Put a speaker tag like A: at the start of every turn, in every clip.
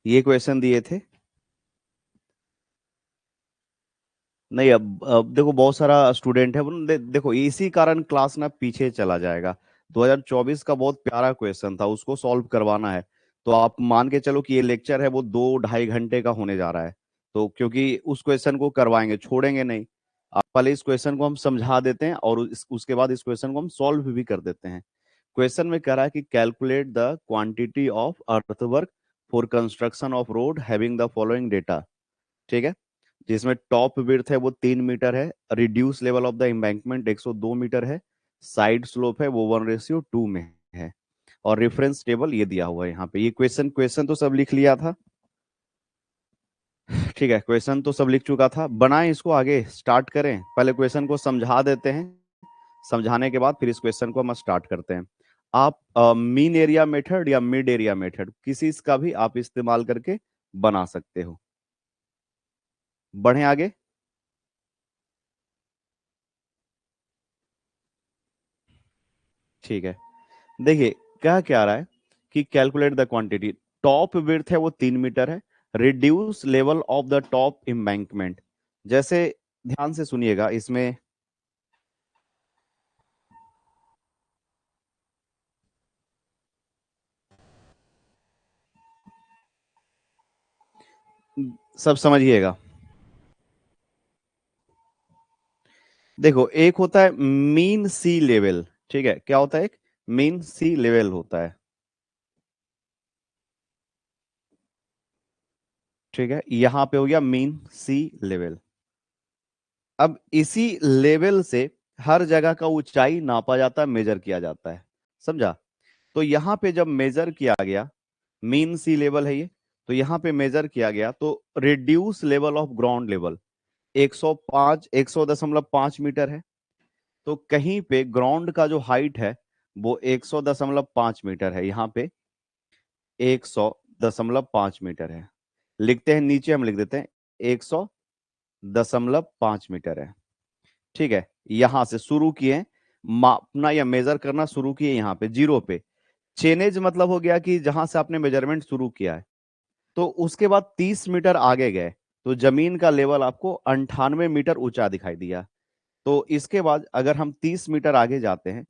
A: ये क्वेश्चन दिए थे। नहीं, अब देखो बहुत सारा स्टूडेंट है देखो इसी कारण क्लास ना पीछे चला जाएगा। 2024 का बहुत प्यारा क्वेश्चन था, उसको सॉल्व करवाना है। तो आप मान के चलो कि ये लेक्चर है वो 2 ढाई घंटे का होने जा रहा है। तो क्योंकि उस क्वेश्चन को करवाएंगे, छोड़ेंगे नहीं। आप पहले इस क्वेश्चन को हम समझा देते हैं और उसके बाद इस क्वेश्चन को हम सॉल्व भी कर देते हैं। क्वेश्चन में कह रहा है कि calculate the quantity of earthwork for construction of road having the following data. ठीक है। जिसमें टॉप विड्थ है वो 3 मीटर है, reduce level of the embankment 102 metre है, साइड स्लोप है वो 1:2 में है, और रेफरेंस टेबल ये दिया हुआ है यहाँ पे। ये क्वेश्चन क्वेश्चन तो सब लिख लिया था। ठीक है, क्वेश्चन तो सब लिख चुका था। बनाएं इसको, आगे स्टार्ट करें। पहले क्वेश्चन को समझा देते हैं, समझाने के बाद फिर इस क्वेश्चन को हम स्टार्ट करते हैं। आप मीन एरिया मेथड या मिड एरिया मेथड किसी इसका भी आप इस्तेमाल करके बना सकते हो। बढ़े आगे। ठीक है, देखिए क्या क्या रहा है कि calculate the quantity. Top width है वो 3 मीटर है, reduce level of the top embankment. जैसे ध्यान से सुनिएगा इसमें, सब समझिएगा। देखो एक होता है मीन सी लेवल। ठीक है, क्या होता है? एक मीन सी लेवल होता है। ठीक है, यहां पे हो गया मीन सी लेवल। अब इसी लेवल से हर जगह का ऊंचाई नापा जाता है, मेजर किया जाता है। समझा? तो यहां पे जब मेजर किया गया, मीन सी लेवल है ये, तो यहां पे मेजर किया गया तो reduce level of ground level 100.5 metre है। तो कहीं पे ग्राउंड का जो हाइट है वो 100.5 मीटर है, यहाँ पे 100.5 मीटर है। लिखते हैं नीचे, हम लिख देते हैं 100.5 मीटर है। ठीक है, यहां से शुरू किए मापना या मेजर करना शुरू किए, यहाँ पे जीरो पे। चेनेज मतलब हो गया कि जहां से आपने मेजरमेंट शुरू किया है, तो उसके बाद 30 मीटर आगे गए तो जमीन का लेवल आपको 98 मीटर ऊंचा दिखाई दिया। तो इसके बाद अगर हम 30 मीटर आगे जाते हैं,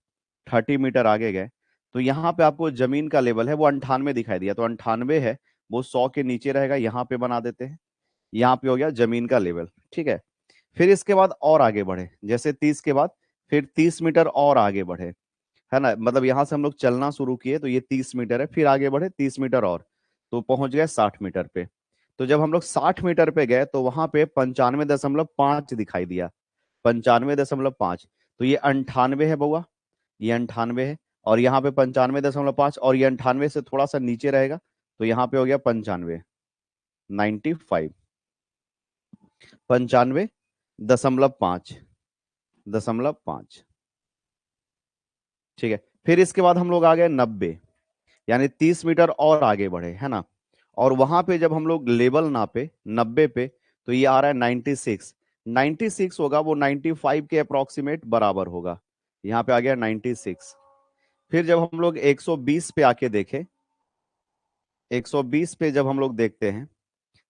A: 30 मीटर आगे गए, तो यहाँ पे आपको जमीन का लेवल है वो 98 दिखाई दिया। तो 98 है वो 100 के नीचे रहेगा, यहाँ पे बना देते हैं। यहाँ पे हो गया जमीन का लेवल। ठीक है, फिर इसके बाद और आगे बढ़े, जैसे 30 के बाद फिर 30 मीटर और आगे बढ़े, है ना। मतलब यहां से हम लोग चलना शुरू किए तो ये 30 मीटर है, फिर आगे बढ़े 30 मीटर और, तो पहुंच गए 60 मीटर पे। तो जब हम लोग 60 मीटर पे गए तो वहां पे 95.5 दिखाई दिया। 95.5, तो ये 98 है बउआ, ये 98 है। और यहाँ पे 95.5, और ये 98 से थोड़ा सा नीचे रहेगा, तो यहाँ पे हो गया 95, 95, 95.5, ठीक है। फिर इसके बाद हम लोग आ गए 90, यानी 30 मीटर और आगे बढ़े, है ना। और वहां पे जब हम लोग लेवल नापे 90 पे, तो ये आ रहा है 96। 96 होगा वो 95 के अप्रोक्सीमेट बराबर होगा। यहाँ पे आ गया 96। फिर जब हम लोग 120 पे आके देखें, 120 पे जब हम लोग देखते हैं,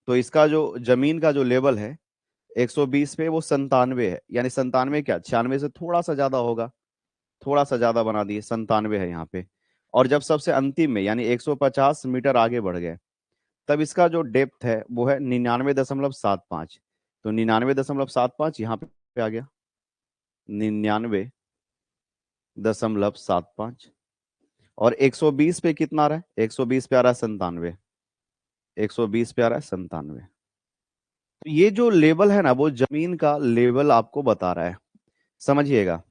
A: तो इसका जो जमीन का जो लेवल है 120 पे वो 97 है। यानी 97 क्या, 96 से थोड़ा सा ज्यादा होगा, थोड़ा सा ज्यादा बना दिए, 97 है यहाँ पे। और जब सबसे अंतिम में यानी 150 मीटर आगे बढ़ गए, तब इसका जो डेप्थ है वो है 99.75। तो 99.75 यहाँ पे आ गया, 99.75। और 120 पे कितना आ रहा है? 120 पे आ रहा है 97। 120 पे आ रहा है 97। तो ये जो लेवल है ना वो जमीन का लेवल आपको बता रहा है, समझिएगा।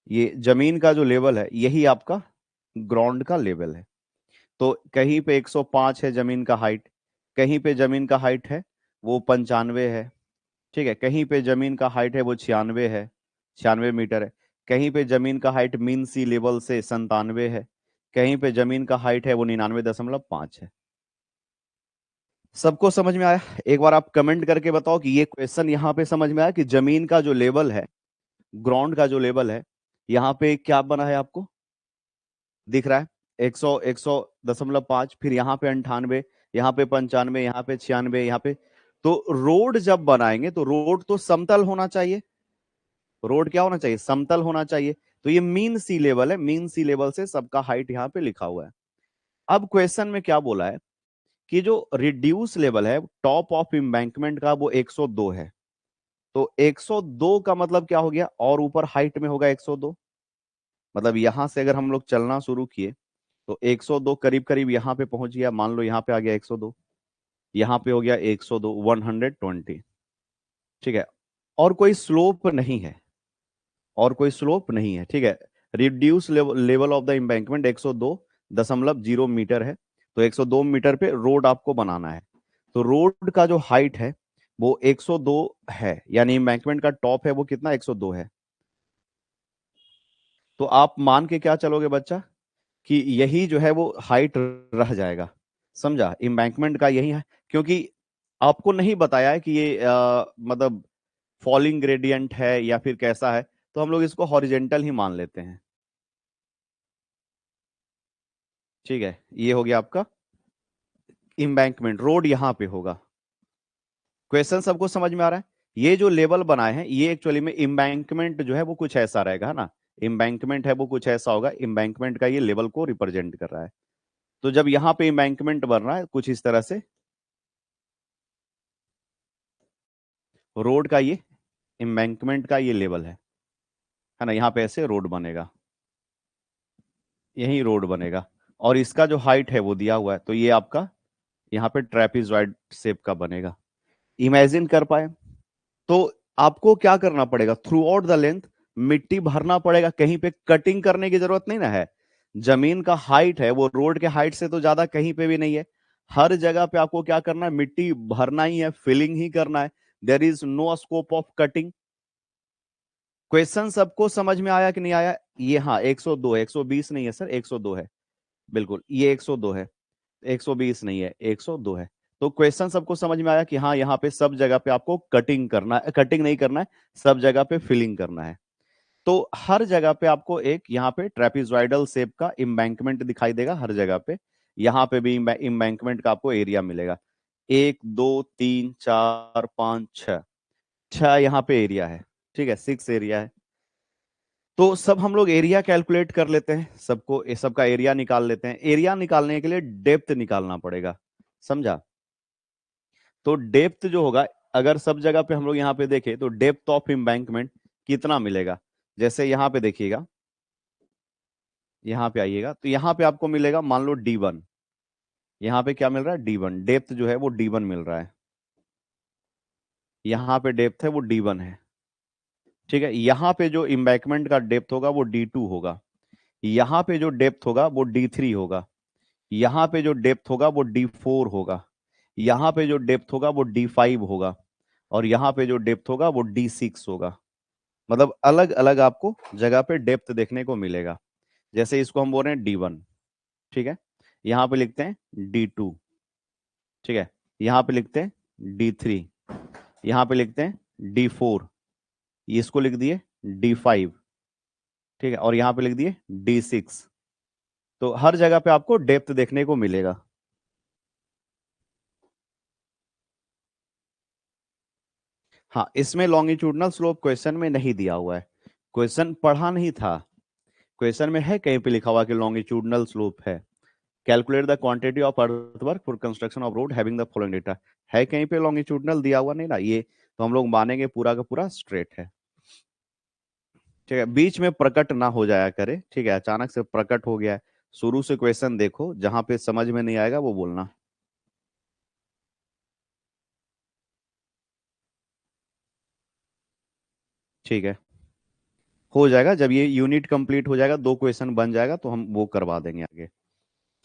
A: ये जमीन का जो लेवल है यही आपका ग्राउंड का लेवल है। तो कहीं पे 105 है जमीन का हाइट, कहीं पे जमीन का हाइट है वो 95 है। ठीक है, कहीं पे जमीन का हाइट है वो 96 है, 96 मीटर है। कहीं पे जमीन का हाइट मीन सी लेवल से 97 है। कहीं पे जमीन का हाइट है वो 99.5 है। सबको समझ में आया? एक बार आप कमेंट करके बताओ कि ये क्वेश्चन यहाँ पे समझ में आया कि जमीन का जो लेवल है, ग्राउंड का जो लेवल है, यहाँ पे क्या बना है आपको दिख रहा है? 100 फिर यहाँ पे 98, यहाँ पे 95, यहाँ पे 96, यहाँ पे। तो रोड जब बनाएंगे तो रोड तो समतल होना चाहिए। रोड क्या होना चाहिए? समतल होना चाहिए। तो ये मीन सी लेवल है, मीन सी लेवल से सबका हाइट यहाँ पे लिखा हुआ है। अब क्वेश्चन में क्या बोला है कि जो रिड्यूस लेवल है टॉप ऑफ एम्बैंकमेंट का वो 102 है। तो 102 का मतलब क्या हो गया? और ऊपर हाइट में होगा 102। मतलब यहां से अगर हम लोग चलना शुरू किए तो 102 करीब करीब यहां पे पहुंच गया। मान लो यहां पे आ गया 102, यहां पे हो गया 102, 120। ठीक है। और कोई स्लोप नहीं है, और कोई स्लोप नहीं है। ठीक है। Reduce level of the embankment 102.0 metre है। तो 102 मीटर पे रोड आपको बनाना है। तो रोड का जो हाइट है वो 102 है, यानी एम्बैंकमेंट का टॉप है वो कितना? 102 है। तो आप मान के क्या चलोगे बच्चा कि यही जो है वो हाइट रह जाएगा। समझा? एम्बैंकमेंट का यही है, क्योंकि आपको नहीं बताया है कि ये मतलब फॉलिंग ग्रेडियंट है या फिर कैसा है। तो हम लोग इसको हॉरिजेंटल ही मान लेते हैं। ठीक है। ये हो गया आपका एम्बैंकमेंट, रोड यहां पे होगा। क्वेश्चन सबको समझ में आ रहा है? ये जो लेवल बनाए हैं ये एक्चुअली में एम्बैंकमेंट जो है वो कुछ ऐसा रहेगा, है ना। एम्बैंकमेंट है वो कुछ ऐसा होगा। एम्बैंकमेंट का ये लेवल को रिप्रेजेंट कर रहा है। तो जब यहां पे एम्बैंकमेंट बन रहा है कुछ इस तरह से, रोड का ये एम्बैंकमेंट का ये लेवल है ना। यहां पे ऐसे रोड बनेगा, यही रोड बनेगा। और इसका जो हाइट है वो दिया हुआ है। तो ये आपका यहाँ पे ट्रेपेजॉइड शेप का बनेगा। इमेजिन कर पाए? तो आपको क्या करना पड़ेगा? थ्रू आउट द लेंथ मिट्टी भरना पड़ेगा। कहीं पे कटिंग करने की जरूरत नहीं ना है। जमीन का हाइट है वो रोड के हाइट से तो ज्यादा कहीं पे भी नहीं है। हर जगह पे आपको क्या करना है? मिट्टी भरना ही है, फिलिंग ही करना है। There is no scope of cutting. Question सबको समझ में आया कि नहीं आया? ये हाँ 102 है, 120 नहीं है सर, 102 है। बिल्कुल ये 102 है, 120 नहीं है, 102 है। तो क्वेश्चन सबको समझ में आया कि हाँ यहाँ पे सब जगह पे आपको कटिंग करना है, कटिंग नहीं करना है, सब जगह पे फिलिंग करना है। तो हर जगह पे आपको एक यहाँ पे ट्रेपेजॉइडल शेप का एम्बैंकमेंट दिखाई देगा हर जगह पे। यहाँ पे भी एम्बैंकमेंट का आपको एरिया मिलेगा। 1 2 3 4 5 6, 6 यहाँ पे एरिया है। ठीक है, 6 एरिया है। तो सब हम लोग एरिया कैलकुलेट कर लेते हैं, सबको सबका एरिया निकाल लेते हैं। एरिया निकालने के लिए डेप्थ निकालना पड़ेगा। समझा? तो डेप्थ जो होगा, अगर सब जगह पे हम लोग यहाँ पे देखें तो डेप्थ ऑफ एम्बैंकमेंट कितना मिलेगा? जैसे यहाँ पे देखिएगा, यहाँ पे आइएगा तो यहाँ पे आपको मिलेगा मान लो D1। यहाँ पे क्या मिल रहा है? D1। डेप्थ जो है वो D1 मिल रहा है। यहाँ पे डेप्थ है वो D1 है। ठीक है। यहाँ पे जो एम्बैंकमेंट का डेप्थ होगा वो D2 होगा। यहाँ पे जो डेप्थ होगा वो D3 होगा। यहाँ पे जो डेप्थ होगा वो D4 होगा। यहाँ पे जो डेप्थ होगा वो D5 होगा। और यहाँ पे जो डेप्थ होगा वो D6 होगा। मतलब अलग अलग आपको जगह पे डेप्थ देखने को मिलेगा। जैसे इसको हम बोल रहे हैं D1। ठीक है। यहाँ पे लिखते हैं D2। ठीक है। यहाँ पे लिखते हैं D3। यहाँ पे लिखते हैं D4। इसको लिख दिए D5। ठीक है। और यहाँ पे लिख दिए D6। तो हर जगह पे आपको डेप्थ देखने को मिलेगा। हाँ, इसमें लॉन्गिट्यूडनल स्लोप क्वेश्चन में नहीं दिया हुआ है। क्वेश्चन पढ़ा नहीं था। क्वेश्चन में है कहीं पे लिखा हुआ कि लॉन्गिट्यूडनल स्लोप है। Calculate the quantity of earthwork for construction of road having the following data. है कहीं पे लॉन्गिट्यूडनल दिया हुआ? नहीं ना। ये तो हम लोग मानेंगे पूरा का पूरा स्ट्रेट है। ठीक है। बीच में प्रकट ना हो जाया करे। ठीक है। अचानक से प्रकट हो गया है। शुरू से क्वेश्चन देखो, जहां पे समझ में नहीं आएगा वो बोलना। ठीक है। हो जाएगा, जब ये यूनिट कंप्लीट हो जाएगा, 2 क्वेश्चन बन जाएगा तो हम वो करवा देंगे आगे।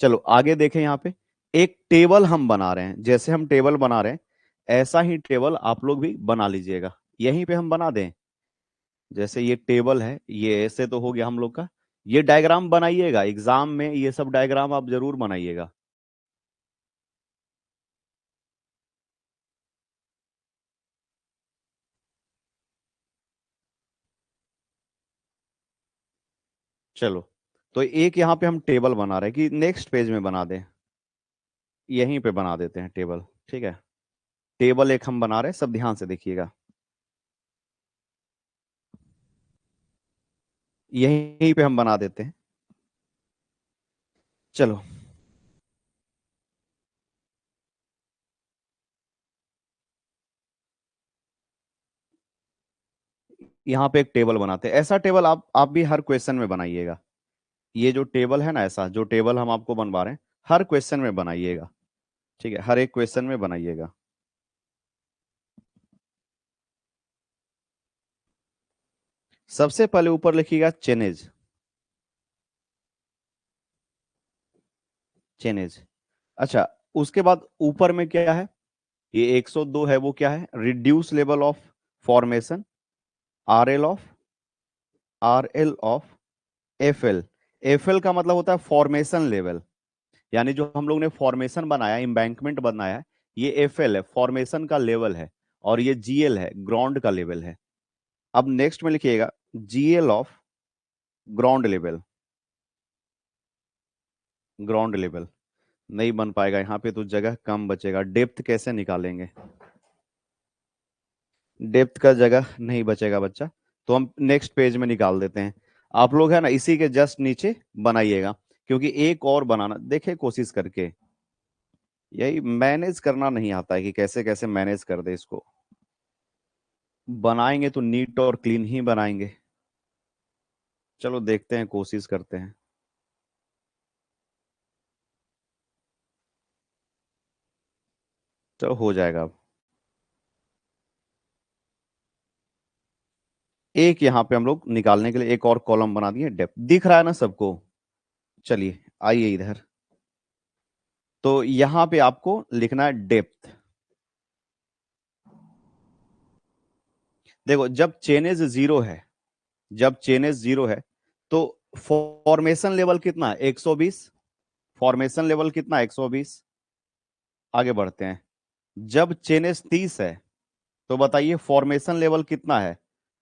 A: चलो आगे देखें। यहाँ पे एक टेबल हम बना रहे हैं। जैसे हम टेबल बना रहे हैं ऐसा ही टेबल आप लोग भी बना लीजिएगा। यहीं पे हम बना दें। जैसे ये टेबल है, ये ऐसे तो हो गया हम लोग का। ये डायग्राम बनाइएगा, एग्जाम में ये सब डायग्राम आप जरूर बनाइएगा। चलो, तो एक यहाँ पे हम टेबल बना रहे हैं कि नेक्स्ट पेज में बना दें, यहीं पे बना देते हैं टेबल। ठीक है, टेबल एक हम बना रहे हैं, सब ध्यान से देखिएगा, यहीं पे हम बना देते हैं। चलो, यहाँ पे एक टेबल बनाते हैं। ऐसा टेबल आप भी हर क्वेश्चन में बनाइएगा। ये जो टेबल है ना, ऐसा जो टेबल हम आपको बनवा रहे हैं, हर क्वेश्चन में बनाइएगा। ठीक है, हर एक क्वेश्चन में बनाइएगा। सबसे पहले ऊपर लिखिएगा चेनेज, चेनेज। अच्छा, उसके बाद ऊपर में क्या है, ये 102 है, वो क्या है, reduce level of formation, R L of F L. F L का मतलब होता है फॉर्मेशन लेवल, यानी जो हम लोग ने फॉर्मेशन बनाया, इम्बैंकमेंट बनाया है, ये एफ एल है, फॉर्मेशन का लेवल है। और ये जी एल है, ग्राउंड का लेवल है। अब नेक्स्ट में लिखिएगा G L of ground level, ground level. नहीं बन पाएगा, यहाँ पे तो जगह कम बचेगा। डेप्थ कैसे निकालेंगे, डेप्थ का जगह नहीं बचेगा बच्चा, तो हम नेक्स्ट पेज में निकाल देते हैं। आप लोग है ना इसी के जस्ट नीचे बनाइएगा, क्योंकि एक और बनाना देखे कोशिश करके, यही मैनेज करना नहीं आता है कि कैसे कैसे मैनेज कर दे इसको। बनाएंगे तो नीट और क्लीन ही बनाएंगे। चलो देखते हैं, कोशिश करते हैं। चलो हो जाएगा अब। एक यहाँ पे हम लोग निकालने के लिए एक और कॉलम बना दिए, डेप्थ दिख रहा है ना सबको। चलिए आइए इधर, तो यहाँ पे आपको लिखना है डेप्थ। देखो, जब चेनेज जीरो है, जब चेनेज जीरो है, तो फॉर्मेशन लेवल कितना है, 120। फॉर्मेशन लेवल कितना है, 120। आगे बढ़ते हैं। जब चेनेज 30 है, तो बताइए फॉर्मेशन लेवल कितना है।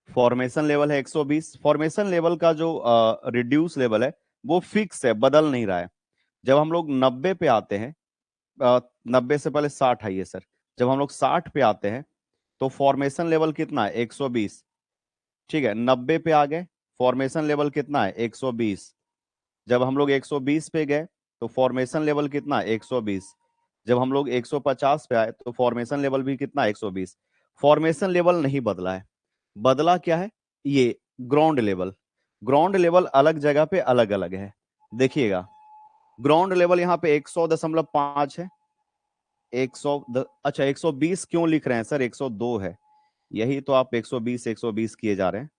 A: फॉर्मेशन लेवल है 120। फॉर्मेशन लेवल का जो रिड्यूस लेवल है, वो फिक्स है, बदल नहीं रहा है। जब हम लोग 90 पे आते हैं, 90 से पहले 60 आइए सर। जब हम लोग 60 पे आते हैं, तो फॉर्मेशन लेवल कितना है, 120। ठीक है, 90 पे आ गए, फॉर्मेशन लेवल कितना है, 120। जब हम लोग 120 पे गए, तो फॉर्मेशन लेवल कितना है, 120। जब हम लोग 150 पे आए, तो फॉर्मेशन लेवल भी कितना है, 120। फॉर्मेशन लेवल नहीं बदला है। बदला क्या है, ये ग्राउंड लेवल। ग्राउंड लेवल अलग जगह पे अलग अलग है, देखिएगा। ग्राउंड लेवल यहाँ पे 100.5 है। 100, अच्छा 120 क्यों लिख रहे हैं सर, 102 है। यही तो आप 120 120 किए जा रहे हैं।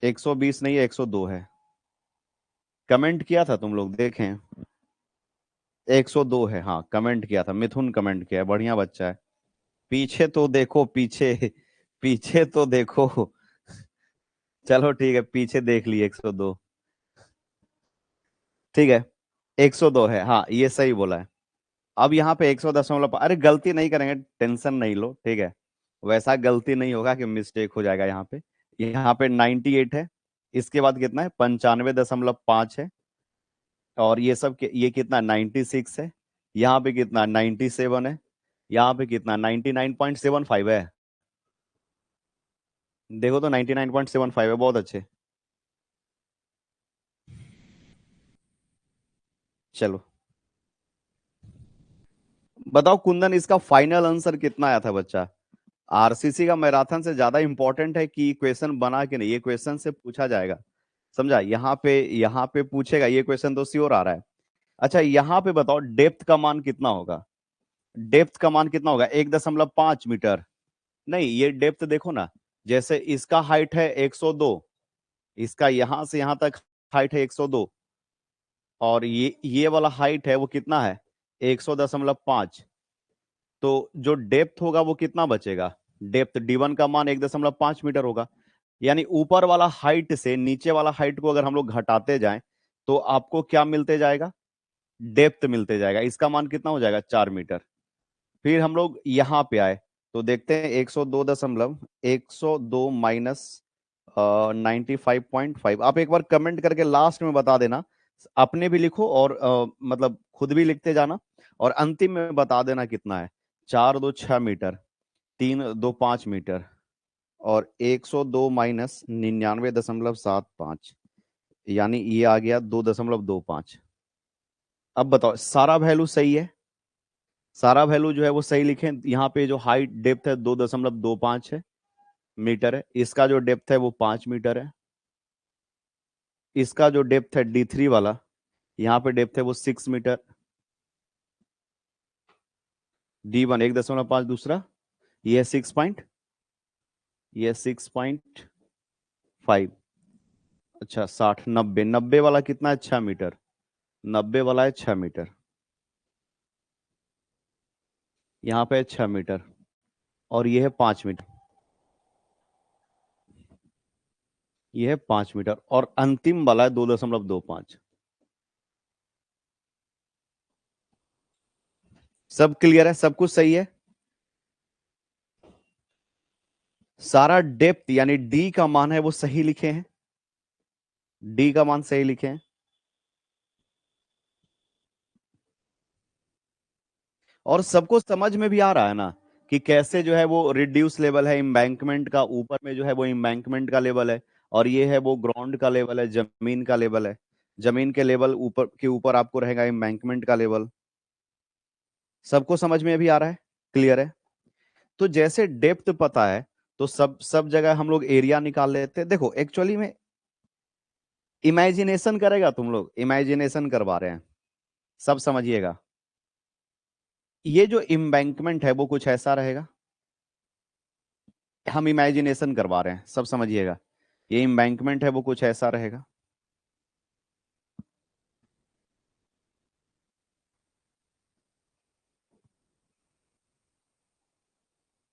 A: 120 नहीं है, 102 है। कमेंट किया था तुम लोग, देखें। 102 है, हाँ कमेंट किया था, मिथुन कमेंट किया है, बढ़िया बच्चा है। पीछे तो देखो, पीछे, पीछे तो देखो। चलो ठीक है, पीछे देख लिए 102। ठीक है, 102 है, हाँ ये सही बोला है। अब यहाँ पे 100.5, अरे गलती नहीं करेंगे, टेंशन नहीं लो, ठीक है। वैसा गलती नहीं होगा कि मिस्टेक हो जाएगा यहाँ पे। यहाँ पे 98 है। इसके बाद कितना है, 95.5 है। और ये सब ये कितना, 96 है। यहाँ पे कितना, 97 है। यहाँ पे कितना, 99.75 है। देखो तो 99.75 है, बहुत अच्छे। चलो बताओ कुंदन, इसका फाइनल आंसर कितना आया था बच्चा। आरसीसी का मैराथन से ज्यादा इंपॉर्टेंट है कि क्वेश्चन बना के नहीं, ये क्वेश्चन से पूछा जाएगा। समझा, यहाँ पे पूछेगा, ये क्वेश्चन तो श्योर आ रहा है। अच्छा यहाँ पे बताओ डेप्थ का मान कितना होगा। डेप्थ का मान कितना होगा, 1.5 मीटर। नहीं, ये डेप्थ देखो ना, जैसे इसका हाइट है 102, इसका यहां से यहां तक हाइट है 102, और ये वाला हाइट है वो कितना है, 100.5। तो जो डेप्थ होगा वो कितना बचेगा, डेप्थ D1 का मान 1.5 मीटर होगा। यानी ऊपर वाला हाइट से नीचे वाला हाइट को अगर हम लोग घटाते जाएं, तो आपको क्या मिलते जाएगा, डेप्थ मिलते जाएगा। इसका मान कितना हो जाएगा, 4 मीटर। फिर हम लोग यहाँ पे आए, तो देखते हैं 102 माइनस 95.5। आप एक बार कमेंट करके लास्ट में बता देना, अपने भी लिखो और मतलब खुद भी लिखते जाना, और अंतिम में बता देना कितना है। 4 2 6 मीटर, 3 2 5 मीटर, और 102 माइनस 99.75, यानी ये आ गया 2.25। अब बताओ सारा वैल्यू सही है? सारा वैल्यू जो है वो सही लिखें। यहाँ पे जो हाइट डेप्थ है 2.25 है, मीटर है। इसका जो डेप्थ है वो 5 मीटर है। इसका जो डेप्थ है D3 वाला, यहाँ पे डेप्थ है वो 6 मीटर। D1 1.5, दूसरा ये है 6 पॉइंट, ये है 6.5। अच्छा 60 90, 90 वाला कितना है? 6 मीटर। 90 वाला है 6 मीटर। यहाँ पे है 6 मीटर, और ये है 5 मीटर। ये है 5 मीटर, और अंतिम वाला है 2.25। सब क्लियर है? सब कुछ सही है? सारा डेप्थ यानी डी का मान है वो सही लिखे हैं। डी का मान सही लिखे हैं। और सबको समझ में भी आ रहा है ना कि कैसे जो है वो रिड्यूस लेवल है एम्बैंकमेंट का, ऊपर में जो है वो एम्बैंकमेंट का लेवल है, और ये है वो ग्राउंड का लेवल है, जमीन का लेवल है। जमीन के लेवल ऊपर के ऊपर आपको रहेगा एम्बैंकमेंट का लेवल। सबको समझ में भी आ रहा है? क्लियर है? तो जैसे डेप्थ पता है, तो सब सब जगह हम लोग एरिया निकाल लेते हैं। देखो एक्चुअली में इमेजिनेशन करेगा, तुम लोग इमेजिनेशन करवा रहे हैं, सब समझिएगा। ये जो एम्बैंकमेंट है वो कुछ ऐसा रहेगा। हम इमेजिनेशन करवा रहे हैं, सब समझिएगा। ये एम्बैंकमेंट है वो कुछ ऐसा रहेगा।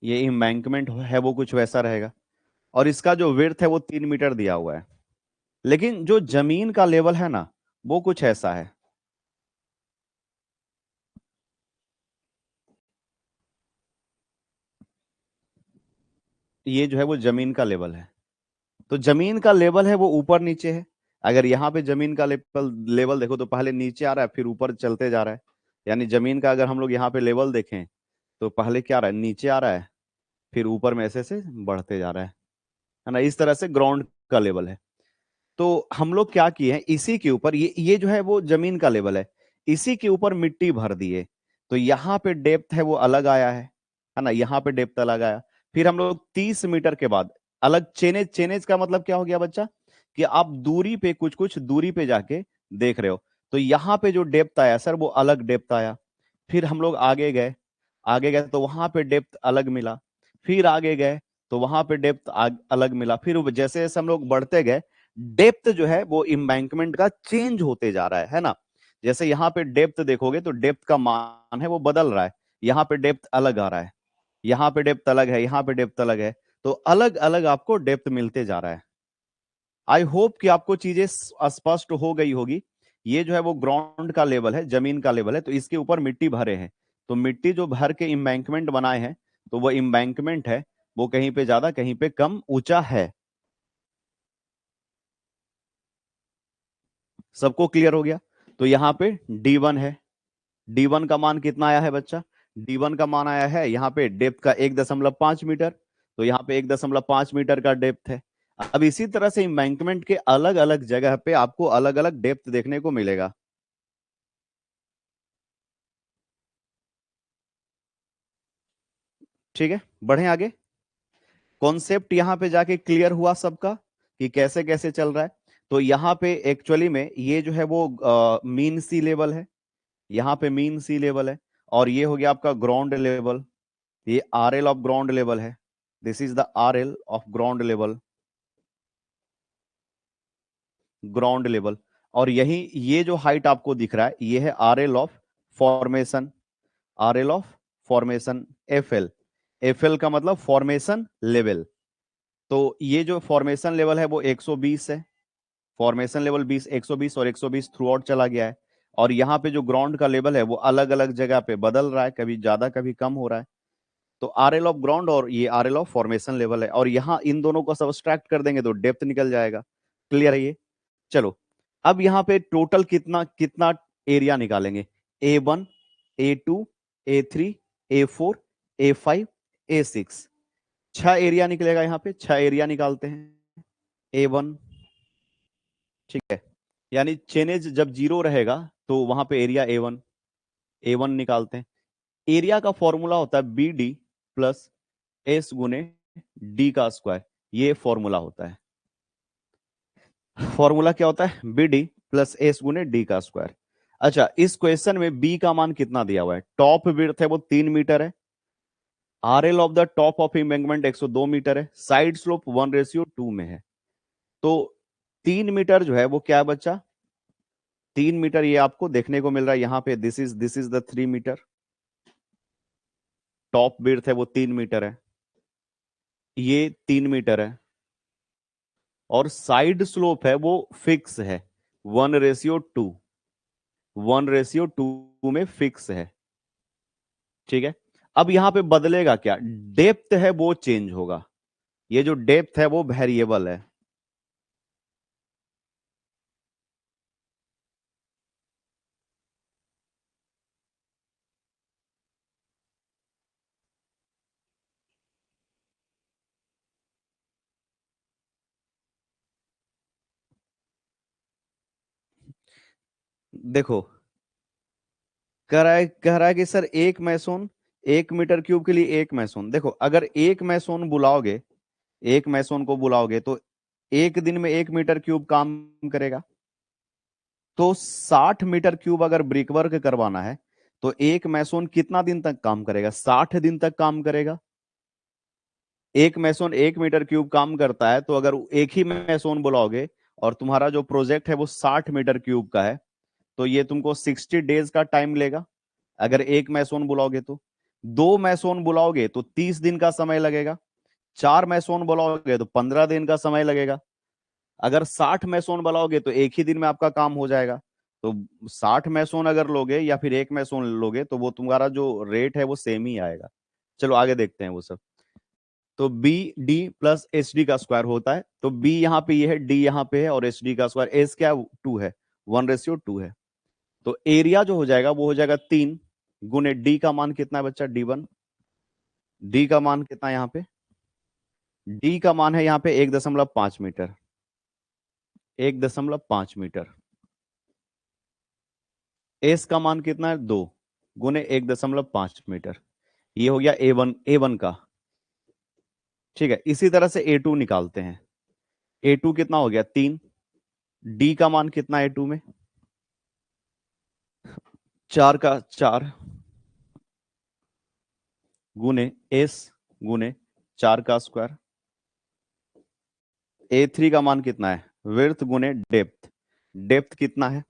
A: ये एम्बैंकमेंट है वो कुछ वैसा रहेगा, और इसका जो विड्थ है वो 3 मीटर दिया हुआ है। लेकिन जो जमीन का लेवल है ना, वो कुछ ऐसा है। ये जो है वो जमीन का लेवल है। तो जमीन का लेवल है वो ऊपर नीचे है। अगर यहाँ पे जमीन का लेवल लेवल देखो तो पहले नीचे आ रहा है, फिर ऊपर चलते जा रहा है। यानी जमीन का अगर हम लोग यहाँ पे लेवल देखें, तो पहले क्या आ रहा है? नीचे आ रहा है, फिर ऊपर में ऐसे से बढ़ते जा रहा है ना। इस तरह से ग्राउंड का लेवल है। तो हम लोग क्या किए हैं, इसी के ऊपर ये जो है वो जमीन का लेवल है, इसी के ऊपर मिट्टी भर दिए। तो यहाँ पे डेप्थ है वो अलग आया है ना, यहाँ पे डेप्थ अलग आया। फिर हम लोग 30 मीटर के बाद अलग चेनेज। चेनेज का मतलब क्या हो गया बच्चा, कि आप दूरी पे कुछ कुछ दूरी पे जाके देख रहे हो। तो यहाँ पे जो डेप्थ आया सर, वो अलग डेप्थ आया। फिर हम लोग आगे गए, आगे गए तो वहां पे डेप्थ अलग मिला। फिर आगे गए तो वहां पे डेप्थ अलग मिला। फिर जैसे जैसे हम लोग बढ़ते गए, डेप्थ जो है वो एम्बैंकमेंट का चेंज होते जा रहा है ना। जैसे यहाँ पे डेप्थ देखोगे तो डेप्थ का मान है वो बदल रहा है। यहाँ पे डेप्थ अलग आ रहा है, यहाँ पे डेप्थ अलग है, यहाँ पे डेप्थ अलग है। तो अलग अलग आपको डेप्थ मिलते जा रहा है। आई होप कि आपको चीजें स्पष्ट हो गई होगी। ये जो है वो ग्राउंड का लेवल है, जमीन का लेवल है, तो इसके ऊपर मिट्टी भरे हैं। तो मिट्टी जो भर के इम्बैंकमेंट बनाए हैं, तो वो इम्बैंकमेंट है वो कहीं पे ज्यादा कहीं पे कम ऊंचा है। सबको क्लियर हो गया? तो यहाँ पे D1 है। D1 का मान कितना आया है बच्चा? D1 का मान आया है यहाँ पे डेप्थ का 1.5 मीटर। तो यहाँ पे 1.5 मीटर का डेप्थ है। अब इसी तरह से एम्बैंकमेंट के अलग अलग जगह पे आपको अलग अलग डेप्थ देखने को मिलेगा। ठीक है, बढ़े आगे। कॉन्सेप्ट यहाँ पे जाके क्लियर हुआ सबका कि कैसे कैसे चल रहा है। तो यहाँ पे एक्चुअली में ये जो है वो मीन सी लेवल है। यहाँ पे मीन सी लेवल है, और ये हो गया आपका ग्राउंड लेवल। ये RL ऑफ ग्राउंड लेवल है। This is the RL of ground level, ground level. और यही ये जो हाइट आपको दिख रहा है, ये है RL of formation. RL of formation FL। FL का मतलब फॉर्मेशन लेवल। तो ये जो फॉर्मेशन लेवल है वो 120 है। फॉर्मेशन लेवल 20, 120 और 120 थ्रू आउट चला गया है। और यहाँ पे जो ग्राउंड का लेवल है वो अलग अलग जगह पे बदल रहा है, कभी ज्यादा कभी कम हो रहा है। तो आरएल ऑफ ग्राउंड और ये आरएल ऑफ फॉर्मेशन लेवल है, और यहाँ इन दोनों को सब्सट्रैक्ट कर देंगे तो डेप्थ निकल जाएगा। क्लियर है ये? चलो, अब यहाँ पे टोटल कितना कितना एरिया निकालेंगे? A1, A2, A3, A4, A5, A6, 6 area निकलेगा। यहाँ पे 6 एरिया निकालते हैं। A1, ठीक है, यानी चेनेज जब 0 रहेगा तो वहां पे एरिया A1 निकालते हैं। एरिया का फॉर्मूला होता है BD प्लस S गुने D का स्क्वायर, ये फॉर्मूला होता है। फॉर्मूला क्या होता है? BD प्लस S गुने D का स्क्वायर। अच्छा, इस क्वेश्चन में B का मान कितना दिया हुआ है? टॉप विड्थ है वो 3 मीटर है, RL of the top of embankment 102 metre है, साइड स्लोप 1:2 में है। तो 3 मीटर जो है वो क्या है बच्चा? 3 मीटर ये आपको देखने को मिल रहा है यहाँ पे, this is the 3 metre. Top width है वो 3 मीटर है, ये 3 मीटर है, और साइड स्लोप है वो फिक्स है 1:2, 1:2 में फिक्स है। ठीक है, अब यहां पे बदलेगा क्या? डेप्थ है वो चेंज होगा, ये जो डेप्थ है वो वेरिएबल है। देखो, कह रहा है कि सर एक मैसोन 1 मीटर क्यूब के लिए एक मैसोन। देखो, अगर एक मैसोन बुलाओगे, एक मैसोन को बुलाओगे तो एक दिन में 1 मीटर क्यूब काम करेगा। तो 60 मीटर क्यूब अगर ब्रिक वर्क करवाना है तो एक मैसोन कितना दिन तक काम करेगा? 60 दिन तक काम करेगा। एक मैसोन 1 मीटर क्यूब काम करता है, तो अगर एक ही मैसोन बुलाओगे और तुम्हारा जो प्रोजेक्ट है वो 60 मीटर क्यूब का है, तो ये तुमको 60 डेज का टाइम लेगा अगर एक मैसोन बुलाओगे तो। दो मैसोन बुलाओगे तो 30 दिन का समय लगेगा। चार मैसोन बुलाओगे तो 15 दिन का समय लगेगा। अगर 60 मैसोन बुलाओगे तो एक ही दिन में आपका काम हो जाएगा। तो 60 मैसोन अगर लोगे या फिर एक मैसोन लोगे तो वो तुम्हारा जो रेट है वो सेम ही आएगा। चलो आगे देखते हैं वो सब। तो B D plus H D का स्क्वायर होता है। तो बी यहाँ पे ये है, डी यहाँ पे है, और एच डी का स्क्वायर एस क्या 2 है, 1:2 है। तो एरिया जो हो जाएगा वो हो जाएगा 3 गुने डी का मान कितना है बच्चा? D1। डी का मान कितना है यहाँ पे? डी का मान है यहाँ पे 1.5 मीटर, 1.5 मीटर। एस का मान कितना है? 2 गुने 1.5 मीटर। ये हो गया ए वन का। ठीक है, इसी तरह से A2 निकालते हैं। A2 कितना हो गया? 3। डी का मान कितना है A2 में? 4 गुने एस गुने 4 का स्क्वायर। A3 का मान कितना है? विड्थ गुने डेप्थ। डेप्थ कितना है?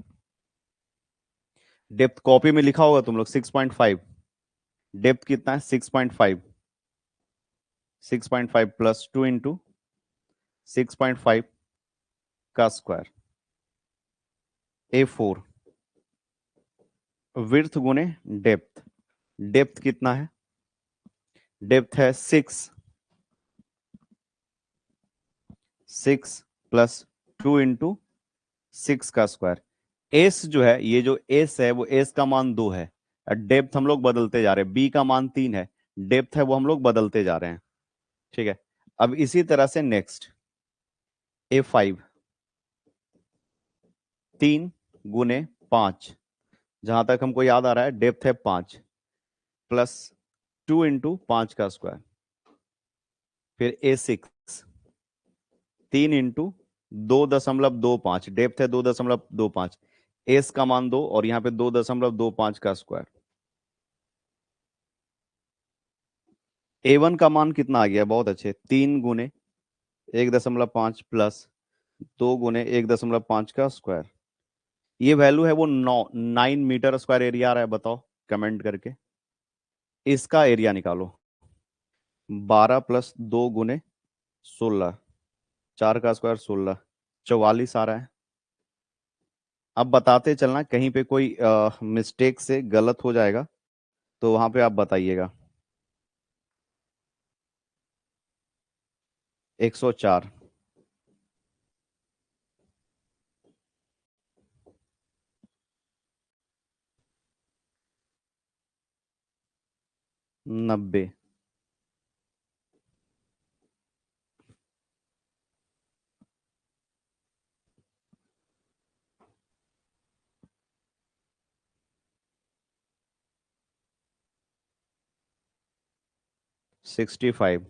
A: डेप्थ कॉपी में लिखा होगा तुम लोग 6.5। डेप्थ कितना है? 6.5। 6.5 प्लस 2 इंटू 6.5 का स्क्वायर। A4 विड्थ गुने डेप्थ। डेप्थ कितना है? डेप्थ है 6 प्लस 2 इंटू 6 का स्क्वायर। एस जो है, ये जो एस है वो एस का मान 2 है। डेप्थ हम लोग बदलते जा रहे हैं। बी का मान 3 है, डेप्थ है वो हम लोग बदलते जा रहे हैं। ठीक है, अब इसी तरह से नेक्स्ट A5 3 गुने 5, जहां तक हमको याद आ रहा है डेप्थ है 5, प्लस 2 इंटू 5 का स्क्वायर। फिर A6 3 इंटू 2.25, डेप्थ है 2.25, एस का मान 2 और यहाँ पे 2.25 का स्क्वायर। A1 का मान कितना आ गया? बहुत अच्छे, 3 गुने 1.5 प्लस 2 गुने 1.5 का स्क्वायर। ये वैल्यू है वो 9 मीटर स्क्वायर एरिया आ रहा है। बताओ कमेंट करके। इसका एरिया निकालो। 12 प्लस 2 गुने 16, 4 का स्क्वायर 16, 44 आ रहा है। अब बताते चलना, कहीं पे कोई मिस्टेक से गलत हो जाएगा तो वहां पे आप बताइएगा। 104। 90। 65।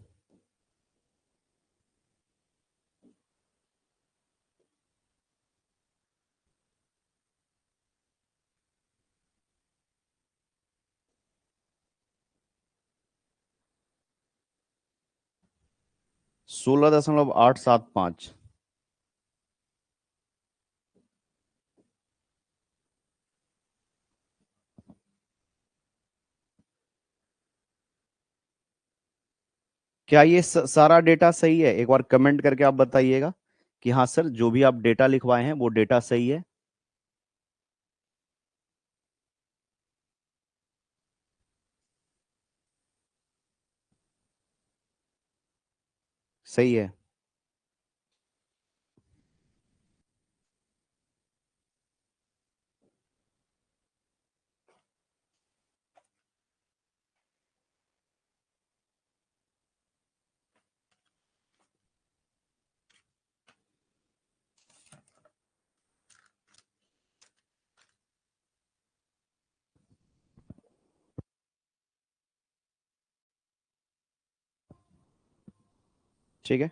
A: 16.875। क्या ये सारा डेटा सही है? एक बार कमेंट करके आप बताइएगा कि हाँ सर, जो भी आप डेटा लिखवाए हैं वो डेटा सही है। सही है। ठीक है,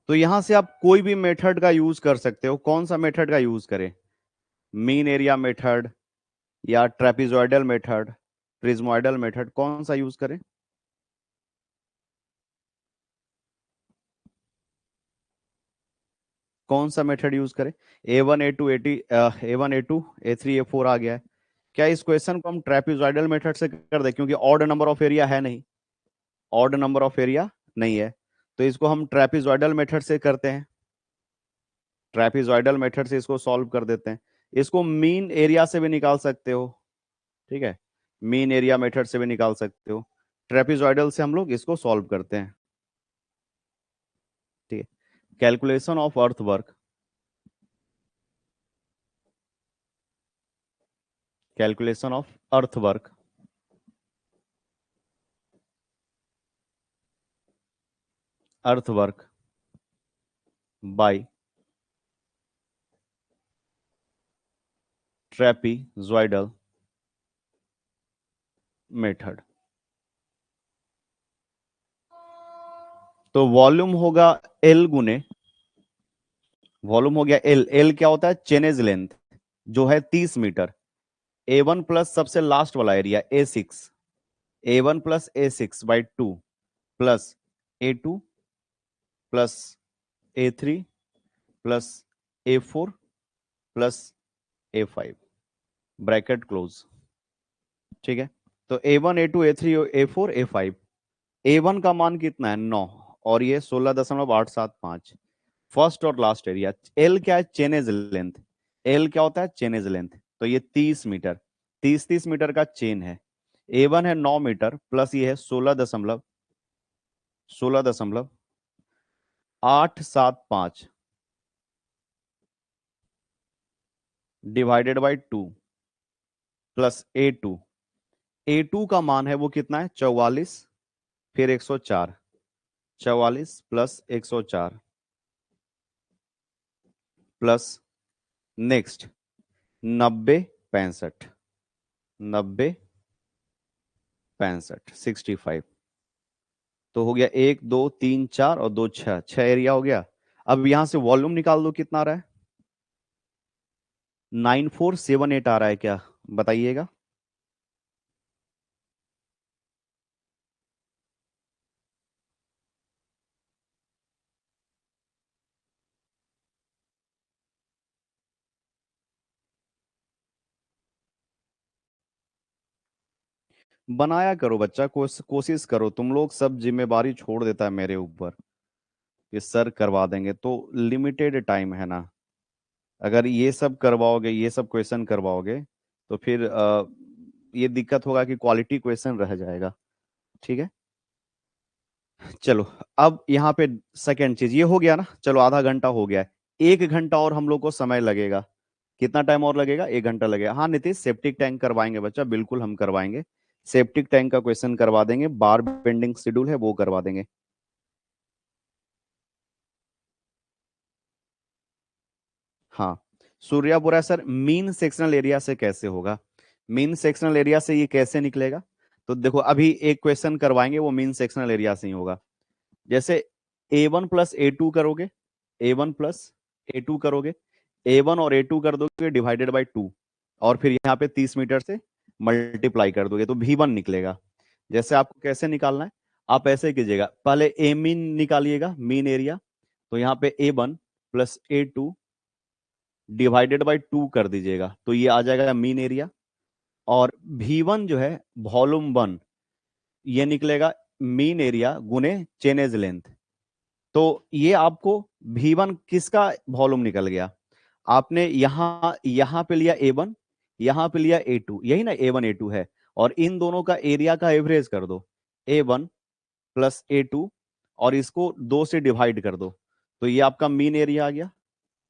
A: तो यहां से आप कोई भी मेथड का यूज कर सकते हो। कौन सा मेथड का यूज करें? मीन एरिया मेथड या ट्रेपिजॉइडल मेथड, प्रिज्मोइडल मेथड, कौन सा यूज करें? कौन सा मेथड यूज करें? A1 A2 A3 A4 आ गया है। क्या इस क्वेश्चन को हम ट्रेपिजॉइडल मेथड से कर दे, क्योंकि ऑड नंबर ऑफ एरिया है नहीं, ऑड नंबर ऑफ एरिया नहीं है, तो इसको हम ट्रेपिजॉइडल मेथड से करते हैं। ट्रेपिजॉइडल मेथड से इसको सॉल्व कर देते हैं। इसको मीन एरिया से भी निकाल सकते हो। ठीक है, मीन एरिया मेथड से भी निकाल सकते हो। ट्रेपिजॉइडल से हम लोग इसको सॉल्व करते हैं। ठीक है, calculation of earth work. Calculation of earth work. Earth work by trapezoidal method. तो वॉल्यूम होगा एल गुने, वॉल्यूम हो गया एल। एल क्या होता है? चेनेज लेंथ, जो है 30 मीटर। A1 प्लस सबसे लास्ट वाला area A6, A1 + A6/2 plus A2 plus A3 plus A4 plus A5, bracket close. ठीक है, तो A1 A2 A3 A4 A5। A1 का मान कितना है? 9, और ये 16.875। फर्स्ट और लास्ट एरिया। एल क्या है? Chainage length. एल क्या होता है? Chainage length. तो ये 30 मीटर, 30 मीटर का चेन है। A1 है 9 मीटर, प्लस ये है 16.875 डिवाइडेड बाई 2 प्लस A2। का मान है वो कितना है? 44, फिर 104। 44 प्लस 104 प्लस नेक्स्ट 90 65। 90 65 तो हो गया 1 2 3 4 और 2 6, 6 एरिया हो गया। अब यहां से वॉल्यूम निकाल दो, कितना आ रहा है? 9478 आ रहा है क्या? बताइएगा। बनाया करो बच्चा, कोशिश करो। तुम लोग सब जिम्मेवारी छोड़ देता है मेरे ऊपर कि सर करवा देंगे, तो लिमिटेड टाइम है ना। अगर ये सब करवाओगे, ये सब क्वेश्चन करवाओगे, तो फिर ये दिक्कत होगा कि क्वालिटी क्वेश्चन रह जाएगा। ठीक है, चलो, अब यहाँ पे सेकंड चीज ये हो गया ना, चलो आधा घंटा हो गया है। 1 घंटा और हम लोग को समय लगेगा। कितना टाइम और लगेगा? 1 घंटा लगेगा। हाँ नीतीश, सेप्टिक टैंक करवाएंगे बच्चा, बिल्कुल हम करवाएंगे। सेप्टिक टैंक का क्वेश्चन करवा देंगे, बार बेंडिंग शेड्यूल है वो करवा देंगे। हाँ, सूर्यापुरा सर मीन सेक्शनल एरिया से कैसे होगा? मीन सेक्शनल एरिया से ये कैसे निकलेगा? तो देखो, अभी एक क्वेश्चन करवाएंगे, वो मीन सेक्शनल एरिया से ही होगा। जैसे A1 + A2 करोगे, A1 + A2 करोगे, A1 और A2 कर दोगे /2, और फिर यहाँ पे 30 मीटर से मल्टीप्लाई कर दोगे तो V1 निकलेगा। जैसे आपको कैसे निकालना है, आप ऐसे कीजिएगा, पहले ए मीन निकालिएगा, मीन एरिया। तो यहाँ पे A1 + A2 /2 कर दीजिएगा, तो ये आ जाएगा मीन एरिया। और V1 जो है, वॉल्यूम 1, ये निकलेगा मीन एरिया गुने चेनेज लेंथ। तो ये आपको V1 किसका वॉल्यूम निकल गया? आपने यहां पे लिया A1, यहां पे लिया A2, यही ना A1 A2 है, और इन दोनों का एरिया का एवरेज कर दो, A1 + A2, और इसको 2 से डिवाइड कर दो, तो ये आपका मीन एरिया आ गया।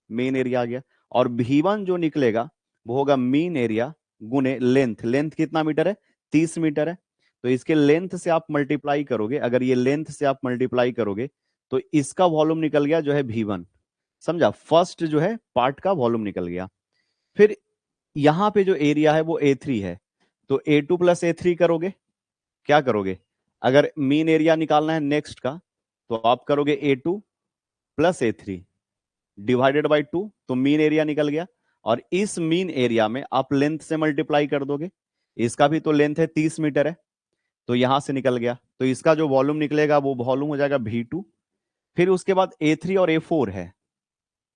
A: मीन एरिया आ गया। और V1 जो निकलेगा वो होगा मीन एरिया गुने लेंथ। लेंथ कितना मीटर है? 30 मीटर है। तो इसके लेंथ से आप मल्टीप्लाई करोगे, अगर ये लेंथ से आप मल्टीप्लाई करोगे तो इसका वॉल्यूम निकल गया जो है V1। समझा? फर्स्ट जो है पार्ट का वॉल्यूम निकल गया। फिर यहां पे जो एरिया है वो A3 है, तो A2 + A3 करोगे। क्या करोगे? अगर मीन एरिया निकालना है नेक्स्ट का, तो आप करोगे A2 + A3 /2, तो मीन एरिया निकल गया। और इस मीन एरिया में आप लेंथ से मल्टीप्लाई कर दोगे, इसका भी तो लेंथ है 30 मीटर है, तो यहां से निकल गया, तो इसका जो वॉल्यूम निकलेगा वो वॉल्यूम हो जाएगा V2। फिर उसके बाद A3 और A4 है,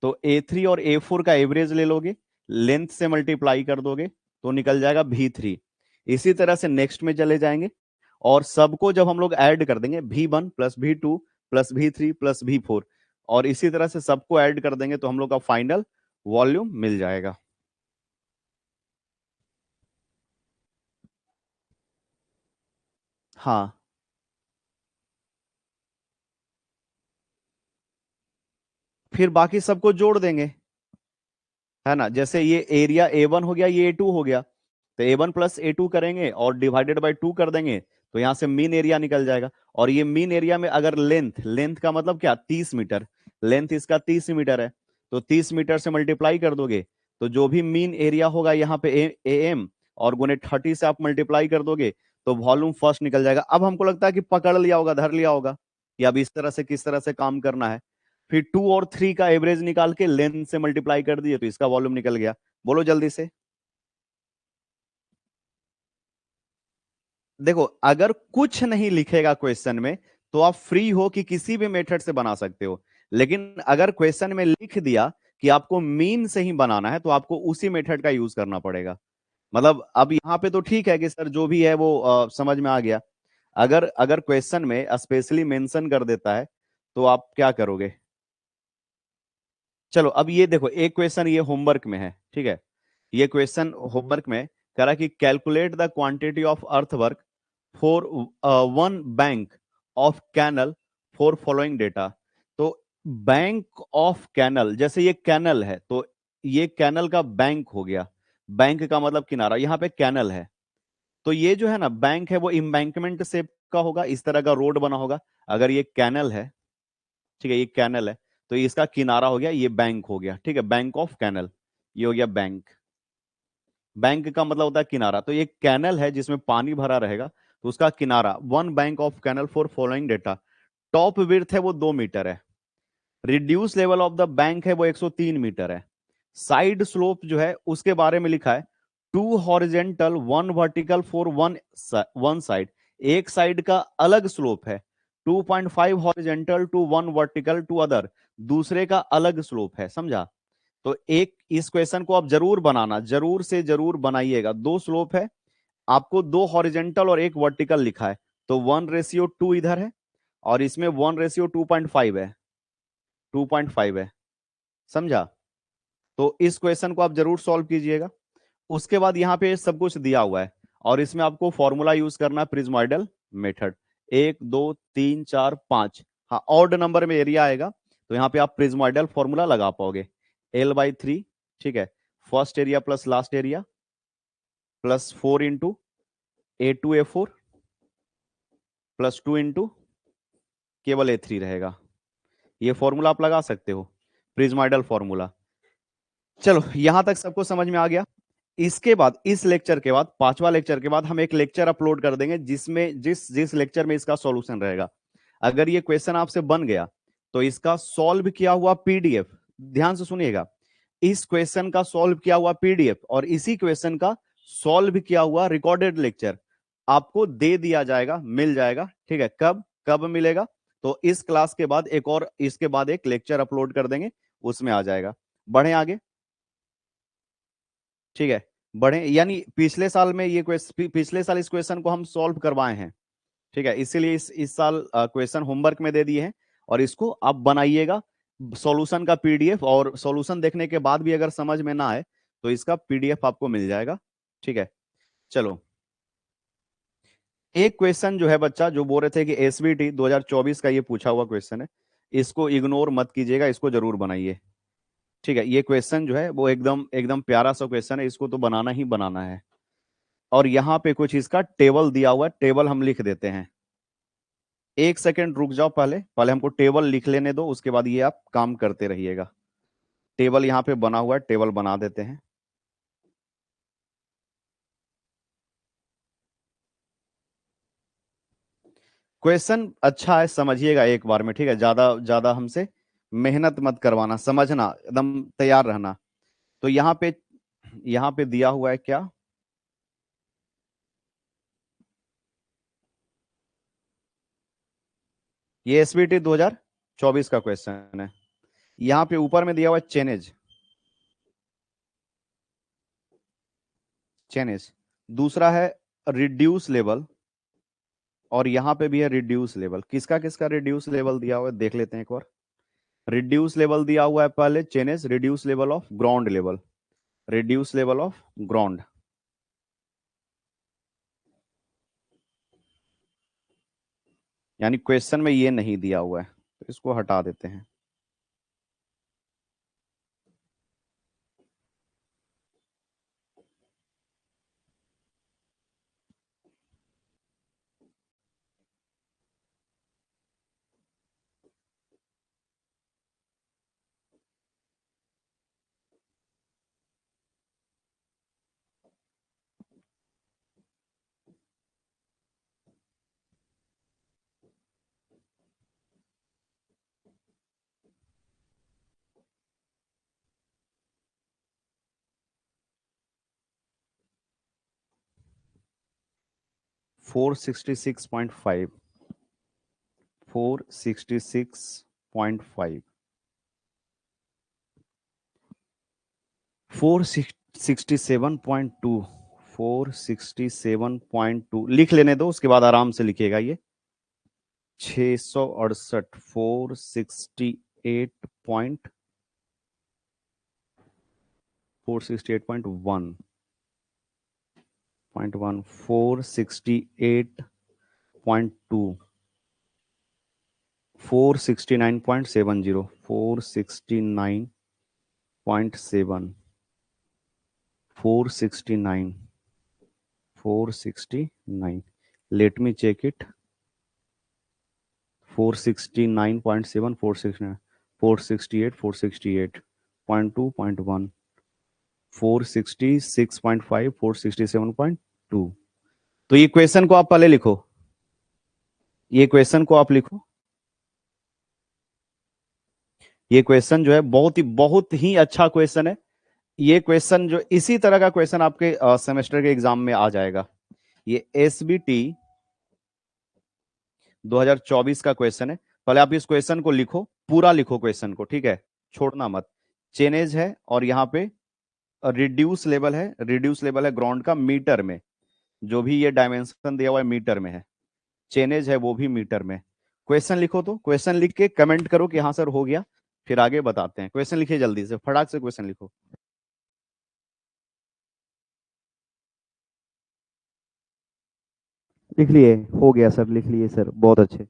A: तो A3 और A4 का एवरेज ले लोगे, लेंथ से मल्टीप्लाई कर दोगे, तो निकल जाएगा V3। इसी तरह से नेक्स्ट में चले जाएंगे, और सबको जब हम लोग ऐड कर देंगे, V1 + V2 + V3 + V4, और इसी तरह से सबको ऐड कर देंगे, तो हम लोग का फाइनल वॉल्यूम मिल जाएगा। हाँ, फिर बाकी सबको जोड़ देंगे, है ना। जैसे ये एरिया A1 हो गया, ये A2 हो गया, तो A1 + A2 करेंगे और /2 कर देंगे, तो यहां से मीन एरिया निकल जाएगा। और ये मीन एरिया में अगर लेंथ, लेंथ का मतलब क्या? 30 मीटर। लेंथ इसका 30 मीटर है, तो 30 मीटर से मल्टीप्लाई कर दोगे, तो जो भी मीन एरिया होगा यहाँ पे AM, और गुने 30 से आप मल्टीप्लाई कर दोगे, तो वॉल्यूम फर्स्ट निकल जाएगा। अब हमको लगता है कि पकड़ लिया होगा, धर लिया होगा कि अब इस तरह से किस तरह से काम करना है। फिर 2 और 3 का एवरेज निकाल के लेंथ से मल्टीप्लाई कर दिए, तो इसका वॉल्यूम निकल गया। बोलो जल्दी से। देखो, अगर कुछ नहीं लिखेगा क्वेश्चन में, तो आप फ्री हो कि किसी भी मेथड से बना सकते हो। लेकिन अगर क्वेश्चन में लिख दिया कि आपको मीन से ही बनाना है, तो आपको उसी मेथड का यूज करना पड़ेगा। मतलब अब यहाँ पे तो ठीक है कि सर जो भी है वो समझ में आ गया। अगर अगर क्वेश्चन में स्पेशली मेंशन कर देता है, तो आप क्या करोगे? चलो, अब ये देखो, एक क्वेश्चन ये होमवर्क में है, ठीक है। ये क्वेश्चन होमवर्क में कह रहा है कि calculate the quantity of earthwork for one bank of canal for following data. तो बैंक ऑफ कैनल, जैसे ये कैनल है, तो ये कैनल का बैंक हो गया। बैंक का मतलब किनारा, यहाँ पे कैनल है, तो ये जो है ना बैंक है, वो इम्बैंकमेंट शेप का होगा, इस तरह का रोड बना होगा। अगर ये कैनल है, ठीक है, ये कैनल है, तो इसका किनारा हो गया, ये बैंक हो गया, ठीक है, बैंक ऑफ कैनल, ये हो गया बैंक। बैंक का मतलब होता है किनारा, तो ये कैनल है जिसमें पानी भरा रहेगा, तो उसका किनारा, one bank of canal for following data. Top width है वो 2 मीटर है, reduce level of the bank है वो 103 मीटर है। साइड स्लोप जो है उसके बारे में लिखा है, 2 horizontal 1 vertical for one one side. एक साइड का अलग स्लोप है, 2.5 horizontal to 1 vertical to other, दूसरे का अलग स्लोप है। समझा? तो एक इस क्वेश्चन को आप जरूर बनाना, जरूर से जरूर बनाइएगा। 2 स्लोप है, आपको 2 हॉरिजेंटल और 1 वर्टिकल लिखा है, तो 1:2 इधर है, और इसमें 1:2.5 है, 2.5 है। समझा? तो इस क्वेश्चन को आप जरूर सॉल्व कीजिएगा। उसके बाद यहाँ पे सब कुछ दिया हुआ है, और इसमें आपको फॉर्मूला यूज करना है, प्रिज्मोइडल मेथड। 1 2 3 4 5, हाँ ऑड नंबर में एरिया आएगा तो यहाँ पे आप प्रिज्मोइडल फॉर्मूला लगा पाओगे, L/3, ठीक है, first area plus last area plus 4 into A2A4 plus 2 into केवल A3 रहेगा। ये फॉर्मूला आप लगा सकते हो, प्रिज्मोइडल फॉर्मूला। चलो यहां तक सबको समझ में आ गया। इसके बाद इस लेक्चर के बाद, पांचवा लेक्चर के बाद हम एक लेक्चर अपलोड कर देंगे जिसमें जिस जिस लेक्चर में इसका सॉल्यूशन रहेगा। अगर ये क्वेश्चन आपसे बन गया तो इसका सॉल्व किया हुआ पीडीएफ, ध्यान से सुनिएगा, इस क्वेश्चन का सॉल्व किया हुआ पीडीएफ और इसी क्वेश्चन का सॉल्व किया हुआ रिकॉर्डेड लेक्चर आपको दे दिया जाएगा, मिल जाएगा, ठीक है। कब कब मिलेगा? तो इस क्लास के बाद एक और, इसके बाद एक लेक्चर अपलोड कर देंगे, उसमें आ जाएगा। बढ़े आगे, ठीक है, बढ़े। यानी पिछले साल में ये क्वेश्चन, पिछले साल इस क्वेश्चन को हम सॉल्व करवाए हैं, ठीक है, इसीलिए इस साल क्वेश्चन होमवर्क में दे दिए हैं और इसको आप बनाइएगा सॉल्यूशन का पीडीएफ, और सॉल्यूशन देखने के बाद भी अगर समझ में ना आए तो इसका पीडीएफ आपको मिल जाएगा, ठीक है। चलो, एक क्वेश्चन जो है बच्चा जो बोल रहे थे कि एसबीटी 2024 का ये पूछा हुआ क्वेश्चन है, इसको इग्नोर मत कीजिएगा, इसको जरूर बनाइए, ठीक है। ये क्वेश्चन जो है वो एकदम एकदम प्यारा सा क्वेश्चन है, इसको तो बनाना ही बनाना है। और यहाँ पे कुछ इसका टेबल दिया हुआ है, टेबल हम लिख देते हैं। एक सेकंड रुक जाओ, पहले पहले हमको टेबल लिख लेने दो, उसके बाद ये आप काम करते रहिएगा। टेबल यहाँ पे बना हुआ है, टेबल बना देते हैं। क्वेश्चन अच्छा है, समझिएगा एक बार में, ठीक है। ज्यादा ज्यादा हमसे मेहनत मत करवाना, समझना, एकदम तैयार रहना। तो यहाँ पे दिया हुआ है क्या, ये एसबीटी 2024 का क्वेश्चन है। यहाँ पे ऊपर में दिया हुआ है चेनेज, चेनेज। दूसरा है रिड्यूस लेवल, और यहाँ पे भी है रिड्यूस लेवल। किसका किसका रिड्यूस लेवल दिया हुआ है देख लेते हैं एक बार। रिड्यूस लेवल दिया हुआ है पहले chainage, reduce level of ground level, reduce level of ground. यानी क्वेश्चन में ये नहीं दिया हुआ है, तो इसको हटा देते हैं। फोर 466.5, 466.5, 467.2, 467.2 लिख लेने दो, उसके बाद आराम से लिखिएगा ये। 668, 468 468.1, 468.2, 469.70, 469.7, 469, 469, let me check it, 469.7, 469, 468, 468.2, 0.1, 466.5, 467.2। तो ये क्वेश्चन को आप पहले लिखो, ये क्वेश्चन को आप लिखो। ये क्वेश्चन जो है बहुत ही अच्छा क्वेश्चन है। ये क्वेश्चन जो, इसी तरह का क्वेश्चन आपके सेमेस्टर के एग्जाम में आ जाएगा। ये एसबीटी 2024 का क्वेश्चन है। पहले आप इस क्वेश्चन को लिखो, पूरा लिखो क्वेश्चन को, ठीक है, छोड़ना मत। चेनेज है और यहाँ पे रिड्यूस लेवल है, रिड्यूस लेवल है ग्राउंड का मीटर में, जो भी ये डायमेंशन दिया हुआ है मीटर में है, चेनेज है वो भी मीटर में। क्वेश्चन लिखो, तो क्वेश्चन लिख के कमेंट करो कि हाँ सर हो गया, फिर आगे बताते हैं। क्वेश्चन लिखिए जल्दी से, फटाक से क्वेश्चन लिखो। लिख लिए? हो गया सर, लिख लिए सर, बहुत अच्छे।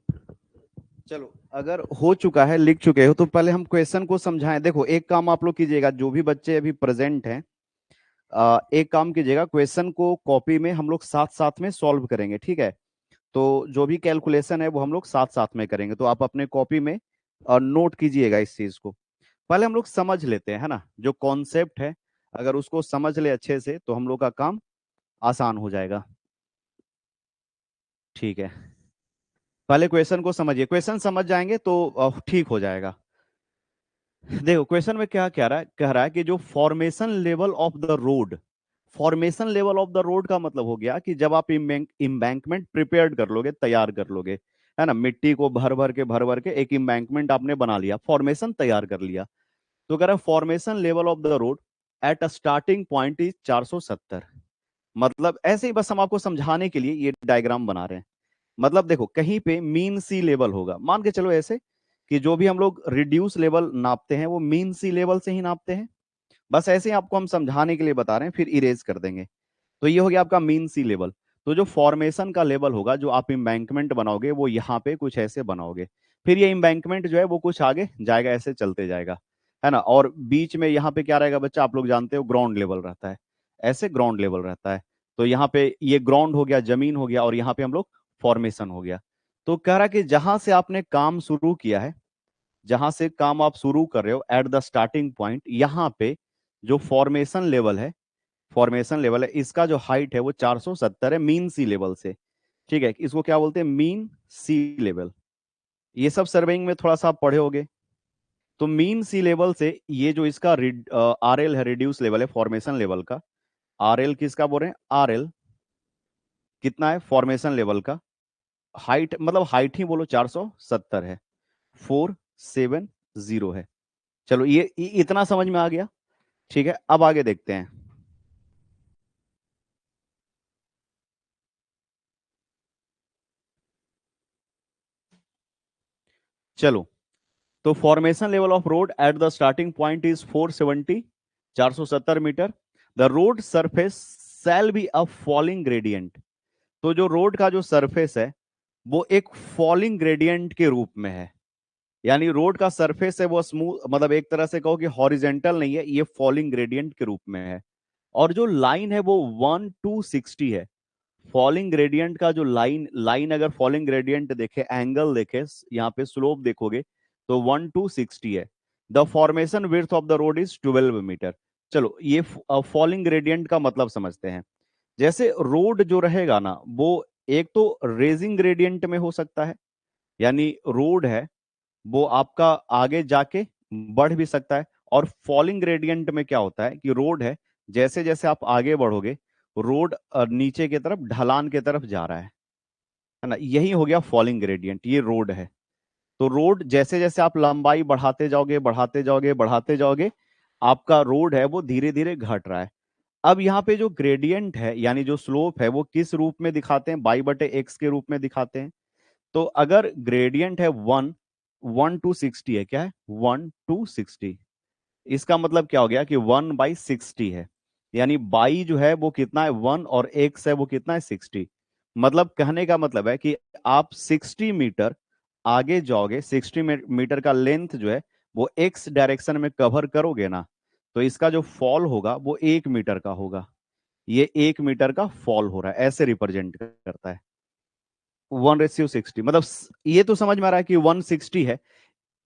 A: चलो, अगर हो चुका है, लिख चुके हो, तो पहले हम क्वेश्चन को समझाएं। देखो, एक काम आप लोग कीजिएगा, जो भी बच्चे अभी प्रेजेंट हैं, एक काम कीजिएगा, क्वेश्चन को कॉपी में हम लोग साथ साथ में सॉल्व करेंगे, ठीक है? तो जो भी कैलकुलेशन है वो हम लोग साथ साथ में करेंगे, तो आप अपने कॉपी में नोट कीजिएगा इस चीज को। पहले हम लोग समझ लेते हैं, है ना, जो कॉन्सेप्ट है, अगर उसको समझ ले अच्छे से तो हम लोग का काम आसान हो जाएगा। ठीक है, पहले क्वेश्चन को समझिए, क्वेश्चन समझ जाएंगे तो ठीक हो जाएगा। देखो, क्वेश्चन में क्या कह रहा है कि जो formation level of the road, formation level of the road का मतलब हो गया कि जब आप इम्बैंकमेंट प्रिपेयर कर लोगे, तैयार कर लोगे, है ना, मिट्टी को भर भर के एक इम्बैंकमेंट आपने बना लिया, फॉर्मेशन तैयार कर लिया। तो कह रहा है formation level of the road at a starting point is 470। मतलब ऐसे ही, बस हम आपको समझाने के लिए ये डायग्राम बना रहे हैं। मतलब देखो, कहीं पे मीन सी लेवल होगा, मान के चलो ऐसे कि जो भी हम लोग रिड्यूस लेवल नापते हैं वो मीन सी लेवल से ही नापते हैं। बस ऐसे ही आपको हम समझाने के लिए बता रहे हैं, फिर इरेज कर देंगे। तो ये हो गया आपका मीन सी लेवल। तो जो फॉर्मेशन का लेवल होगा, जो आप इम्बैंकमेंट बनाओगे, वो यहाँ पे कुछ ऐसे बनाओगे। फिर ये इम्बैंकमेंट जो है वो कुछ आगे जाएगा, ऐसे चलते जाएगा, है ना। और बीच में यहाँ पे क्या रहेगा बच्चा, आप लोग जानते हो, ग्राउंड लेवल रहता है, ऐसे ग्राउंड लेवल रहता है। तो यहाँ पे ये ग्राउंड हो गया, जमीन हो गया, और यहाँ पे हम लोग फॉर्मेशन हो गया। तो कह रहा कि जहां से आपने काम शुरू किया है, जहां से काम आप शुरू कर रहे हो एट द स्टार्टिंग पॉइंट, यहाँ पे जो फॉर्मेशन लेवल है, फॉर्मेशन लेवल है, इसका जो हाइट है वो 470 है मीन सी लेवल से। ठीक है, इसको क्या बोलते हैं, मीन सी लेवल। ये सब सर्वेइंग में थोड़ा सा आप पढ़े होगे। तो मीन सी लेवल से ये जो इसका आर एल है, रिड्यूस लेवल है फॉर्मेशन लेवल का, आर एल किसका बोल रहे हैं, आर एल कितना है फॉर्मेशन लेवल का, हाइट मतलब हाइट ही बोलो, 470 है, 470 है। चलो, ये इतना समझ में आ गया। ठीक है, अब आगे देखते हैं। चलो, तो formation level of road at the starting point is 470, 470 metre. The road surface shall be a falling gradient. तो जो रोड का जो सरफेस है वो एक फॉलिंग ग्रेडियंट के रूप में है। यानी रोड का सरफेस है वो स्मूथ, मतलब एक तरह से कहो कि हॉरिजेंटल नहीं है, ये फॉलिंग ग्रेडियंट के रूप में है। और जो लाइन है वो 1 to 60 है। फॉलिंग ग्रेडियंट का जो लाइन लाइन अगर फॉलिंग ग्रेडियंट देखे, एंगल देखे, यहाँ पे स्लोप देखोगे, तो 1 to 60 है। The formation width of the road is 12 metre. चलो, ये फॉलिंग ग्रेडियंट का मतलब समझते हैं। जैसे रोड जो रहेगा ना, वो एक तो रेजिंग ग्रेडियंट में हो सकता है, यानी रोड है वो आपका आगे जाके बढ़ भी सकता है। और फॉलिंग ग्रेडियंट में क्या होता है कि रोड है, जैसे जैसे आप आगे बढ़ोगे, रोड नीचे की तरफ, ढलान की तरफ जा रहा है ना, यही हो गया फॉलिंग ग्रेडियंट, ये रोड है। तो रोड जैसे जैसे आप लंबाई बढ़ाते जाओगे, बढ़ाते जाओगे, बढ़ाते जाओगे, आपका रोड है वो धीरे धीरे घट रहा है। अब यहाँ पे जो ग्रेडियंट है, यानी जो स्लोप है, वो किस रूप में दिखाते हैं, बाई बटे एक्स के रूप में दिखाते हैं। तो अगर ग्रेडियंट है 1 to 60 है, क्या है, 1 to 60, इसका मतलब क्या हो गया कि 1/60 है। यानी बाई जो है वो कितना है, 1, और एक्स है वो कितना है, 60। मतलब कहने का मतलब है कि आप 60 मीटर आगे जाओगे, 60 मीटर का लेंथ जो है वो एक्स डायरेक्शन में कवर करोगे ना, तो इसका जो फॉल होगा वो 1 मीटर का होगा। ये 1 मीटर का फॉल हो रहा है, ऐसे रिप्रेजेंट करता है। 1/60, मतलब ये तो समझ में आ रहा है कि 160 है।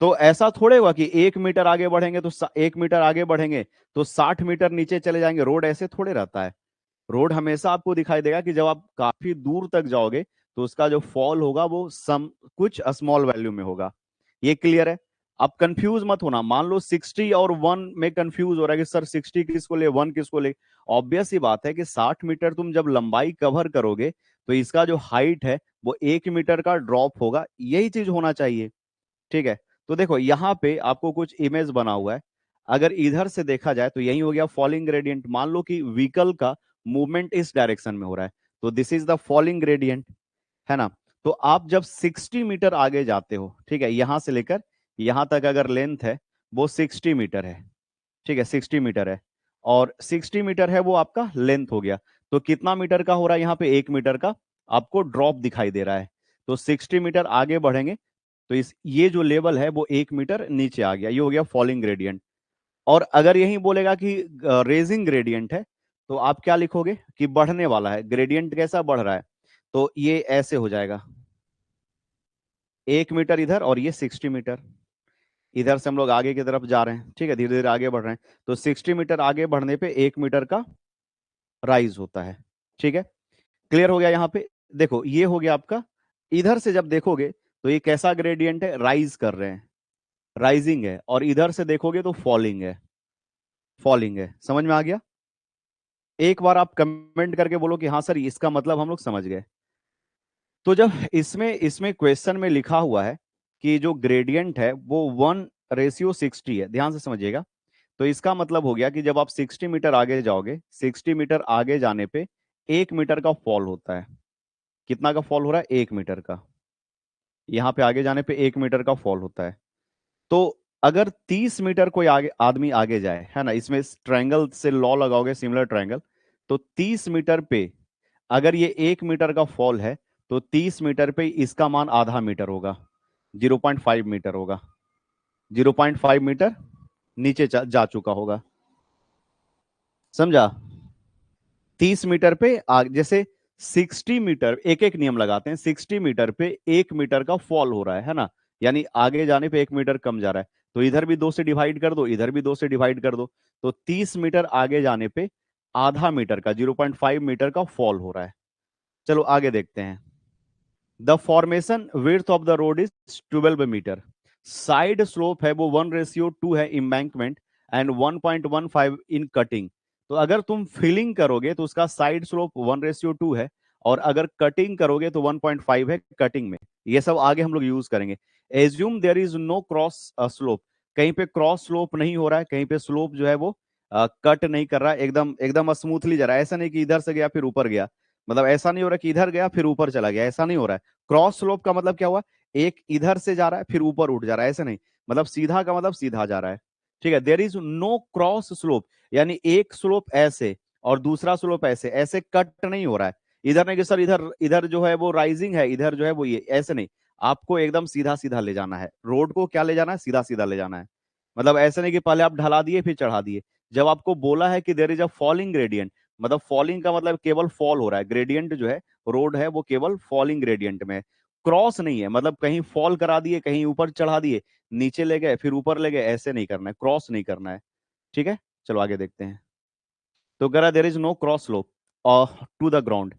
A: तो ऐसा थोड़े हुआ कि 1 मीटर आगे बढ़ेंगे तो 1 मीटर आगे बढ़ेंगे तो 60 मीटर नीचे चले जाएंगे, रोड ऐसे थोड़े रहता है। रोड हमेशा आपको दिखाई देगा कि जब आप काफी दूर तक जाओगे तो उसका जो फॉल होगा वो सम कुछ स्मॉल वैल्यू में होगा। ये क्लियर है? अब कंफ्यूज मत होना, मान लो 60 और 1 में कंफ्यूज हो रहा है कि सर 60 किसको ले, 1 किसको ले। ऑब्वियस ही बात है कि 60 मीटर तुम जब लंबाई कवर करोगे तो इसका जो हाइट है वो 1 मीटर का ड्रॉप होगा, यही चीज होना चाहिए। ठीक है, तो देखो यहाँ पे आपको कुछ इमेज बना हुआ है। अगर इधर से देखा जाए तो यही हो गया फॉलिंग ग्रेडियंट। मान लो कि व्हीकल का मूवमेंट इस डायरेक्शन में हो रहा है, तो this is the falling gradient, है ना। तो आप जब 60 मीटर आगे जाते हो, ठीक है, यहां से लेकर यहां तक अगर लेंथ है वो 60 मीटर है, ठीक है, 60 मीटर है, और 60 मीटर है वो आपका लेंथ हो गया। तो कितना मीटर का हो रहा है यहाँ पे, 1 मीटर का आपको ड्रॉप दिखाई दे रहा है। तो 60 मीटर आगे बढ़ेंगे तो इस ये जो लेवल है वो 1 मीटर नीचे आ गया, ये हो गया फॉलिंग ग्रेडियंट। और अगर यही बोलेगा कि रेजिंग ग्रेडियंट है तो आप क्या लिखोगे कि बढ़ने वाला है, ग्रेडियंट कैसा बढ़ रहा है, तो ये ऐसे हो जाएगा 1 मीटर इधर और ये 60 मीटर। इधर से हम लोग आगे की तरफ जा रहे हैं, ठीक है, धीरे धीरे आगे बढ़ रहे हैं। तो 60 मीटर आगे बढ़ने पे 1 मीटर का राइज होता है। ठीक है, क्लियर हो गया यहाँ पे। देखो ये हो गया आपका, इधर से जब देखोगे तो ये कैसा ग्रेडियंट है, राइज कर रहे हैं, राइजिंग है, और इधर से देखोगे तो फॉलिंग है, फॉलिंग है। समझ में आ गया? एक बार आप कमेंट करके बोलो कि हाँ सर इसका मतलब हम लोग समझ गए। तो जब इसमें इसमें क्वेश्चन में लिखा हुआ है कि जो ग्रेडियंट है वो 1:60 है, ध्यान से समझिएगा। तो इसका मतलब हो गया कि जब आप 60 मीटर आगे जाओगे, 60 मीटर आगे जाने पे 1 मीटर का फॉल होता है। कितना का फॉल हो रहा है? 1 मीटर का। यहाँ पे आगे जाने पे 1 मीटर का फॉल होता है। तो अगर 30 मीटर कोई आगे आदमी आगे जाए, है ना, इसमें ट्रायंगल से लॉ लगाओगे, सिमिलर ट्रायंगल, तो 30 मीटर पे अगर ये 1 मीटर का फॉल है तो 30 मीटर पे इसका मान आधा मीटर होगा, 0.5 मीटर होगा, 0.5 मीटर नीचे जा चुका होगा। समझा? 30 मीटर पे जैसे 60 मीटर, एक एक नियम लगाते हैं, 60 मीटर पे 1 मीटर का फॉल हो रहा है ना, यानी आगे जाने पे 1 मीटर कम जा रहा है। तो इधर भी 2 से डिवाइड कर दो, इधर भी 2 से डिवाइड कर दो। तो 30 मीटर आगे जाने पे आधा मीटर का, 0.5 मीटर का फॉल हो रहा है। चलो आगे देखते हैं। The formation width of the road is 12 metre. Side slope है वो 1:2 है इम्बैंकमेंट, एंड 1.15 इन कटिंग। तो अगर तुम फिलिंग करोगे तो उसका साइड स्लोप 1:2 है, और अगर कटिंग करोगे तो 1.5 है कटिंग में। ये सब आगे हम लोग यूज करेंगे। Assume there is no cross slope. कहीं पे क्रॉस स्लोप नहीं हो रहा है, कहीं पे स्लोप जो है वो कट नहीं कर रहा है, एकदम एकदम स्मूथली जा रहा है। ऐसा नहीं कि इधर से गया फिर ऊपर गया, मतलब ऐसा नहीं हो रहा कि इधर गया फिर ऊपर चला गया, ऐसा नहीं हो रहा है। क्रॉस स्लोप का मतलब क्या हुआ, एक इधर से जा रहा है फिर ऊपर उठ जा रहा है, ऐसा नहीं। मतलब सीधा का मतलब सीधा जा रहा है। ठीक है, there is no cross slope, यानी एक स्लोप ऐसे और दूसरा स्लोप ऐसे, ऐसे कट नहीं हो रहा है। इधर नहीं कि सर इधर इधर जो है वो राइजिंग है, इधर जो है वो ये, ऐसे नहीं। आपको एकदम सीधा सीधा ले जाना है, रोड को क्या ले जाना है, सीधा सीधा ले जाना है। मतलब ऐसे नहीं कि पहले आप ढला दिए फिर चढ़ा दिए। जब आपको बोला है कि there is a falling gradient, मतलब फॉलिंग का मतलब केवल फॉल हो रहा है, ग्रेडियंट जो है रोड है वो केवल फॉलिंग ग्रेडियंट में है, क्रॉस नहीं है। मतलब कहीं फॉल करा दिए, कहीं ऊपर चढ़ा दिए, नीचे ले गए फिर ऊपर ले गए, ऐसे नहीं करना है, क्रॉस नहीं करना है। ठीक है, चलो आगे देखते हैं। तो कह रहा there is no cross slope to the ground.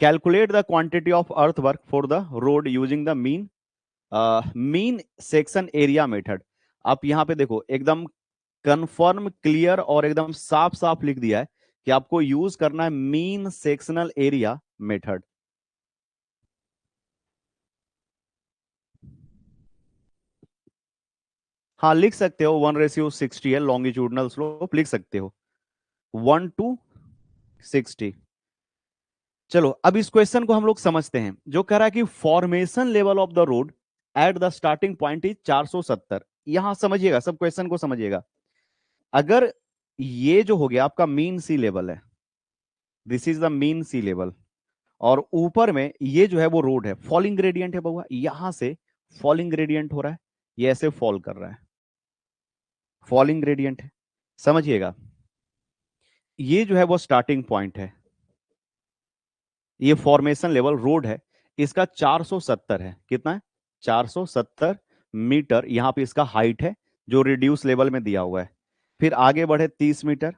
A: Calculate the quantity of earth work for the road using the mean section area method. आप यहां पे देखो एकदम कंफर्म, क्लियर और एकदम साफ साफ लिख दिया है कि आपको यूज करना है मीन सेक्शनल एरिया मेथड। हाँ लिख सकते हो, 1:60 है लॉन्गिट्यूडनल स्लोप, लिख सकते हो 1:60। चलो अब इस क्वेश्चन को हम लोग समझते हैं, जो कह रहा है कि formation level of the road at the starting point is 470। यहां समझिएगा, सब क्वेश्चन को समझिएगा। अगर ये जो हो गया आपका मीन सी लेवल है, this is the mean sea level, और ऊपर में ये जो है वो रोड है, फॉलिंग ग्रेडियंट है बउआ, यहां से फॉलिंग ग्रेडियंट हो रहा है, ये ऐसे फॉल कर रहा है, फॉलिंग ग्रेडियंट है। समझिएगा, ये जो है वो स्टार्टिंग पॉइंट है, ये फॉर्मेशन लेवल रोड है, इसका 470 है। कितना है? 470 मीटर यहां पे इसका हाइट है, जो रिड्यूस लेवल में दिया हुआ है। फिर आगे बढ़े 30 मीटर,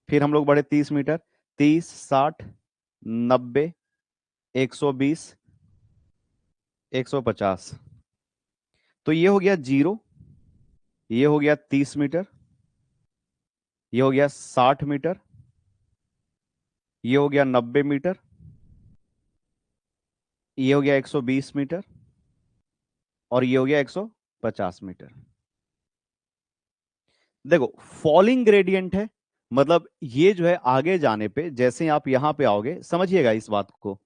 A: फिर हम लोग बढ़े 30 मीटर, 30, 60, 90, 120, 150। तो ये हो गया 0, ये हो गया 30 मीटर, ये हो गया 60 मीटर, ये हो गया 90 मीटर, ये हो गया 120 मीटर, और ये हो गया 150 मीटर। देखो फॉलिंग ग्रेडियंट है, मतलब ये जो है आगे जाने पे, जैसे ही आप यहां पे आओगे, समझिएगा इस बात को,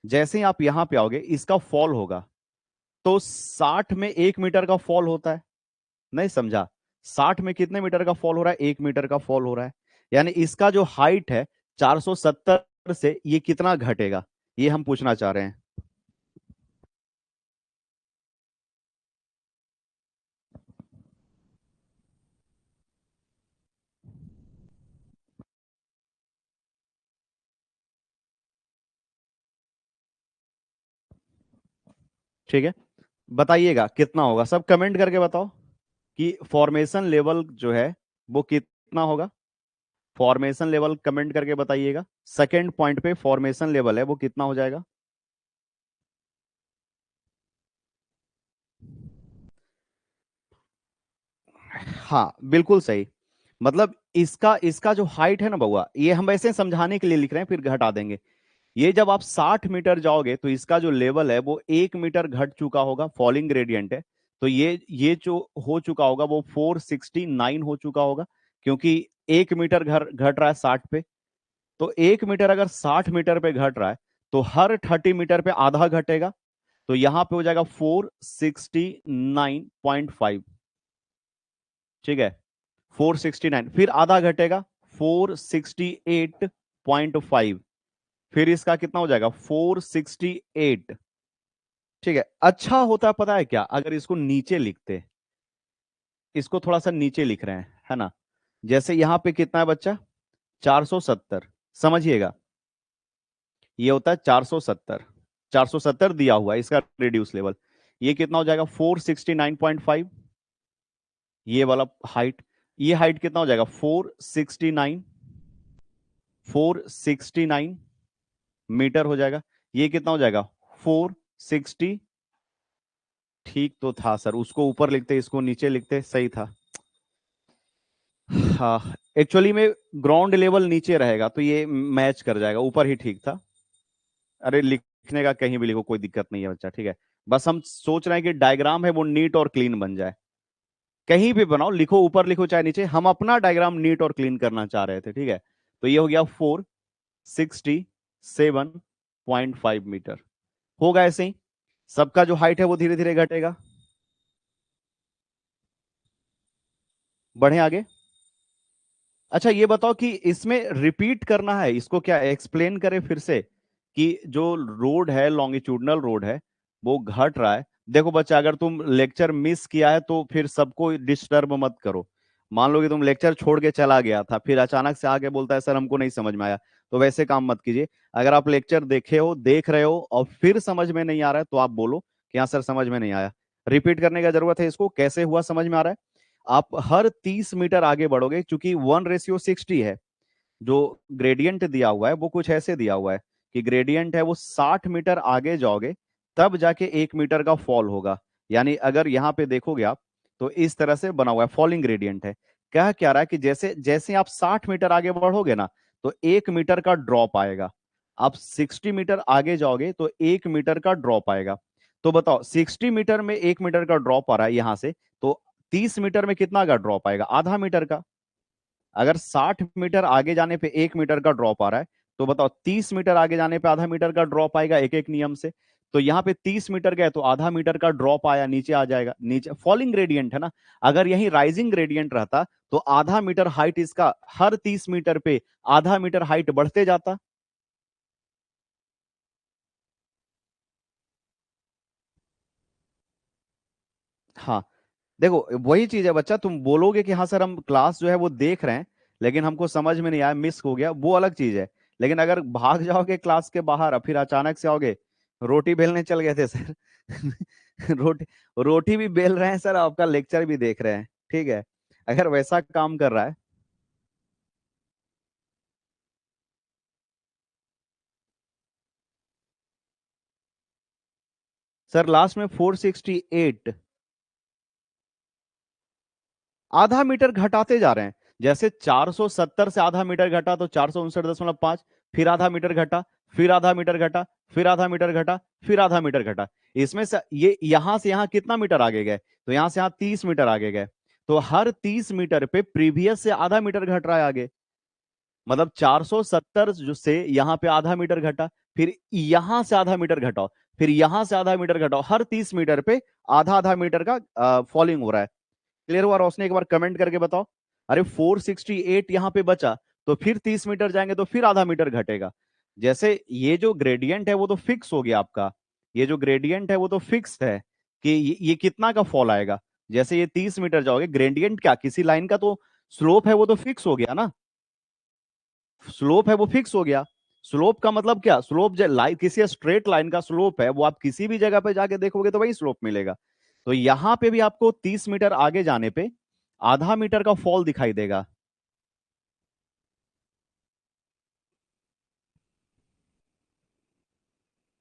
A: जैसे ही आप यहां पे आओगे इसका फॉल होगा। तो 60 में 1 मीटर का फॉल होता है, नहीं समझा? 60 में कितने मीटर का फॉल हो रहा है? 1 मीटर का फॉल हो रहा है। यानी इसका जो हाइट है 470 से ये कितना घटेगा, ये हम पूछना चाह रहे हैं। ठीक है, बताइएगा कितना होगा, सब कमेंट करके बताओ कि फॉर्मेशन लेवल जो है वो कितना होगा। फॉर्मेशन लेवल कमेंट करके बताइएगा, सेकंड पॉइंट पे फॉर्मेशन लेवल है वो कितना हो जाएगा। हाँ बिल्कुल सही। मतलब इसका इसका जो हाइट है ना बउआ, ये हम ऐसे समझाने के लिए लिख रहे हैं, फिर घटा देंगे। ये जब आप 60 मीटर जाओगे तो इसका जो लेवल है वो 1 मीटर घट चुका होगा, फॉलिंग ग्रेडियंट है। तो ये जो हो चुका होगा वो 469 हो चुका होगा, क्योंकि 1 मीटर घर घट रहा है 60 पे। तो 1 मीटर अगर 60 मीटर पे घट रहा है तो हर 30 मीटर पे आधा घटेगा। तो यहां पे हो जाएगा 469.5। ठीक है, 469, फिर आधा घटेगा 468.5, फिर इसका कितना हो जाएगा 468। ठीक है, अच्छा होता पता है क्या, अगर इसको नीचे लिखते, इसको थोड़ा सा नीचे लिख रहे हैं है ना। जैसे यहां पे कितना है बच्चा, 470, समझिएगा। ये होता है 470, 470 दिया हुआ है इसका रेड्यूस लेवल। ये कितना हो जाएगा 469.5, ये वाला हाइट। ये हाइट कितना हो जाएगा 469, 469 मीटर हो जाएगा। ये कितना हो जाएगा 460। ठीक तो था सर, उसको ऊपर लिखते इसको नीचे लिखते, सही था। हाँ, एक्चुअली में ग्राउंड लेवल नीचे रहेगा तो ये मैच कर जाएगा, ऊपर ही ठीक था। अरे लिखने का कहीं भी लिखो, कोई दिक्कत नहीं है बच्चा, ठीक है। बस हम सोच रहे हैं कि डायग्राम है वो नीट और क्लीन बन जाए। कहीं भी बनाओ, लिखो ऊपर लिखो चाहे नीचे, हम अपना डायग्राम नीट और क्लीन करना चाह रहे थे, ठीक है। तो ये हो गया 467.5 मीटर। होगा ऐसे ही, सबका जो हाइट है वो धीरे धीरे घटेगा। बढ़े आगे। अच्छा ये बताओ कि इसमें रिपीट करना है इसको, क्या एक्सप्लेन करें फिर से कि जो रोड है, लॉन्गिट्यूडनल रोड है, वो घट रहा है। देखो बच्चा, अगर तुम लेक्चर मिस किया है तो फिर सबको डिस्टर्ब मत करो। मान लो कि तुम लेक्चर छोड़ के चला गया था, फिर अचानक से आके बोलता है सर हमको नहीं समझ में आया, तो वैसे काम मत कीजिए। अगर आप लेक्चर देखे हो, देख रहे हो और फिर समझ में नहीं आ रहा है तो आप बोलो कि हाँ सर समझ में नहीं आया। रिपीट करने का जरूरत है इसको, कैसे हुआ समझ में आ रहा है। आप हर 30 मीटर आगे बढ़ोगे, क्योंकि 1:60 है। जो ग्रेडियंट दिया हुआ है वो कुछ ऐसे दिया हुआ है कि ग्रेडियंट है वो 60 मीटर आगे जाओगे तब जाके 1 मीटर का फॉल होगा। यानी अगर यहाँ पे देखोगे आप, तो इस तरह से बना हुआ है, फॉलिंग ग्रेडियंट है। कह क्या रहा है कि जैसे जैसे आप 60 मीटर आगे बढ़ोगे ना, तो 1 मीटर का ड्रॉप आएगा। आप 60 मीटर आगे जाओगे तो 1 मीटर का ड्रॉप आएगा। तो बताओ 60 मीटर में 1 मीटर का ड्रॉप आ रहा है यहां से, तो 30 मीटर में कितना का ड्रॉप आएगा, आधा मीटर का। अगर 60 मीटर आगे जाने पे 1 मीटर का ड्रॉप आ रहा है, तो बताओ 30 मीटर आगे जाने पे आधा मीटर का ड्रॉप आएगा एक एक नियम से। तो यहाँ पे 30 मीटर गए तो आधा मीटर का ड्रॉप आया, नीचे आ जाएगा, नीचे फॉलिंग ग्रेडियंट है ना। अगर यही राइजिंग ग्रेडियंट रहता तो आधा मीटर हाइट इसका हर 30 मीटर पे आधा मीटर हाइट बढ़ते जाता। हाँ, देखो वही चीज है बच्चा, तुम बोलोगे कि हाँ सर हम क्लास जो है वो देख रहे हैं, लेकिन हमको समझ में नहीं आया, मिस हो गया, वो अलग चीज है। लेकिन अगर भाग जाओगे क्लास के बाहर और फिर अचानक से आओगे, रोटी बेलने चल गए थे सर रोटी रोटी भी बेल रहे हैं सर, आपका लेक्चर भी देख रहे हैं, ठीक है। अगर वैसा काम कर रहा है। सर लास्ट में 468, आधा मीटर घटाते जा रहे हैं। जैसे 470 से आधा मीटर घटा तो 459.5, फिर आधा मीटर घटा, फिर आधा मीटर घटा, फिर आधा मीटर घटा, फिर आधा मीटर घटा। इसमें से ये यहां से यहां कितना मीटर आगे गए, तो यहां से यहां 30 मीटर आगे गए। तो हर 30 मीटर पे प्रीवियस से आधा मीटर घट रहा है आगे। मतलब 470 जो से यहां पे आधा मीटर घटा, फिर यहां से आधा मीटर घटाओ, फिर यहां से आधा मीटर घटाओ, हर 30 मीटर पे आधा आधा मीटर का फॉलिंग हो रहा है। क्लियर हुआ रोशनी, एक बार कमेंट करके बताओ। अरे 468 यहां पे बचा, तो फिर 30 मीटर जाएंगे तो फिर आधा मीटर घटेगा। जैसे ये जो ग्रेडियंट है वो तो फिक्स हो गया आपका, ये जो ग्रेडियंट है वो तो फिक्स है कि ये कितना का फॉल आएगा। जैसे ये 30 मीटर जाओगे, ग्रेडियंट क्या, किसी लाइन का तो स्लोप है वो तो फिक्स हो गया ना, स्लोप है वो फिक्स हो गया। स्लोप का मतलब क्या, स्लोप लाइन, किसी स्ट्रेट लाइन का स्लोप है वो आप किसी भी जगह पे जाके देखोगे तो वही स्लोप मिलेगा। तो यहां पे भी आपको 30 मीटर आगे जाने पे आधा मीटर का फॉल दिखाई देगा।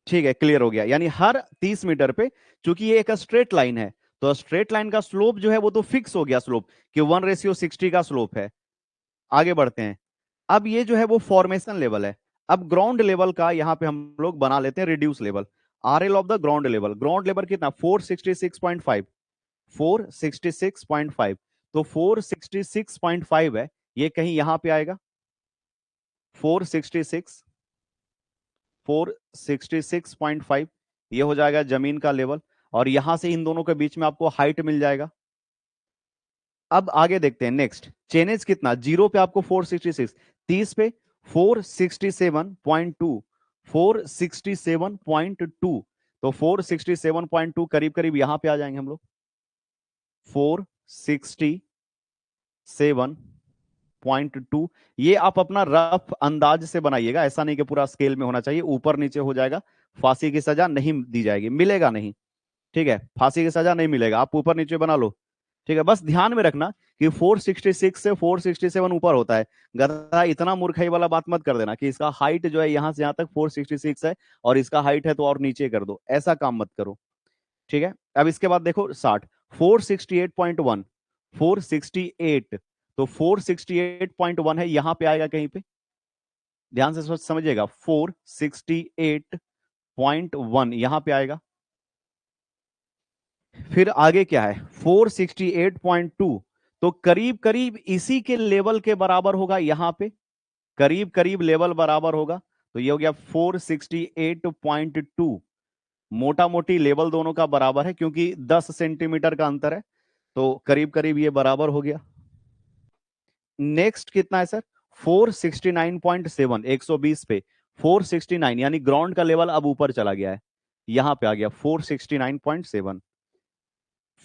A: ठीक है, क्लियर हो गया। यानी हर 30 मीटर पे, चूंकि ये एक स्ट्रेट लाइन है, तो स्ट्रेट लाइन का स्लोप जो है वो तो फिक्स हो गया स्लोप, कि 1:60 का स्लोप है। आगे बढ़ते हैं। अब ये जो है वो फॉर्मेशन लेवल है। अब ग्राउंड लेवल का यहां पे हम लोग बना लेते हैं reduce level. RL of the ground level, ground level कितना, 466.5, 466.5। तो 466.5 है, ये कहीं यहां पे आएगा, 466, 466.5, ये हो जाएगा जमीन का लेवल। और यहां से इन दोनों के बीच में आपको हाइट मिल जाएगा। अब आगे देखते हैं नेक्स्ट, चेनेज कितना, जीरो पे आपको 466, 30 पे 467.2, 467.2। तो 467.2 करीब करीब यहां पे आ जाएंगे हम लोग, 467.2। ये आप अपना रफ अंदाज से बनाइएगा, ऐसा नहीं कि पूरा स्केल में होना चाहिए, ऊपर नीचे हो जाएगा, फांसी की सजा नहीं दी जाएगी, मिलेगा नहीं। ठीक है, फांसी की सजा नहीं मिलेगा, आप ऊपर नीचे बना लो। ठीक है, बस ध्यान में रखना कि 466 से 467 ऊपर होता है। गधा इतना मूर्खाई वाला बात मत कर देना कि इसका हाइट जो है यहां से यहां तक 466 है और इसका हाइट है तो और नीचे कर दो, ऐसा काम मत करो। ठीक है, अब इसके बाद देखो 60, 468.1, 468, तो 468.1 है, यहां पे आएगा कहीं पे, ध्यान से सोच समझिएगा, 468.1 यहां पे आएगा। फिर आगे क्या है, 468.2, तो करीब करीब इसी के लेवल के बराबर होगा यहां पे, करीब करीब लेवल बराबर होगा। तो ये हो गया 468.2, मोटा मोटी लेवल दोनों का बराबर है क्योंकि 10 सेंटीमीटर का अंतर है, तो करीब करीब ये बराबर हो गया। नेक्स्ट कितना है सर, 469.7, 120 पे 469, यानी ग्राउंड का लेवल अब ऊपर चला गया है, यहां पे आ गया 469.7,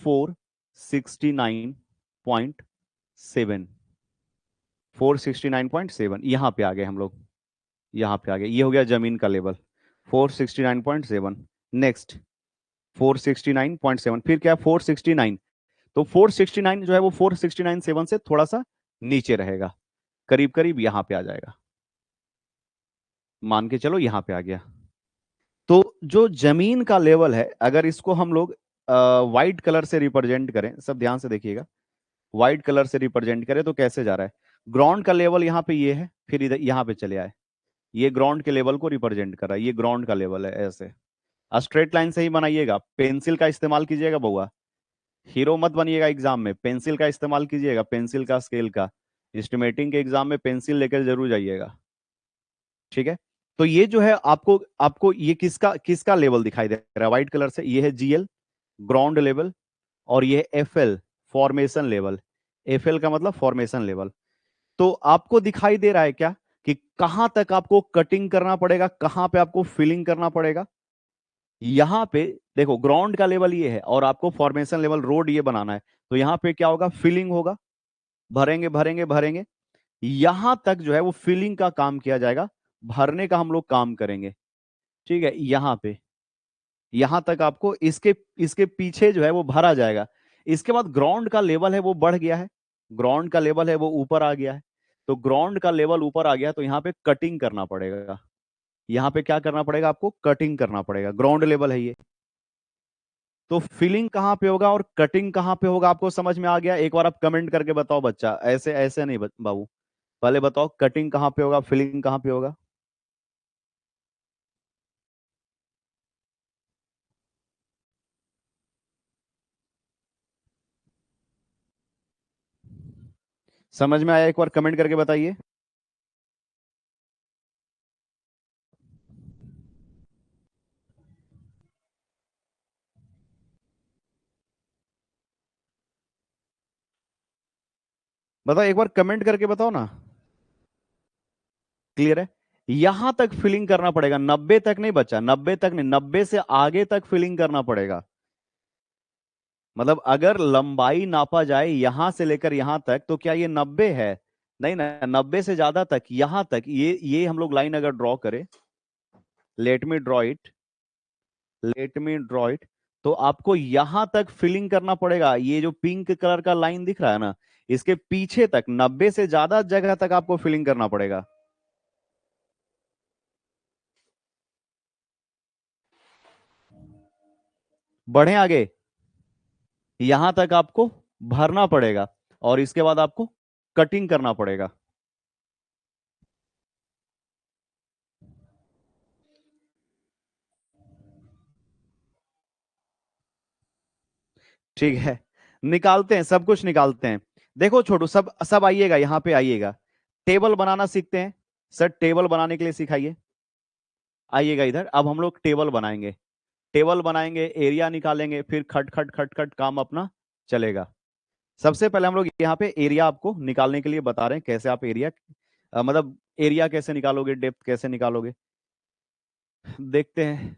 A: 469.7, 469.7, यहां पे आ गए हम लोग, यहां पे आ गए, ये हो गया जमीन का लेवल 469.7। नेक्स्ट 469.7, फिर क्या 469, तो 469 जो है वो 469.7 से थोड़ा सा नीचे रहेगा, करीब करीब यहां पे आ जाएगा, मान के चलो यहां पे आ गया। तो जो जमीन का लेवल है, अगर इसको हम लोग व्हाइट कलर से रिप्रेजेंट करें, सब ध्यान से देखिएगा, व्हाइट कलर से रिप्रेजेंट करें तो कैसे जा रहा है, ग्राउंड का लेवल यहाँ पे ये है, फिर इधर यहाँ पे चले आए, ये ग्राउंड के लेवल को रिप्रेजेंट कर रहा है, ये ग्राउंड का लेवल है, ऐसे स्ट्रेट लाइन से ही बनाइएगा, पेंसिल का इस्तेमाल कीजिएगा बउआ, हीरो मत बनिएगा एग्जाम में, पेंसिल का इस्तेमाल कीजिएगा, पेंसिल का, स्केल का, एस्टिमेटिंग के एग्जाम में पेंसिल लेकर जरूर जाइएगा। ठीक है, तो ये जो है आपको आपको ये किसका किसका लेवल दिखाई दे रहा है व्हाइट कलर से, ये है GL ग्राउंड लेवल, और ये FL फॉर्मेशन लेवल, FL का मतलब फॉर्मेशन लेवल। तो आपको दिखाई दे रहा है क्या कि कहां तक आपको कटिंग करना पड़ेगा, कहां पे आपको फिलिंग करना पड़ेगा। यहां पे देखो ग्राउंड का लेवल ये है और आपको फॉर्मेशन लेवल रोड ये बनाना है, तो यहां पे क्या होगा, फिलिंग होगा, भरेंगे भरेंगे भरेंगे, यहां तक जो है वो फिलिंग का काम किया जाएगा, भरने का हम लोग काम करेंगे। ठीक है, यहां पे, यहां तक आपको इसके इसके पीछे जो है वो भरा जाएगा। इसके बाद ग्राउंड का लेवल है वो बढ़ गया है, ग्राउंड का लेवल है वो ऊपर आ गया है, तो ग्राउंड का लेवल ऊपर आ गया तो यहाँ पे कटिंग करना पड़ेगा, यहाँ पे क्या करना पड़ेगा आपको, कटिंग करना पड़ेगा, ग्राउंड लेवल है ये। तो फिलिंग कहाँ पे होगा और कटिंग कहाँ पे होगा, आपको समझ में आ गया, एक बार आप कमेंट करके बताओ बच्चा, ऐसे ऐसे नहीं बाबू, पहले बताओ कटिंग कहाँ पे होगा, फिलिंग कहाँ पे होगा। समझ में आया, एक बार कमेंट करके बताइए। बताओ एक बार कमेंट करके बताओ ना, क्लियर है। यहां तक फिलिंग करना पड़ेगा, 90 तक नहीं बच्चा, 90 तक नहीं, 90 से आगे तक फिलिंग करना पड़ेगा। मतलब अगर लंबाई नापा जाए यहां से लेकर यहां तक, तो क्या ये 90 है? नहीं ना, 90 से ज्यादा तक, यहां तक, ये हम लोग लाइन अगर ड्रॉ करें, let me draw it, let me draw it, तो आपको यहां तक फिलिंग करना पड़ेगा। ये जो पिंक कलर का लाइन दिख रहा है ना, इसके पीछे तक 90 से ज्यादा जगह तक आपको फिलिंग करना पड़ेगा। बढ़े आगे, यहां तक आपको भरना पड़ेगा, और इसके बाद आपको कटिंग करना पड़ेगा। ठीक है, निकालते हैं, सब कुछ निकालते हैं। देखो छोटू, सब सब आइएगा, यहाँ पे आइएगा, टेबल बनाना सीखते हैं। सर टेबल बनाने के लिए सिखाइए, आइएगा इधर। अब हम लोग टेबल बनाएंगे, टेबल बनाएंगे, एरिया निकालेंगे, फिर खट खट खट खट काम अपना चलेगा। सबसे पहले हम लोग यहाँ पे एरिया आपको निकालने के लिए बता रहे हैं, कैसे आप एरिया, मतलब एरिया कैसे निकालोगे, डेप्थ कैसे निकालोगे, देखते हैं।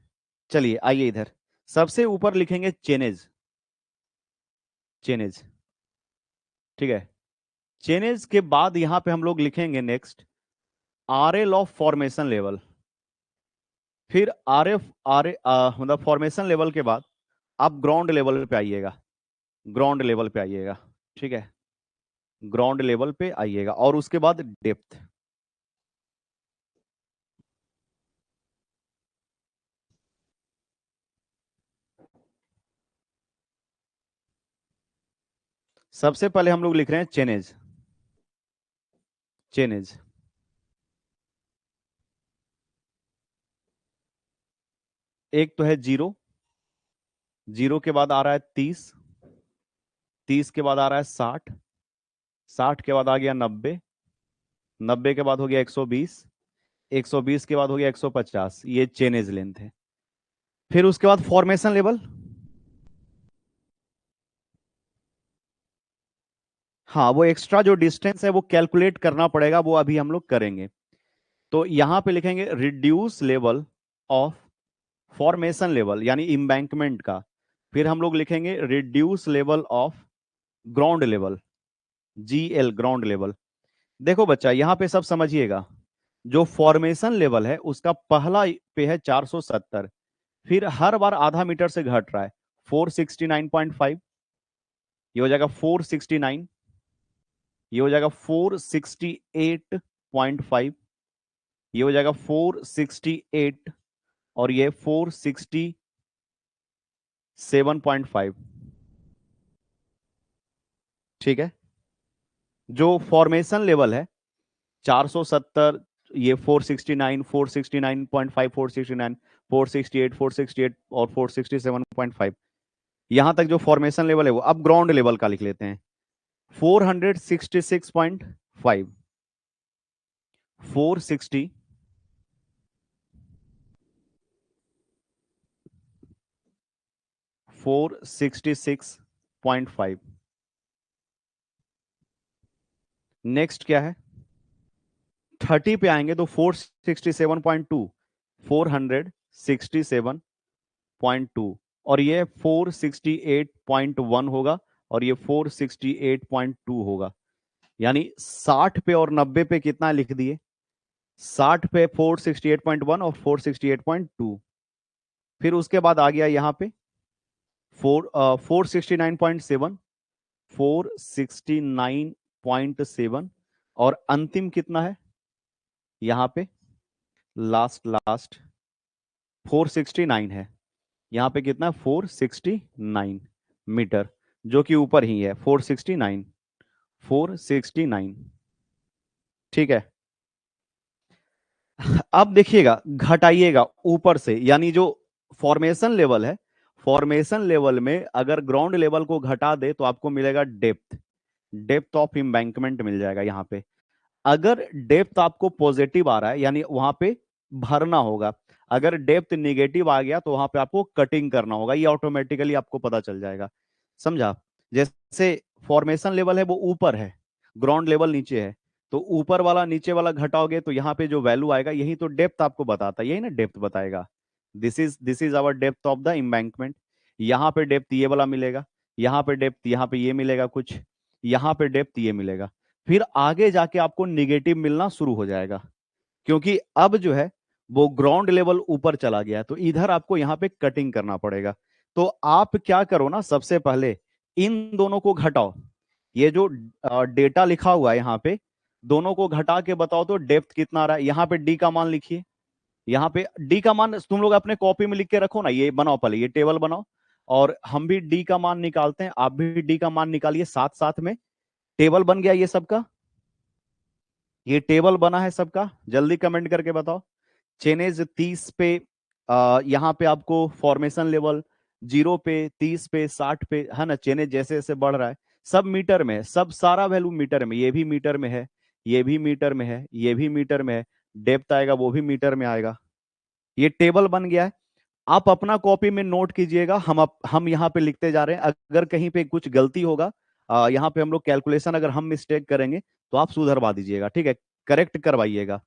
A: चलिए आइए इधर, सबसे ऊपर लिखेंगे चेनेज, चेनेज, ठीक है। चेनेज के बाद यहां पे हम लोग लिखेंगे next R L of formation level. फिर आर एफ आर मतलब फॉर्मेशन लेवल के बाद आप ग्राउंड लेवल पे आइएगा, ग्राउंड लेवल पे आइएगा, ठीक है, ग्राउंड लेवल पे आइएगा, और उसके बाद डेप्थ। सबसे पहले हम लोग लिख रहे हैं चेनेज, चेनेज, एक तो है जीरो, जीरो के बाद आ रहा है 30, 30 के बाद आ रहा है 60, 60 के बाद आ गया 90, 90 के बाद हो गया 120, 120 के बाद हो गया 150, ये चेनेज लेंथ है। फिर उसके बाद फॉर्मेशन लेवल, हाँ वो एक्स्ट्रा जो डिस्टेंस है वो कैलकुलेट करना पड़ेगा, वो अभी हम लोग करेंगे। तो यहां पे लिखेंगे reduce level of formation level, यानी इम्बैंकमेंट का। फिर हम लोग लिखेंगे reduce level of ground level, GL, ground level. देखो बच्चा, यहां पे सब समझिएगा, जो फॉर्मेशन लेवल है उसका पहला पे है 470, फिर हर बार आधा मीटर से घट रहा है, 469.5, ये हो जाएगा 469, ये हो जाएगा 468.5, ये हो जाएगा 468, और ये 467.5, ठीक है। जो फॉर्मेशन लेवल है 470, ये 469, 469.5, 469, 468, 468 और 467.5, यहां तक जो फॉर्मेशन लेवल है वो। अब ग्राउंड लेवल का लिख लेते हैं, 466.5, 460, 466.5। नेक्स्ट क्या है, 30 पे आएंगे तो 467.2, 467.2, और ये 468.1 होगा, और ये 468.2 होगा। यानी 60 पे और 90 पे कितना लिख दिए, 60 पे 468.1 और 468.2। फिर उसके बाद आ गया यहाँ पे 469.7, 469.7, और अंतिम कितना है यहाँ पे, लास्ट लास्ट 469 है। यहाँ पे कितना, 469 मीटर, जो कि ऊपर ही है, 469, 469, ठीक है। अब देखिएगा, घटाइएगा ऊपर से, यानी जो फॉर्मेशन लेवल है, फॉर्मेशन लेवल में अगर ग्राउंड लेवल को घटा दे तो आपको मिलेगा डेप्थ, डेप्थ ऑफ एम्बैंकमेंट मिल जाएगा यहाँ पे। अगर डेप्थ आपको पॉजिटिव आ रहा है, यानी वहां पे भरना होगा। अगर डेप्थ निगेटिव आ गया तो वहां पे आपको कटिंग करना होगा, ये ऑटोमेटिकली आपको पता चल जाएगा, समझा। जैसे फॉर्मेशन लेवल है वो ऊपर है, ग्राउंड लेवल नीचे है, तो ऊपर वाला नीचे वाला घटाओगे तो यहाँ पे जो वैल्यू आएगा यही तो डेप्थ आपको बताता है, यही ना डेप्थ बताएगा। This is our depth of the embankment. यहाँ पे डेप्थ ये वाला मिलेगा, यहाँ पे डेप्थ यहाँ पे ये मिलेगा कुछ, यहाँ पे डेप्थ ये मिलेगा। फिर आगे जाके आपको निगेटिव मिलना शुरू हो जाएगा, क्योंकि अब जो है वो ग्राउंड लेवल ऊपर चला गया है, तो इधर आपको यहाँ पे कटिंग करना पड़ेगा। तो आप क्या करो ना, सबसे पहले इन दोनों को घटाओ। ये जो डेटा लिखा हुआ है यहाँ पे, दोनों को घटा के बताओ तो डेप्थ कितना आ रहा है। यहाँ पे डी का मान लिखिए, यहाँ पे डी का मान तुम लोग अपने कॉपी में लिख के रखो ना, ये बनाओ पहले, ये टेबल बनाओ, और हम भी डी का मान निकालते हैं, आप भी डी का मान निकालिए साथ साथ में। टेबल बन गया ये सबका, ये टेबल बना है सबका, जल्दी कमेंट करके बताओ। चेनेज 30 पे, यहाँ पे आपको फॉर्मेशन लेवल 0 पे, 30 पे, 60 पे है ना। चेनेज जैसे जैसे बढ़ रहा है, सब मीटर में है, सब सारा वैल्यू मीटर में, ये भी मीटर में है, ये भी मीटर में है, ये भी मीटर में है, डेप्थ आएगा वो भी मीटर में आएगा। ये टेबल बन गया है। आप अपना कॉपी में नोट कीजिएगा, हम यहाँ पे लिखते जा रहे हैं। अगर कहीं पे कुछ गलती होगा, यहाँ पे हम लोग कैलकुलेशन अगर हम मिस्टेक करेंगे तो आप सुधरवा दीजिएगा, ठीक है, करेक्ट करवाइएगा,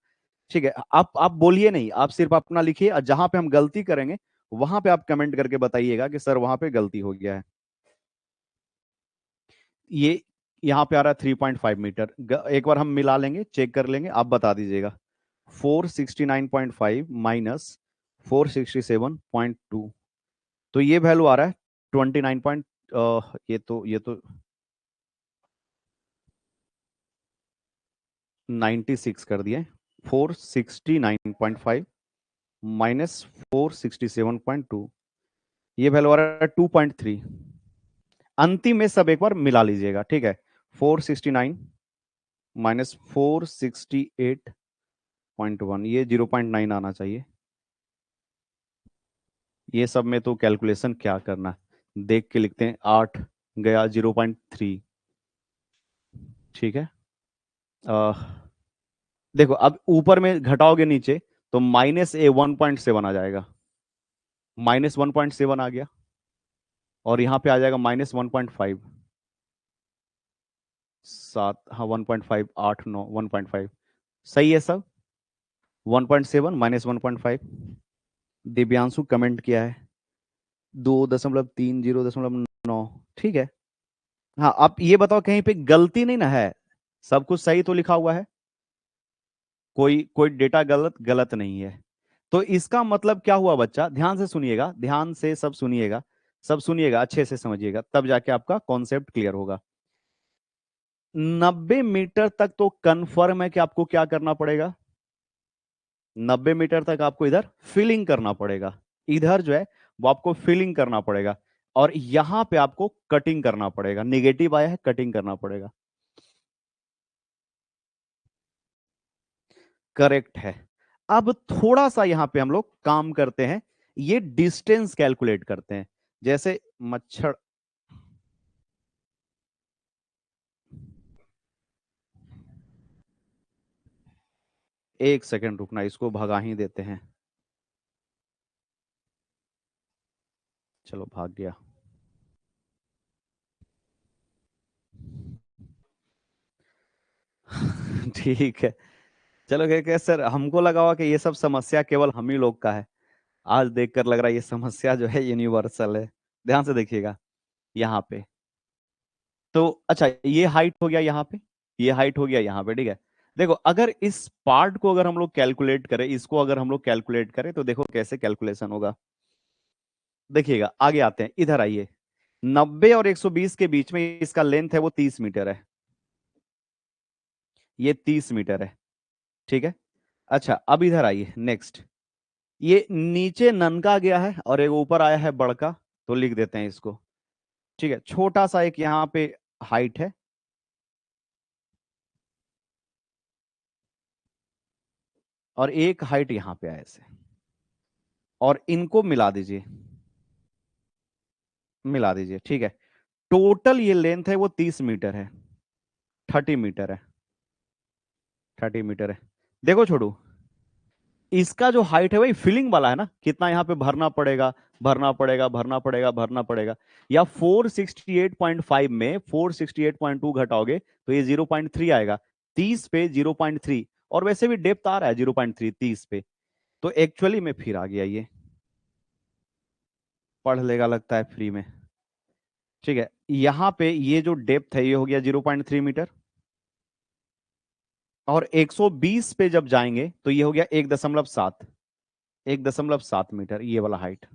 A: ठीक है। आप बोलिए नहीं, आप सिर्फ अपना लिखिए, और जहां पे हम गलती करेंगे वहां पे आप कमेंट करके बताइएगा कि सर वहां पे गलती हो गया है। ये यहाँ पे आ रहा है 3.5 मीटर, एक बार हम मिला लेंगे, चेक कर लेंगे, आप बता दीजिएगा। 469.5 माइनस 467.2, तो ये वैल्यू आ रहा है 29 पॉइंट, ये तो 96 कर दिए। 469.5 माइनस 467.2, ये वैल्यू आ रहा है 2.3। अंतिम में सब एक बार मिला लीजिएगा, ठीक है। 469 माइनस 468.1, ये 0.9 आना चाहिए। ये सब में तो कैलकुलेशन क्या करना है, देख के लिखते हैं। 8 गया 0.3, ठीक है। देखो अब ऊपर में घटाओगे नीचे तो माइनस ए 1.7 आ जाएगा, -1.7 आ गया, और यहां पे आ जाएगा -1.5, 7, हाँ 1.5, 8, 9, 1.5, सही है सब। 1.7 माइनस 1.5। दिव्यांशु कमेंट किया है 2.30.9, ठीक है। हाँ आप ये बताओ कहीं पे गलती नहीं ना है, सब कुछ सही तो लिखा हुआ है, कोई कोई डेटा गलत गलत नहीं है। तो इसका मतलब क्या हुआ बच्चा, ध्यान से सुनिएगा, ध्यान से सब सुनिएगा, सब सुनिएगा, अच्छे से समझिएगा, तब जाके आपका कॉन्सेप्ट क्लियर होगा। 90 मीटर तक तो कंफर्म है कि आपको क्या करना पड़ेगा, 90 मीटर तक आपको इधर फिलिंग करना पड़ेगा, इधर जो है वो आपको फिलिंग करना पड़ेगा, और यहां पे आपको कटिंग करना पड़ेगा। निगेटिव आया है, कटिंग करना पड़ेगा, करेक्ट है। अब थोड़ा सा यहां पे हम लोग काम करते हैं, ये डिस्टेंस कैलकुलेट करते हैं। जैसे मच्छर, एक सेकंड रुकना, इसको भगा ही देते हैं, चलो भाग गया। ठीक है, चलो क्या क्या सर, हमको लगा हुआ कि ये सब समस्या केवल हम ही लोग का है, आज देखकर लग रहा है ये समस्या जो है यूनिवर्सल है। ध्यान से देखिएगा यहाँ पे, तो अच्छा ये हाइट हो गया यहाँ पे, ये हाइट हो गया यहाँ पे, ठीक है। देखो अगर इस पार्ट को अगर हम लोग कैलकुलेट करें, इसको अगर हम लोग कैलकुलेट करें तो देखो कैसे कैलकुलेशन होगा। देखिएगा आगे आते हैं, इधर आइए। 90 और 120 के बीच में इसका लेंथ है वो 30 मीटर है, ये 30 मीटर है, ठीक है। अच्छा अब इधर आइए नेक्स्ट, ये नीचे ननका गया है और एक ऊपर आया है बड़का, तो लिख देते हैं इसको, ठीक है। छोटा सा एक यहाँ पे हाइट है, और एक हाइट यहाँ पे है ऐसे, और इनको मिला दीजिए, मिला दीजिए, ठीक है। टोटल ये लेंथ है वो 30 मीटर है, 30 मीटर है, 30 मीटर है। देखो छोड़ू, इसका जो हाइट है वही फिलिंग वाला है ना, कितना यहाँ पे भरना पड़ेगा, भरना पड़ेगा, भरना पड़ेगा, भरना पड़ेगा। या 468.5 में 468.2 घटाओगे तो ये 0.3 आएगा, 30 पे 0.3, और वैसे भी डेप्थ आ रहा है 0.3 30 पे, तो एक्चुअली में फिर आ गया ये, पढ़ लेगा लगता है फ्री में। ठीक है, यहां पे ये जो डेप्थ है ये हो गया 0.3 मीटर, और 120 पे जब जाएंगे तो ये हो गया 1.7, 1.7 मीटर ये वाला हाइट।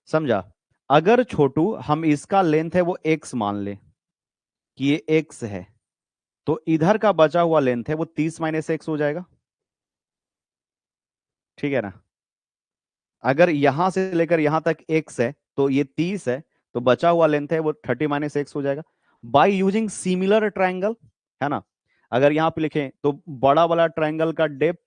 A: समझा? अगर छोटू हम इसका लेंथ है वो x मान ले कि ये x है, तो इधर का बचा हुआ लेंथ है वो 30 - x हो जाएगा। ठीक है ना? अगर यहां से लेकर यहां तक x है तो ये 30 है, तो बचा हुआ लेंथ है वो 30 - x हो जाएगा। बाई यूजिंग सिमिलर ट्राइंगल, है ना? अगर यहां पे लिखें तो बड़ा वाला ट्राइंगल का डेप्थ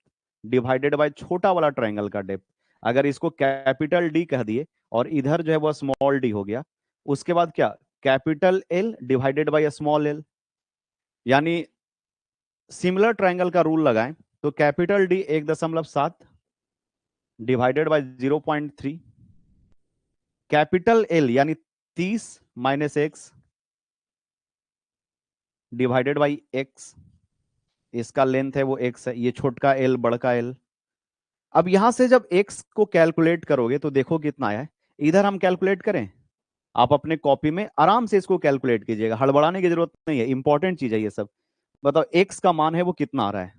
A: डिवाइडेड बाय छोटा वाला ट्राइंगल का डेप्थ, अगर इसको कैपिटल डी कह दिए और इधर जो है वो स्मॉल डी हो गया, उसके बाद क्या, capital L divided by small L, यानी सिमिलर ट्राइंगल का रूल लगाएं तो capital D 1.7 divided by 0.3, capital L यानी 30 - x डिवाइडेड बाई एक्स, इसका लेंथ है वो x है, ये छोटका एल बड़का एल। अब यहां से जब x को कैलकुलेट करोगे तो देखो कितना आया है, इधर हम कैलकुलेट करें, आप अपने कॉपी में आराम से इसको कैलकुलेट कीजिएगा, हड़बड़ाने की जरूरत नहीं है, इंपॉर्टेंट चीज है ये सब। बताओ x का मान है वो कितना आ रहा है,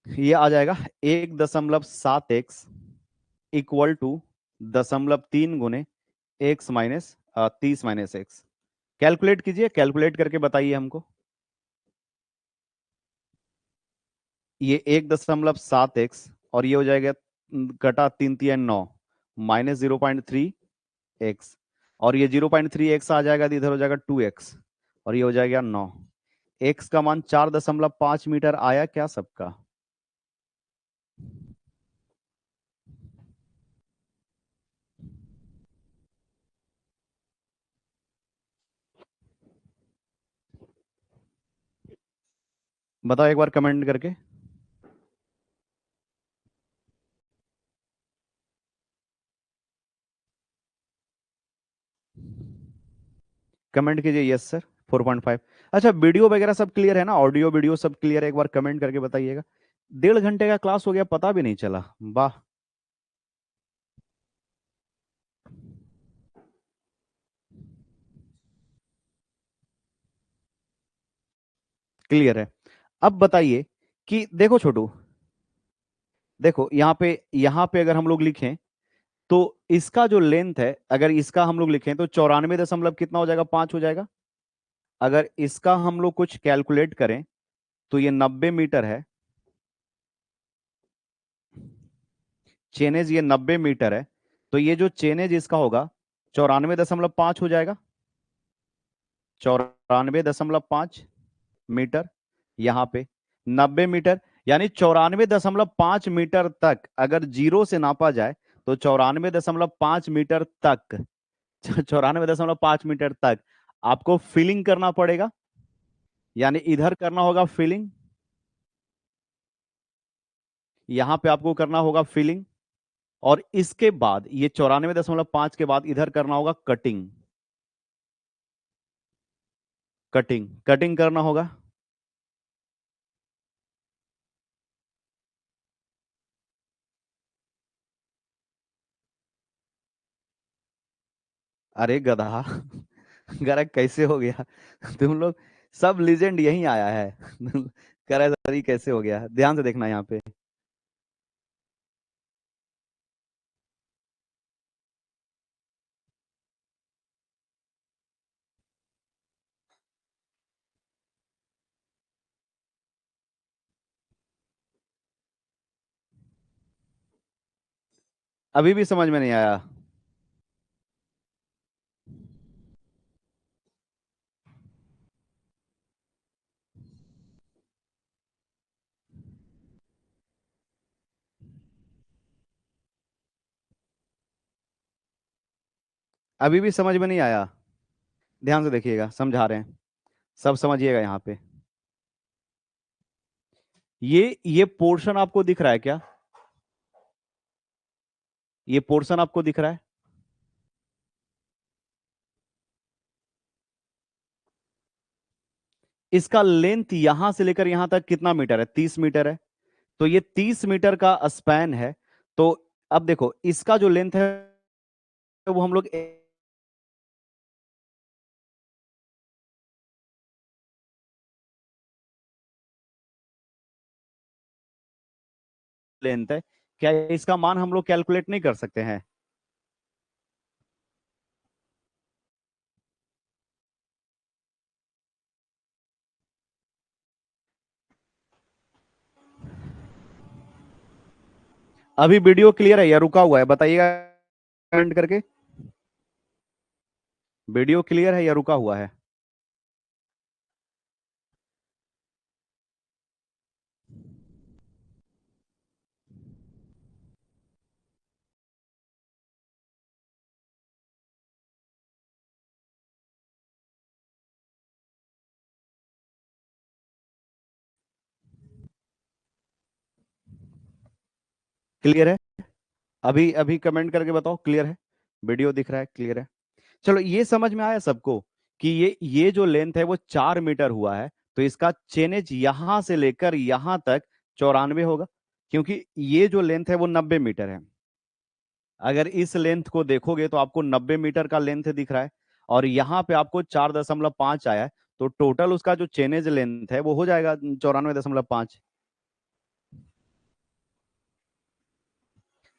A: ये आ जाएगा 1.7x equal to 0.3 × x minus 30 - x। Calculate कीजिए, कैलकुलेट करके बताइए हमको। ये 1.7x और ये हो जाएगा कटा 3 × 3 = 9 -0.3x, और ये 0.3x आ जाएगा तो इधर हो जाएगा 2x, और ये हो जाएगा 9। x का मान 4.5 मीटर आया क्या सबका? बताओ एक बार कमेंट करके। कमेंट कीजिए यस सर 4.5। अच्छा, वीडियो वगैरह सब क्लियर है ना, ऑडियो वीडियो सब क्लियर है? एक बार कमेंट करके बताइएगा। 1.5 घंटे का क्लास हो गया, पता भी नहीं चला, वाह। क्लियर है। अब बताइए कि देखो छोटू, देखो यहाँ पे अगर हम लोग लिखें तो इसका जो लेंथ है, अगर इसका हम लोग लिखें तो 94 कितना हो जाएगा, 5 हो जाएगा। अगर इसका हम लोग कुछ कैलकुलेट करें तो ये 90 मीटर है, चेनेज ये 90 मीटर है, तो ये जो चेनेज इसका होगा 94.5 हो जाएगा, 94.5 मीटर। यहाँ पे 90 मीटर, यानी 94.5 मीटर तक अगर जीरो से नापा जाए तो 94.5 मीटर तक 94.5 मीटर तक आपको फिलिंग करना पड़ेगा, यानी इधर करना होगा फिलिंग, यहां पे आपको करना होगा फिलिंग, और इसके बाद ये 94.5 के बाद इधर करना होगा कटिंग, कटिंग कटिंग करना होगा। अरे गधा गरा कैसे हो गया तुम लोग सब लीजेंड यहीं आया है कह रहा सर ये कैसे हो गया, ध्यान से देखना यहाँ पे। अभी भी समझ में नहीं आया? अभी भी समझ में नहीं आया? ध्यान से देखिएगा, समझा रहे हैं, सब समझिएगा यहाँ पे। ये पोर्शन आपको दिख रहा है क्या? ये पोर्शन आपको दिख रहा है? इसका लेंथ यहां से लेकर यहां तक कितना मीटर है? 30 मीटर है। तो ये 30 मीटर का स्पैन है। तो अब देखो इसका जो लेंथ है वो हम लोग लेंथ है, क्या इसका मान हम लोग कैलकुलेट नहीं कर सकते हैं? अभी वीडियो क्लियर है या रुका हुआ है बताइएगा कमेंट करके। वीडियो क्लियर है या रुका हुआ है? क्लियर है? अभी अभी कमेंट करके बताओ क्लियर है? वीडियो दिख रहा है, क्लियर है? चलो ये समझ में आया सबको कि ये जो लेंथ है वो 4 मीटर हुआ है। तो इसका चेनेज यहां से लेकर यहां तक 94 होगा, क्योंकि ये जो लेंथ है वो 90 मीटर है। अगर इस लेंथ को देखोगे तो आपको 90 मीटर का लेंथ दिख रहा है, और यहाँ पे आपको 4.5 आया है। तो टोटल उसका जो चेनेज लेंथ है वो हो जाएगा 94.5।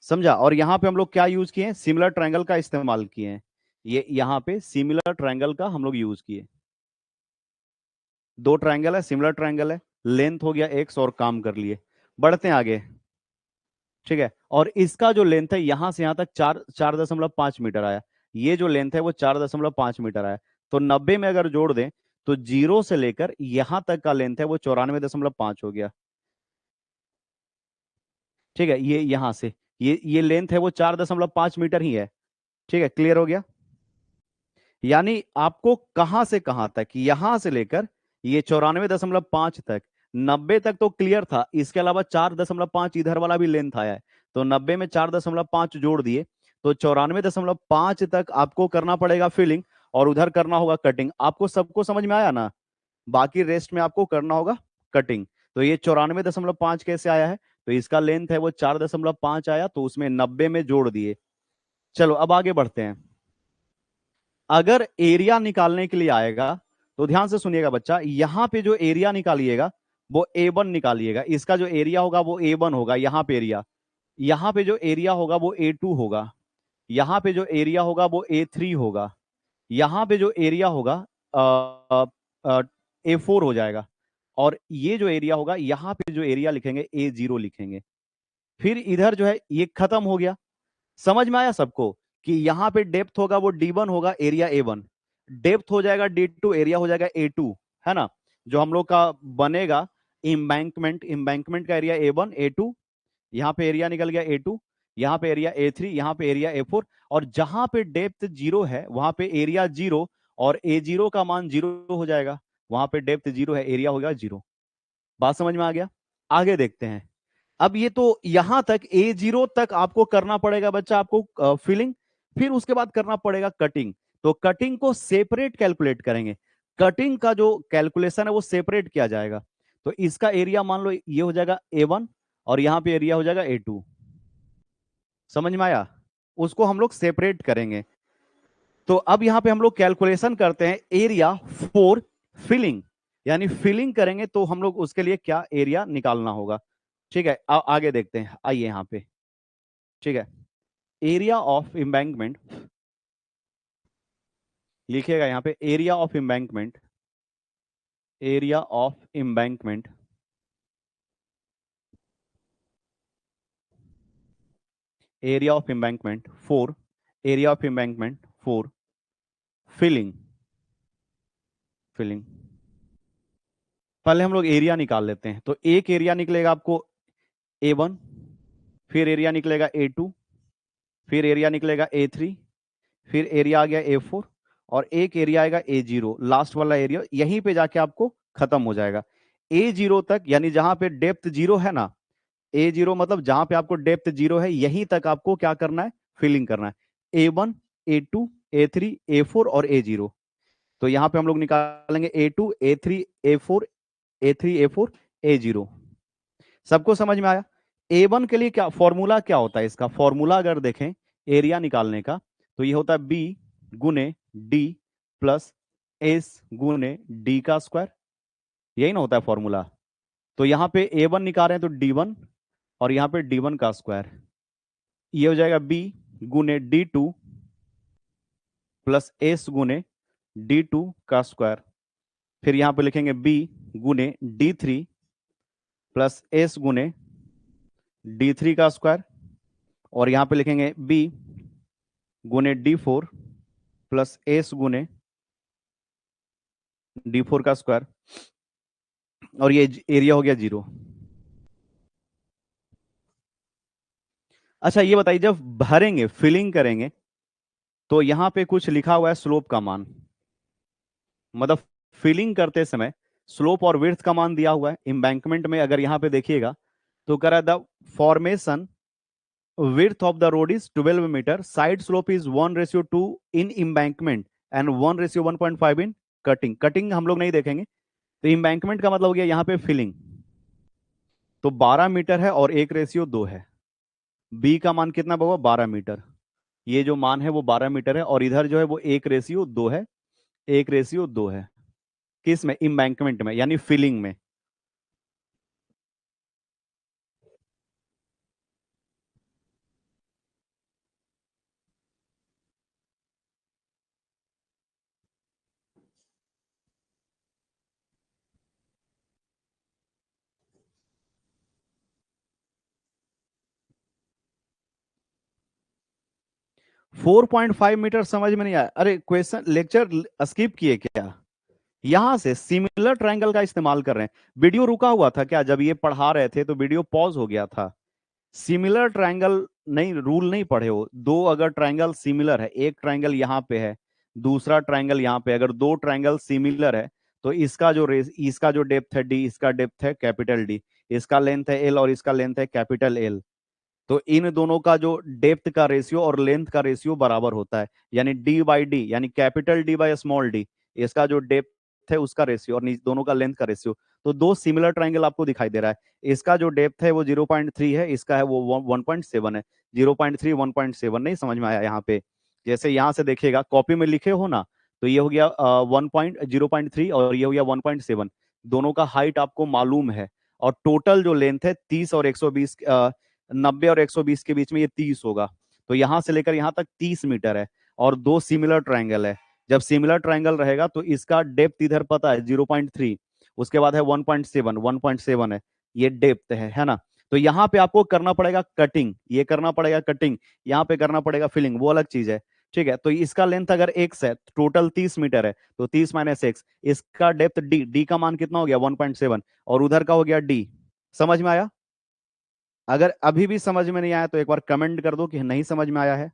A: समझा? और यहाँ पे हम लोग क्या यूज किए हैं? सिमिलर ट्रायंगल का इस्तेमाल किए हैं। ये यहाँ पे सिमिलर ट्रायंगल का हम लोग यूज किए। दो ट्रायंगल है, सिमिलर ट्रायंगल है, लेंथ हो गया एक्स और काम कर लिए। बढ़ते हैं आगे। ठीक है, और इसका जो लेंथ है यहां से यहां तक 4.5 मीटर आया। ये जो लेंथ है वो 4.5 मीटर आया। तो 90 में अगर जोड़ दें तो जीरो से लेकर यहां तक का लेंथ है वो 94.5 हो गया। ठीक है, ये यहां से ये लेंथ है वो 4.5 मीटर ही है। ठीक है, क्लियर हो गया? यानी आपको कहां से कहां तक, यहां से लेकर ये 94.5 तक, 90 तक तो क्लियर था, इसके अलावा 4.5 इधर वाला भी लेंथ आया है। तो 90 में 4.5 जोड़ दिए तो 94.5 तक आपको करना पड़ेगा फिलिंग, और उधर करना होगा कटिंग। आपको सबको समझ में आया ना? बाकी रेस्ट में आपको करना होगा कटिंग। तो ये 94.5 कैसे आया है? तो इसका लेंथ है वो 4.5 आया, तो उसमें 90 में जोड़ दिए। चलो अब आगे बढ़ते हैं। अगर एरिया निकालने के लिए आएगा तो ध्यान से सुनिएगा बच्चा, यहां पे जो एरिया निकालिएगा वो A1 निकालिएगा। इसका जो एरिया होगा वो A1 होगा। यहाँ पे एरिया, यहाँ पे जो एरिया होगा वो A2 होगा। यहाँ पे जो एरिया होगा वो A3 होगा। यहाँ पे जो एरिया होगा A4 हो जाएगा। और ये जो एरिया होगा यहाँ पे जो एरिया लिखेंगे A0 लिखेंगे। फिर इधर जो है ये खत्म हो गया। समझ में आया सबको कि यहां पे डेप्थ होगा वो D1 होगा, एरिया A1। डेप्थ हो जाएगा D2, एरिया हो जाएगा A2, है ना? जो हम लोग का बनेगा इम्बैंकमेंट, इम्बैंकमेंट का एरिया A1 A2, यहाँ पे एरिया निकल गया A2, यहाँ पे एरिया A3, यहाँ पे एरिया A4। और जहां पे डेप्थ जीरो है वहां पे एरिया जीरो, और A0 का मान जीरो हो जाएगा। वहां पे डेप्थ जीरो है, एरिया होगा जीरो। बात समझ में आ गया? आगे देखते हैं। अब ये तो यहां तक A0 तक आपको करना पड़ेगा बच्चा, आपको फिलिंग। फिर उसके बाद करना पड़ेगा कटिंग। तो कटिंग को सेपरेट कैलकुलेट करेंगे। कटिंग का जो कैलकुलेशन है वो सेपरेट किया जाएगा। तो इसका एरिया मान लो ये हो जाएगा A1, और यहां पे एरिया हो जाएगा A2। समझ में आया? उसको हम लोग सेपरेट करेंगे। तो अब यहां पे हम लोग कैलकुलेशन करते हैं एरिया फॉर फिलिंग। यानी फिलिंग करेंगे तो हम लोग उसके लिए क्या एरिया निकालना होगा। ठीक है, आगे देखते हैं, आइए यहां पे। ठीक है, एरिया ऑफ एम्बैंकमेंट लिखिएगा यहां पे, area of embankment, area of embankment, area of embankment for, area of embankment for filling, filling. पहले हम लोग एरिया निकाल लेते हैं। तो एक एरिया निकलेगा आपको A1, फिर एरिया निकलेगा A2, फिर एरिया निकलेगा A3, फिर एरिया आ गया A4, और एक एरिया आएगा A0। लास्ट वाला एरिया यहीं पे जाके आपको खत्म हो जाएगा। A0 तक, यानी जहां पे डेप्थ जीरो है ना, A0 मतलब जहां पे आपको डेप्थ जीरो है यहीं तक आपको क्या करना है? फिलिंग करना है। A1, A2, A3, A4 और A0। तो यहाँ पे हम लोग निकालेंगे A2 A3 A4 A3 A4 A0। सबको समझ में आया? A1 के लिए क्या फॉर्मूला, क्या होता है इसका फॉर्मूला अगर देखें एरिया निकालने का, तो ये होता है B गुने D प्लस S गुने D का स्क्वायर। यही ना होता है फॉर्मूला? तो यहाँ पे A1 निकाल रहे हैं तो D1, और यहाँ पे D1 का स्क्वायर, ये हो जाएगा B गुने D2 प्लस S गुने D2 का स्क्वायर। फिर यहाँ पे लिखेंगे B गुने D3 प्लस S गुने D3 का स्क्वायर, और यहाँ पे लिखेंगे B गुने D4 प्लस S गुने D4 का स्क्वायर, और ये एरिया हो गया 0। अच्छा ये बताइए, जब भरेंगे फिलिंग करेंगे तो यहाँ पे कुछ लिखा हुआ है स्लोप का मान, मतलब फिलिंग करते समय स्लोप और विड्थ का मान दिया हुआ है। एम्बैंकमेंट में अगर यहाँ पे देखिएगा तो कह रहा है the formation width of the road is 12 meter, side slope is 1:2 in embankment and 1:1.5 in cutting। Cutting हम लोग नहीं देखेंगे। तो embankment का मतलब हो गया यहाँ पे फिलिंग, तो 12 मीटर है और 1:2 है। बी का मान कितना होगा? 12 मीटर। ये जो मान है वो 12 मीटर है, और इधर जो है वो 1:2 है। 1:2 है किस में? embankment में, यानी फिलिंग में। 4.5 मीटर समझ में नहीं आया? अरे क्वेश्चन लेक्चर स्किप किए क्या? यहां से सिमिलर ट्रायंगल का इस्तेमाल कर रहे हैं। वीडियो रुका हुआ था क्या? जब ये पढ़ा रहे थे तो वीडियो पॉज हो गया था। सिमिलर ट्रायंगल नहीं, रूल नहीं पढ़े हो? दो अगर ट्रायंगल सिमिलर है, एक ट्रायंगल यहाँ पे है, दूसरा ट्रायंगल यहाँ पे, अगर दो ट्रायंगल सिमिलर है तो इसका जो इसका जो डेप्थ है D, इसका डेप्थ है कैपिटल D, इसका लेंथ है L और इसका लेंथ है कैपिटल L। तो इन दोनों का जो डेप्थ का रेशियो और लेंथ का रेशियो बराबर होता है, यानी D/D, यानी capital D by small d, इसका जो डेप्थ है उसका रेशियो और दोनों का लेंथ का रेशियो। तो दो सिमिलर ट्राइंगल आपको दिखाई दे रहा है। इसका जो डेप्थ है वो 0.3 है, इसका है वो 1.7 है। 0.3 1.7 नहीं समझ में आया? यहाँ पे जैसे यहाँ से देखिएगा, कॉपी में लिखे हो ना, तो ये हो गया 0.3 और ये हो गया 1.7। दोनों का हाइट आपको मालूम है, और टोटल जो लेंथ है 30 और 120, 90 और 120 के बीच में, ये 30 होगा। तो यहां से लेकर यहां तक 30 मीटर है, और दो सिमिलर ट्रायंगल है। जब सिमिलर ट्रायंगल रहेगा तो इसका डेप्थ इधर पता है 0.3, उसके बाद है 1.7, 1.7 है, ये डेप्थ है ना? तो यहाँ पे आपको करना पड़ेगा कटिंग, ये करना पड़ेगा कटिंग, यहाँ पे करना पड़ेगा फिलिंग, वो अलग चीज है। ठीक है, तो इसका लेंथ अगर x है, टोटल 30 मीटर है, तो 30 माइनस x, इसका डेप्थ d का मान कितना हो गया? 1.7, और उधर का हो गया d। समझ में आया? अगर अभी भी समझ में नहीं आया तो एक बार कमेंट कर दो कि नहीं समझ में आया है।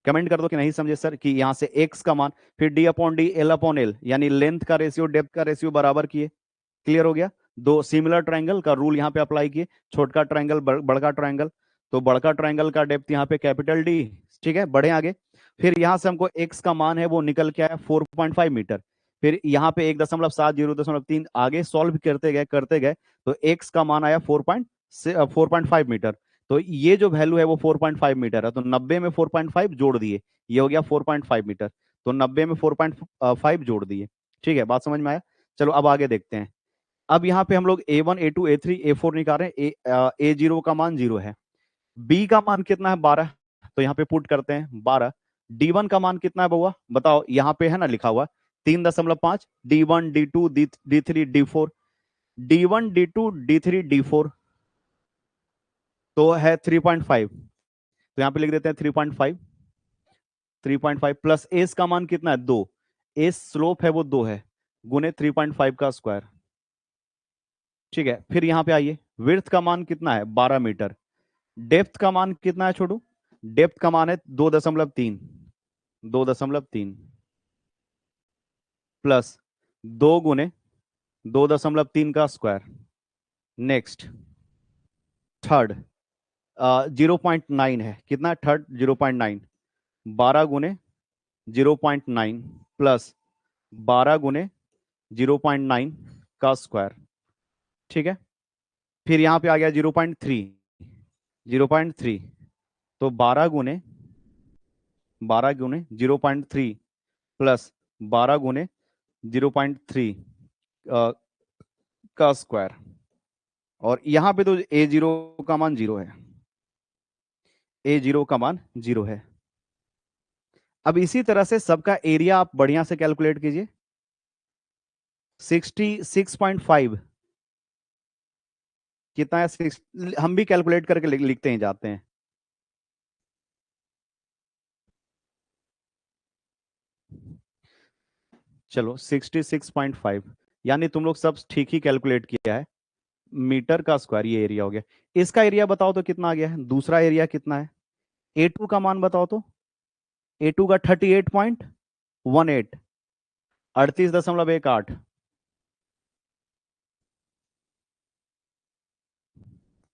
A: कमेंट कर दो कि नहीं समझे सर, कि यहां से x का मान, फिर d/d L/L, यानी लेंथ का रेशियो डेप्थ का रेशियो बराबर किए। क्लियर हो गया? दो सिमिलर ट्रायंगल का रूल यहाँ पे अप्लाई किए। छोटका ट्रायंगल बड़का ट्रायंगल, तो बड़का ट्रायंगल का डेप्थ यहाँ पे कैपिटल D। ठीक है, बढ़े आगे। फिर यहाँ से हमको x का मान है वो निकल के आया 4.5 मीटर। फिर यहाँ पे 1.7 0.3 आगे सॉल्व करते गए तो x का मान आया 4.5 मीटर। तो ये जो वैल्यू है वो 4.5 मीटर है, तो 90 में 4.5 जोड़ दिए, ये हो गया 4.5 मीटर। तो 90 में 4.5 जोड़ दिए। ठीक है, बात समझ में आया? चलो अब आगे देखते हैं। अब यहाँ पे हम लोग A1 A2 A3 A4 निकाल रहे हैं। A0 का मान 0 है, B का मान कितना है? 12, तो यहाँ पे पुट करते हैं 12। D1 का मान कितना है बउआ? बताओ, यहाँ पे है ना लिखा हुआ 3.5। D1 D2 D3 D4, D1 D2 D3 D4 तो है 3.5, तो यहाँ पे लिख देते हैं 3.5। 3.5 प्लस एस का मान कितना है? 2, एस स्लोप है वो 2 है, गुने 3.5 का स्क्वायर। ठीक है, फिर यहाँ पे आइए, विड्थ का मान कितना है? 12 मीटर। डेप्थ का मान कितना है छोटू? डेप्थ का मान है 2.3, 2.3 प्लस 2 गुने 2.3 का स्क्वायर। नेक्स्ट, थर्ड, 0.9 है, कितना है, थर्ड 0.9, 12 गुने 0.9 प्लस 12 गुने 0.9 का स्क्वायर। ठीक है, फिर यहाँ पे आ गया 0.3, 0.3, तो 12 गुने 0.3 प्लस 12 गुने 0.3 का स्क्वायर। और यहाँ पे तो a0 का मान 0 है, a0 का मान 0 है। अब इसी तरह से सबका एरिया आप बढ़िया से कैलकुलेट कीजिए। 66.5 कितना है, हम भी कैलकुलेट करके लिखते ही जाते हैं। चलो 66.5, यानी तुम लोग सब ठीक ही कैलकुलेट किया है। मीटर का स्क्वायर ये एरिया हो गया। इसका एरिया बताओ तो कितना आ गया है, दूसरा एरिया कितना है, A2 का मान बताओ तो। A2 का 38.18, 38.18।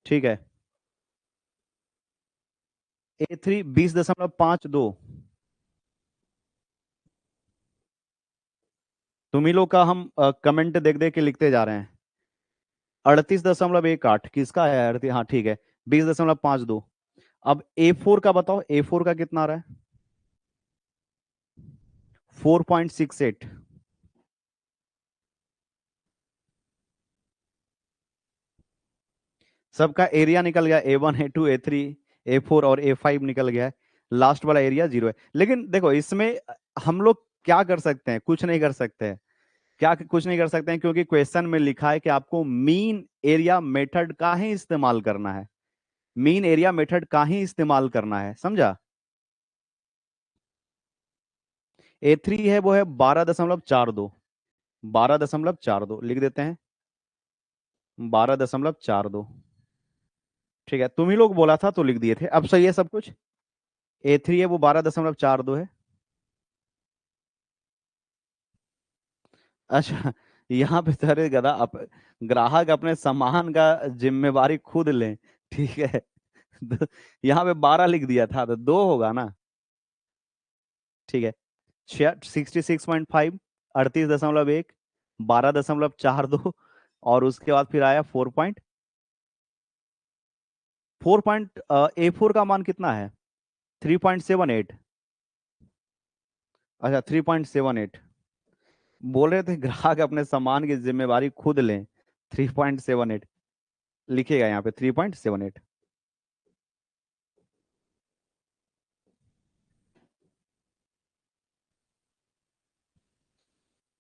A: ठीक है, A3 20.52। तुम ही लोग का हम कमेंट देख देख के लिखते जा रहे हैं। 38.18 किसका है, 38, हाँ ठीक है, 20.52। अब A4 का बताओ, A4 का कितना आ रहा है, 4.68। सबका एरिया निकल गया, A1 A2 A3 A4 और A5 निकल गया है। लास्ट वाला एरिया 0 है। लेकिन देखो इसमें हम लोग क्या कर सकते हैं, कुछ नहीं कर सकते हैं। क्या कुछ नहीं कर सकते हैं, क्योंकि क्वेश्चन में लिखा है कि आपको मीन एरिया मेथड का ही इस्तेमाल करना है, मीन एरिया मेथड का ही इस्तेमाल करना है, समझा। A3 है वो है 12.42, 12.42 लिख देते हैं, 12.42। ठीक है, तुम ही लोग बोला था तो लिख दिए थे, अब सही है सब कुछ। A3 है वो 12.42 है। अच्छा, यहाँ पे तो, अरे गधा ग्राहक अपने सामान का जिम्मेवारी खुद लें, ठीक है। तो यहाँ पे 12 लिख दिया था तो 2 होगा ना। ठीक है, 66.5, 38.1, 12.42, और उसके बाद फिर आया 4 A4 का मान कितना है, 3.78। अच्छा 3.78, बोल रहे थे ग्राहक अपने सामान की जिम्मेवारी खुद लें, 3.78 लिखेगा यहाँ पे, 3.78।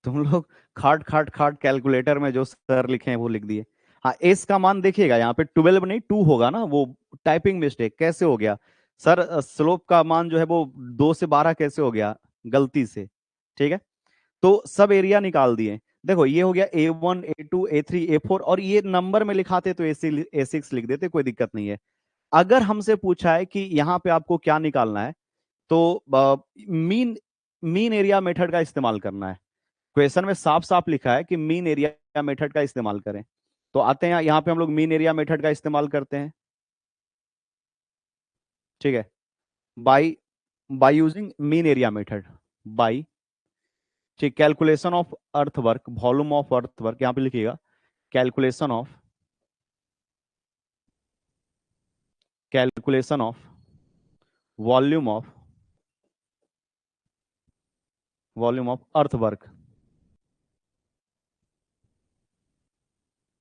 A: तुम लोग खाट खाट खाट कैलकुलेटर में जो सर लिखे हैं वो लिख दिए। हाँ, एस का मान देखिएगा, यहाँ पे 12 नहीं 2 होगा ना, वो टाइपिंग मिस्टेक कैसे हो गया। सर स्लोप का मान जो है वो 2 से 12 कैसे हो गया, गलती से। ठीक है, तो सब एरिया निकाल दिए। देखो ये हो गया A1 A2 A3 A4, और ये नंबर में लिखाते तो A6 लिख देते, कोई दिक्कत नहीं है। अगर हमसे पूछा है कि यहाँ पे आपको क्या निकालना है, तो मीन मीन एरिया मेथड का इस्तेमाल करना है। क्वेश्चन में साफ साफ लिखा है कि मीन एरिया मेथड का इस्तेमाल करें। तो आते हैं यहाँ पे, हम लोग मीन एरिया मेथड का इस्तेमाल करते हैं। ठीक है, by by using mean area method, by, ठीक, calculation of earth work, volume of earth work, यहाँ पे लिखिएगा calculation of volume of volume of earth work,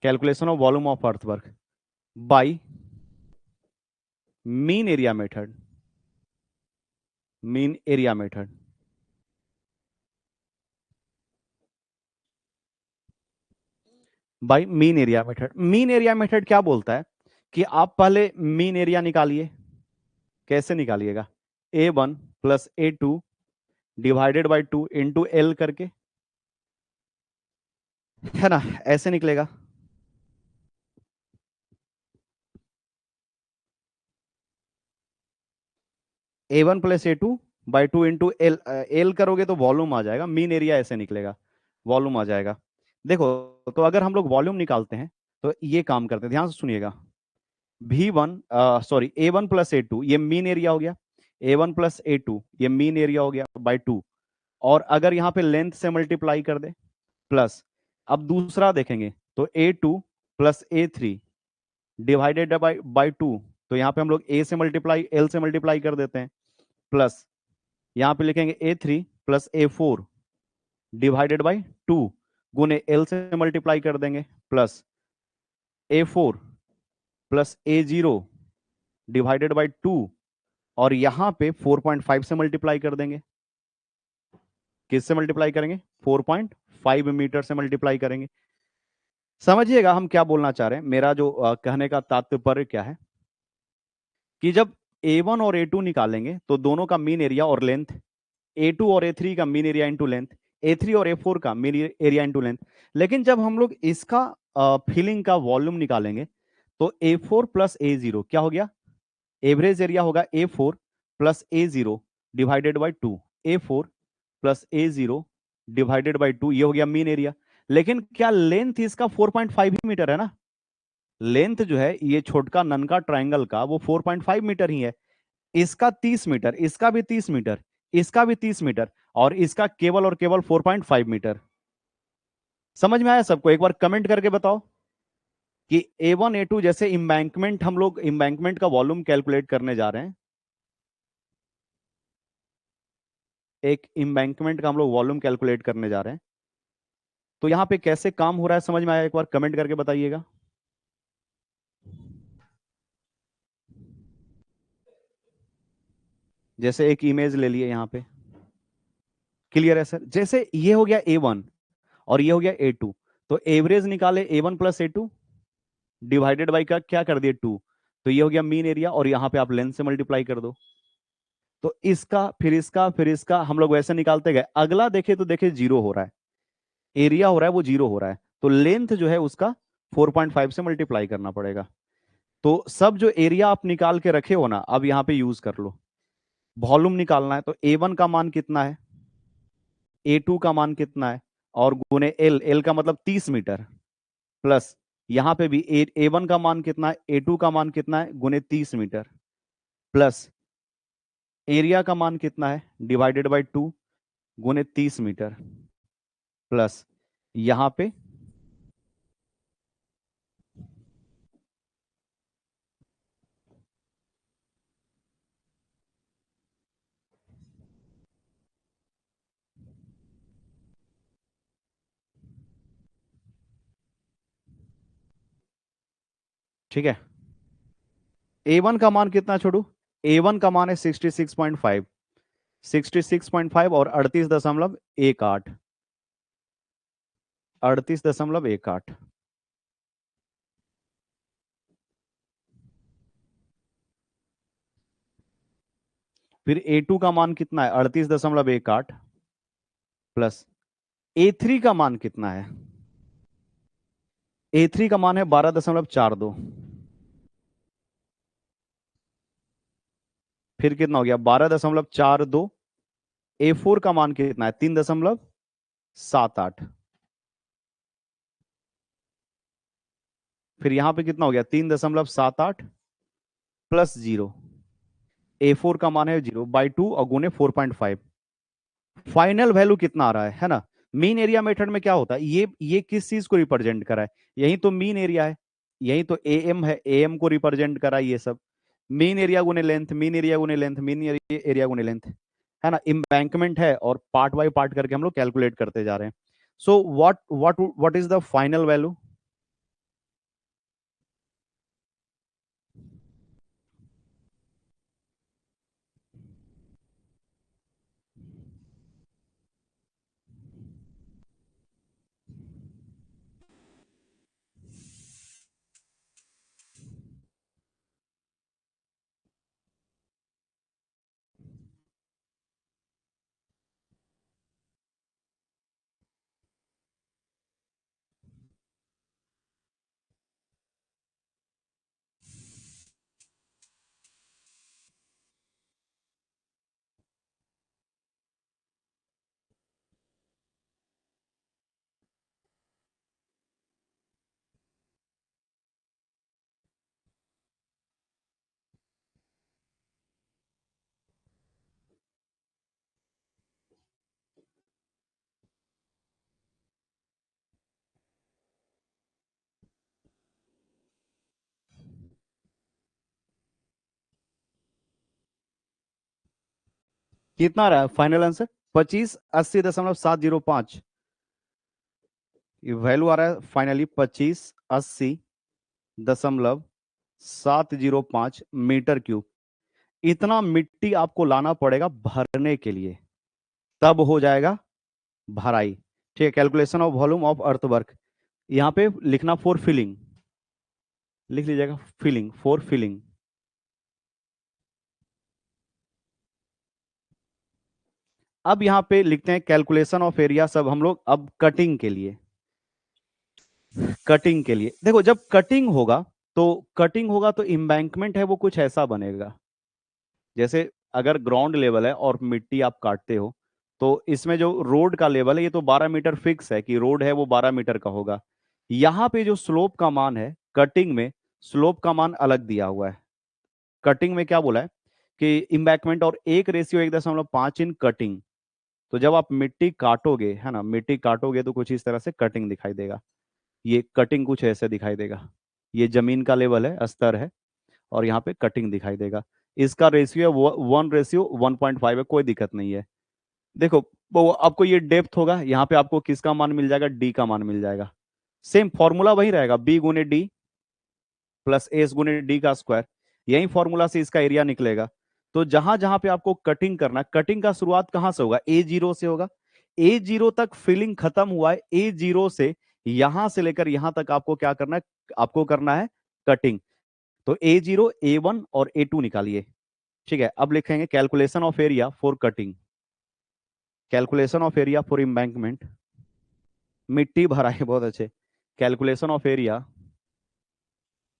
A: calculation of volume of earth work by mean area method, mean area method. By mean area method, mean area method क्या बोलता है कि आप पहले mean area निकालिए। कैसे निकालिएगा, A1 + A2 divided by 2 into L करके, है ना, ऐसे निकलेगा। A1 + A2/2 into L, L करोगे तो वॉल्यूम आ जाएगा, मीन एरिया ऐसे निकलेगा, वॉल्यूम आ जाएगा। देखो, तो अगर हम लोग वॉल्यूम निकालते हैं तो ये काम करते हैं, ध्यान से सुनिएगा। V1 सॉरी A1 + A2 ये मीन एरिया हो गया, A1 + A2 ये मीन एरिया हो गया बाय 2। और अगर यहाँ पे लेंथ से मल्टीप्लाई कर दे प्लस, अब दूसरा देखेंगे तो A2 + A3 डिवाइडेड बाय 2, तो यहाँ पे हम लोग A से मल्टीप्लाई L से मल्टीप्लाई कर देते हैं, प्लस यहाँ पे लिखेंगे A3 + A4 डिवाइडेड बाय 2 गुने L से मल्टीप्लाई कर देंगे, plus A4 + A0 divided by 2, और यहां पे 4.5 से मल्टीप्लाई कर देंगे। किससे मल्टीप्लाई करेंगे? 4.5 मीटर से मल्टीप्लाई करेंगे। समझिएगा हम क्या बोलना चाह रहे हैं, मेरा जो कहने का तात्पर्य क्या है कि जब A1 और A2 निकालेंगे तो दोनों का मीन एरिया और लेंथ, A2 और A3 का mean area into length, A3 और A4 का मीन एरिया इंटू लेंथ। लेकिन जब हम लोग इसका फिलिंग का वॉल्यूम निकालेंगे तो A4 + A0 क्या हो गया? एवरेज एरिया होगा A4 + A0 divided by 2, A4 + A0 divided by 2, ये हो गया मीन एरिया। लेकिन क्या लेंथ इसका 4.5 ही मीटर है ना? लेंथ जो है ये छोटका ननका ट्राइंगल का वो 4.5 मीटर ही है। इसका 30 मीटर, इसका भी 30 मीटर, इसका भी 30 मीटर, और इसका केवल और केवल 4.5 मीटर। समझ में आया सबको? एक बार कमेंट करके बताओ कि A1 A2 जैसे इंबैंकमेंट, हम लोग इंबैंकमेंट का वॉल्यूम कैलकुलेट करने जा रहे हैं। एक इंबैंकमेंट का हम लोग वॉल्यूम कैलकुलेट करने जा रहे हैं, तो यहां पे कैसे काम हो रहा है समझ में आया? एक बार कमेंट करके बताइएगा। जैसे एक इमेज ले लिए यहां पे, क्लियर है सर? जैसे ये हो गया A1 और ये हो गया A2, तो एवरेज निकाले A1 + A2 डिवाइडेड बाई का क्या कर दिए 2, तो ये हो गया मीन एरिया, और यहां पे आप लेंथ से मल्टीप्लाई कर दो। तो इसका फिर इसका फिर इसका हम लोग वैसे निकालते गए। अगला देखे तो देखे जीरो हो रहा है, एरिया हो रहा है वो जीरो हो रहा है, तो लेंथ जो है उसका 4.5 से मल्टीप्लाई करना पड़ेगा। तो सब जो एरिया आप निकाल के रखे हो ना, अब यहां पे यूज कर लो। वॉल्यूम निकालना है तो A1 का मान कितना है, A2 का मान कितना है, और गुने एल, एल का मतलब 30 मीटर, प्लस यहां पे भी A1 का मान कितना है, A2 का मान कितना है, गुने 30 मीटर, प्लस एरिया का मान कितना है डिवाइडेड बाई 2 गुने 30 मीटर, प्लस यहां पे ठीक है। A1 का मान कितना छोड़ू? A1 का मान है 66.5, 66.5 और 38.18, 38.18। फिर A2 का मान कितना है 38.18, प्लस A3 का मान कितना है, A3 का मान है 12.42, फिर कितना हो गया 12.42। A4 का मान कितना है 3.78, फिर यहां पे कितना हो गया 3.78 प्लस जीरो। A4 का मान है 0/2 और गुने 4.5। फाइनल वैल्यू कितना आ रहा है ना? मीन एरिया मेथड में क्या होता है, ये किस चीज को रिप्रेजेंट करा है? यही तो मीन एरिया है, यही तो एम है, एम को रिप्रेजेंट करा है ये सब। मीन एरिया गुने लेंथ, मीन एरिया गुने लेंथ, मीन एरिया गुने लेंथ, है ना? इम्बैंकमेंट है और पार्ट बाय पार्ट करके हम लोग कैलकुलेट करते जा रहे हैं। So what is the final value? कितना रहा फाइनल आंसर? 2580.705। ये वैल्यू आ रहा है फाइनली 2580.705 मीटर क्यूब। इतना मिट्टी आपको लाना पड़ेगा भरने के लिए, तब हो जाएगा भराई। ठीक है, calculation of volume of earthwork. यहाँ पे लिखना फॉर फिलिंग, लिख लीजिएगा फिलिंग, फॉर फिलिंग। अब यहाँ पे लिखते हैं कैलकुलेशन ऑफ एरिया, सब हम लोग अब कटिंग के लिए। कटिंग के लिए देखो, जब कटिंग होगा तो इम्बैंकमेंट है वो कुछ ऐसा बनेगा। जैसे अगर ग्राउंड लेवल है और मिट्टी आप काटते हो, तो इसमें जो रोड का लेवल है ये तो 12 मीटर फिक्स है कि रोड है वो 12 मीटर का होगा। यहाँ पे जो स्लोप का मान है कटिंग में, स्लोप का मान अलग दिया हुआ है। कटिंग में क्या बोला है कि इम्बैकमेंट और 1:1.5 इन कटिंग। तो जब आप मिट्टी काटोगे, है ना, मिट्टी काटोगे तो कुछ इस तरह से कटिंग दिखाई देगा। ये कटिंग कुछ ऐसे दिखाई देगा। ये जमीन का लेवल है, स्तर है, और यहाँ पे कटिंग दिखाई देगा। इसका रेशियो 1:1.5 है, कोई दिक्कत नहीं है। देखो, वो आपको ये डेप्थ होगा, यहाँ पे आपको किसका मान मिल जाएगा? डी का मान मिल जाएगा। सेम फॉर्मूला वही रहेगा, बी गुने डी प्लस एस गुने डी का स्क्वायर। यही फॉर्मूला से इसका एरिया निकलेगा। तो जहां जहां पे आपको कटिंग करना, कटिंग का शुरुआत कहां से होगा? A0 से होगा। A0 तक फिलिंग खत्म हुआ है। A0 से यहां से लेकर यहां तक आपको क्या करना है? आपको करना है कटिंग। तो A0, A1 और A2 निकालिए। ठीक है, अब लिखेंगे calculation of area for cutting, calculation of area for embankment. मिट्टी भरा है, बहुत अच्छे। Calculation of area,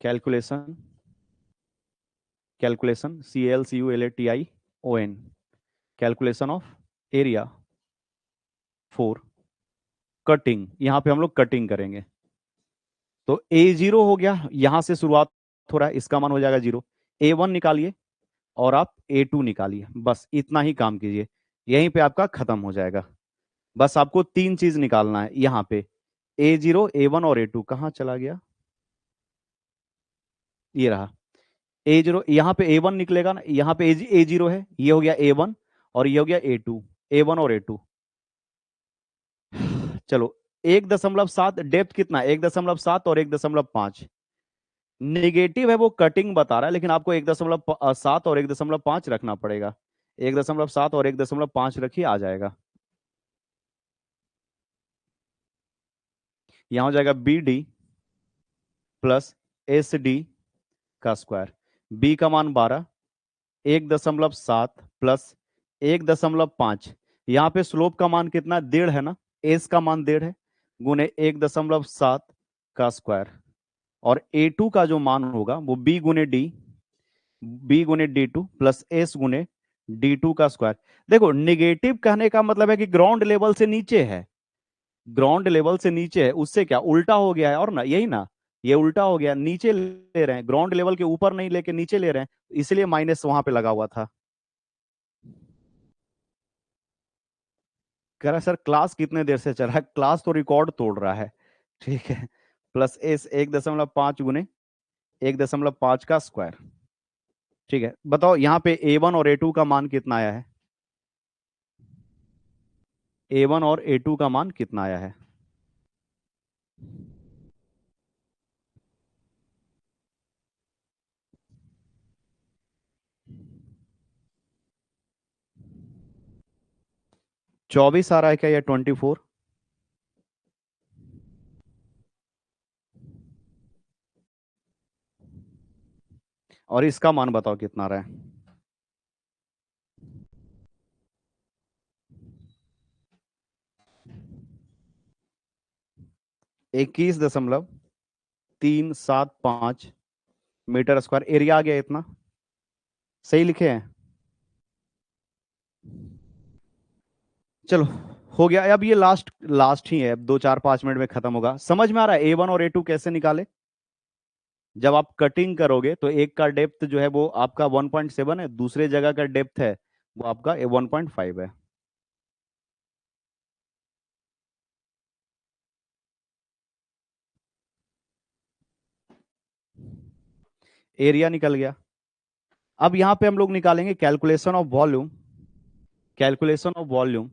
A: calculation, calculation CALCULATION, calculation of area for cutting. यहां पे हम लोग कटिंग करेंगे। तो A0 हो गया, यहां से शुरुआत हो रहा है, इसका मान हो जाएगा 0। A1 निकालिए और आप A2 निकालिए, बस इतना ही काम कीजिए। यहीं पे आपका खत्म हो जाएगा। बस आपको तीन चीज निकालना है यहाँ पे। A0, A1 और A2 कहाँ चला गया? ये रहा A0। यहाँ पे A1 निकलेगा ना, यहाँ पे A0 है, ये हो गया A1 और ये हो गया A2। A1 और A2, चलो। 1.7 डेप्थ कितना है? 1.7 और 1.5। निगेटिव है वो कटिंग बता रहा है, लेकिन आपको 1.7 और 1.5 रखना पड़ेगा। 1.7 और 1.5 रखिए, आ जाएगा। यहां हो जाएगा BD प्लस SD का स्क्वायर। बी का मान 12, 1.7 प्लस 1.5। यहाँ पे स्लोप का मान कितना? 1.5 है ना, एस का मान 1.5 है, गुने 1.7 का स्क्वायर। और A2 का जो मान होगा वो B गुने D2 प्लस S गुने D2 का स्क्वायर। देखो, निगेटिव कहने का मतलब है कि ग्राउंड लेवल से नीचे है, ग्राउंड लेवल से नीचे है, उससे क्या उल्टा हो गया है, और ना, यही ना, ये उल्टा हो गया, नीचे ले रहे हैं, ग्राउंड लेवल के ऊपर नहीं लेके नीचे ले रहे हैं, इसलिए माइनस वहां पे लगा हुआ था। कह रहा है सर क्लास कितने देर से चल रहा है? क्लास तो रिकॉर्ड तोड़ रहा है। ठीक है, प्लस एस 1.5 गुने 1.5 का स्क्वायर। ठीक है, बताओ यहाँ पे A1 और A2 का मान कितना आया है? A1 और A2 का मान कितना आया है? चौबीस आ रहा है क्या, या 24? और इसका मान बताओ कितना आ रहा है? 21.375 मीटर स्क्वायर एरिया आ गया इतना। सही लिखे हैं? चलो, हो गया। अब ये लास्ट लास्ट ही है, अब 2 4 5 मिनट में खत्म होगा। समझ में आ रहा है A1 और A2 कैसे निकाले? जब आप कटिंग करोगे तो एक का डेप्थ जो है वो आपका 1.7 है, दूसरे जगह का डेप्थ है वो आपका 1.5 है। एरिया निकल गया। अब यहां पे हम लोग निकालेंगे calculation of volume. Calculation of volume,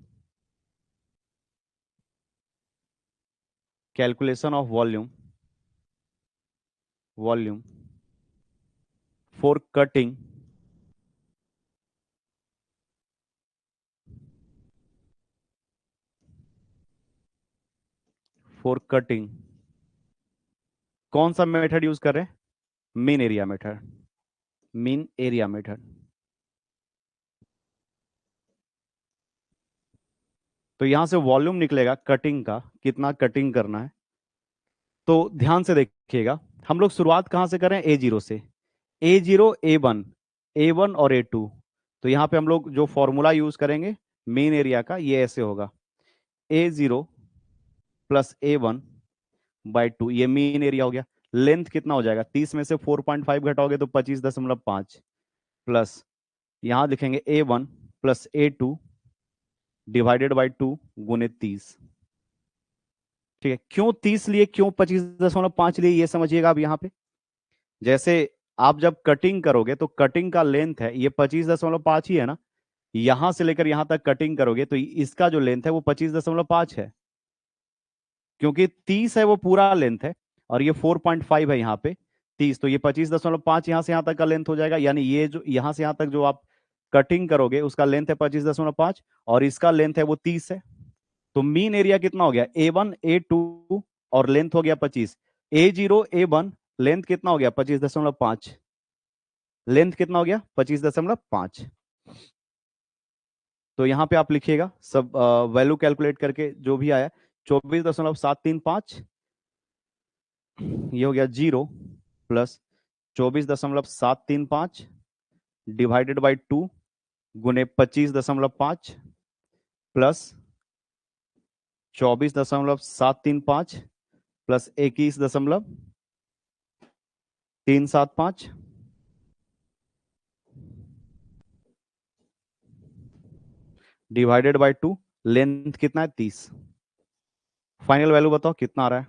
A: calculation of volume, volume for cutting, for cutting, कौन सा मेथड यूज कर रहे हैं? Mean area method, mean area method. तो यहां से वॉल्यूम निकलेगा कटिंग का, कितना कटिंग करना है। तो ध्यान से देखिएगा, हम लोग शुरुआत कहां से करें? A0 से। A0, A1, A1 और A2। तो यहां पे हम लोग जो फॉर्मूला यूज करेंगे मेन एरिया का, ये ऐसे होगा, A0 प्लस A1/2, ये मेन एरिया हो गया। लेंथ कितना हो जाएगा? 30 में से 4.5 घटाओगे तो 25.5, प्लस यहां लिखेंगे A1 plus A2 divided by 2 गुने 30। ठीक है, क्यों 30 लिए, क्यों 25.5 लिए, ये समझिएगा अब यहाँ पे। जैसे आप जब कटिंग करोगे तो कटिंग का लेंथ है ये 25.5 ही है ना, यहां से लेकर यहां तक कटिंग करोगे तो इसका जो लेंथ है वो 25.5 है, क्योंकि 30 है वो पूरा लेंथ है, और ये 4.5 है यहाँ पे 30, तो ये 25.5 यहां से यहां तक का लेंथ हो जाएगा। यानी ये जो यहां से यहां तक जो आप कटिंग करोगे उसका लेंथ है 25.5, और इसका लेंथ है वो 30 है। तो मीन एरिया कितना हो गया? A1 A2 और लेंथ हो गया 25। A0 A1 लेंथ कितना हो गया? 25.5। लेंथ कितना हो गया? 25.5। तो यहां पे आप लिखिएगा सब वैल्यू कैलकुलेट करके जो भी आया, 24.735, ये हो गया 0 प्लस 24.735 डिवाइडेड बाई 2 गुने 25.5 plus 24.735 plus 21.375 divided by 2, length कितना है? 30। फाइनल वैल्यू बताओ कितना आ रहा है?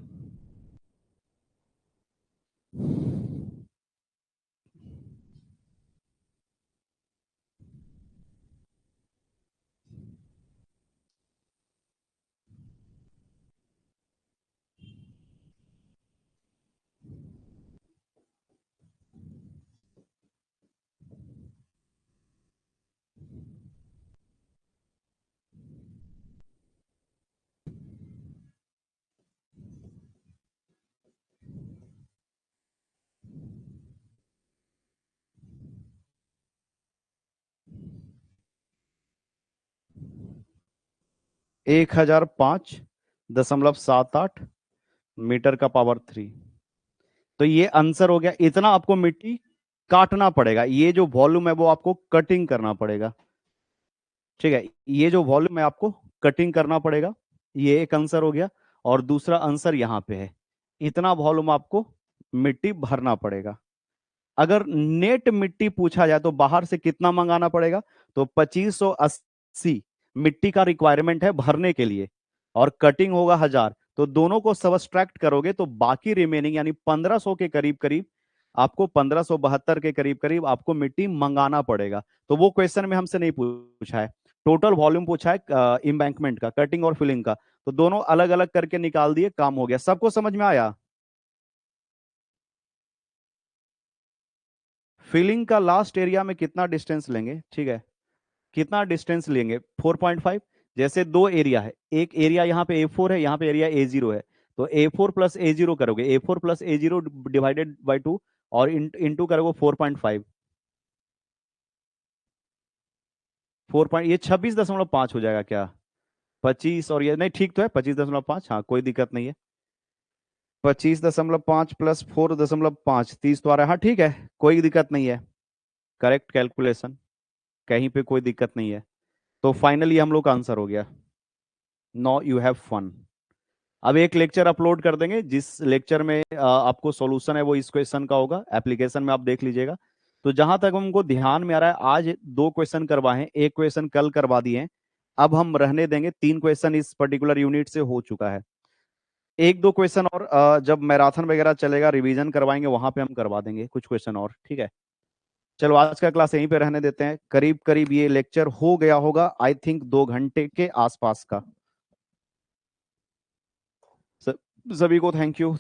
A: 1005.78 मीटर का पावर 3। तो ये आंसर हो गया। इतना आपको मिट्टी काटना पड़ेगा, ये जो वॉल्यूम है वो आपको कटिंग करना पड़ेगा। ठीक है, ये जो वॉल्यूम है आपको कटिंग करना पड़ेगा, ये एक आंसर हो गया। और दूसरा आंसर यहाँ पे है, इतना वॉल्यूम आपको मिट्टी भरना पड़ेगा। अगर नेट मिट्टी पूछा जाए तो बाहर से कितना मंगाना पड़ेगा? तो 2580 मिट्टी का रिक्वायरमेंट है भरने के लिए, और कटिंग होगा 1000। तो दोनों को सबट्रैक्ट करोगे तो बाकी रिमेनिंग यानी 1500 के करीब करीब आपको, 1572 के करीब करीब आपको मिट्टी मंगाना पड़ेगा। तो वो क्वेश्चन में हमसे नहीं पूछा है, टोटल वॉल्यूम पूछा है इम्बैंकमेंट का, कटिंग और फिलिंग का। तो दोनों अलग अलग करके निकाल दिए, काम हो गया। सबको समझ में आया? फिलिंग का लास्ट एरिया में कितना डिस्टेंस लेंगे? ठीक है, कितना डिस्टेंस लेंगे? 4.5। जैसे दो एरिया है, एक एरिया यहाँ पे A4 है, यहाँ पे एरिया A0 है, तो A4 प्लस A0 करोगे, A4 plus A0 divided by 2, और इंटू करोगे 4.5। 4 ये 26.5 हो जाएगा क्या? 25 और ये नहीं, ठीक तो है 25.5, हाँ कोई दिक्कत नहीं है। 25.5 प्लस 4.5, 30 तो आ रहा है, हाँ ठीक है, कोई दिक्कत नहीं है। करेक्ट कैलकुलेशन, कहीं पे कोई दिक्कत नहीं है। तो फाइनली हम लोग का आंसर हो गया। No you have fun. अब एक लेक्चर अपलोड कर देंगे, जिस लेक्चर में आपको सॉल्यूशन है वो इस क्वेश्चन का होगा, एप्लीकेशन में आप देख लीजिएगा। तो जहां तक हमको ध्यान में आ रहा है, आज दो क्वेश्चन करवाए हैं, एक क्वेश्चन कल करवा दिए हैं। अब हम रहने देंगे, 3 क्वेश्चन इस पर्टिकुलर यूनिट से हो चुका है। एक दो क्वेश्चन और जब मैराथन वगैरह चलेगा, रिवीजन करवाएंगे, वहां पे हम करवा देंगे कुछ क्वेश्चन और। ठीक है। चलो आज का क्लास यहीं पे रहने देते हैं। करीब करीब ये लेक्चर हो गया होगा, आई थिंक 2 घंटे के आसपास का। सभी को थैंक यू।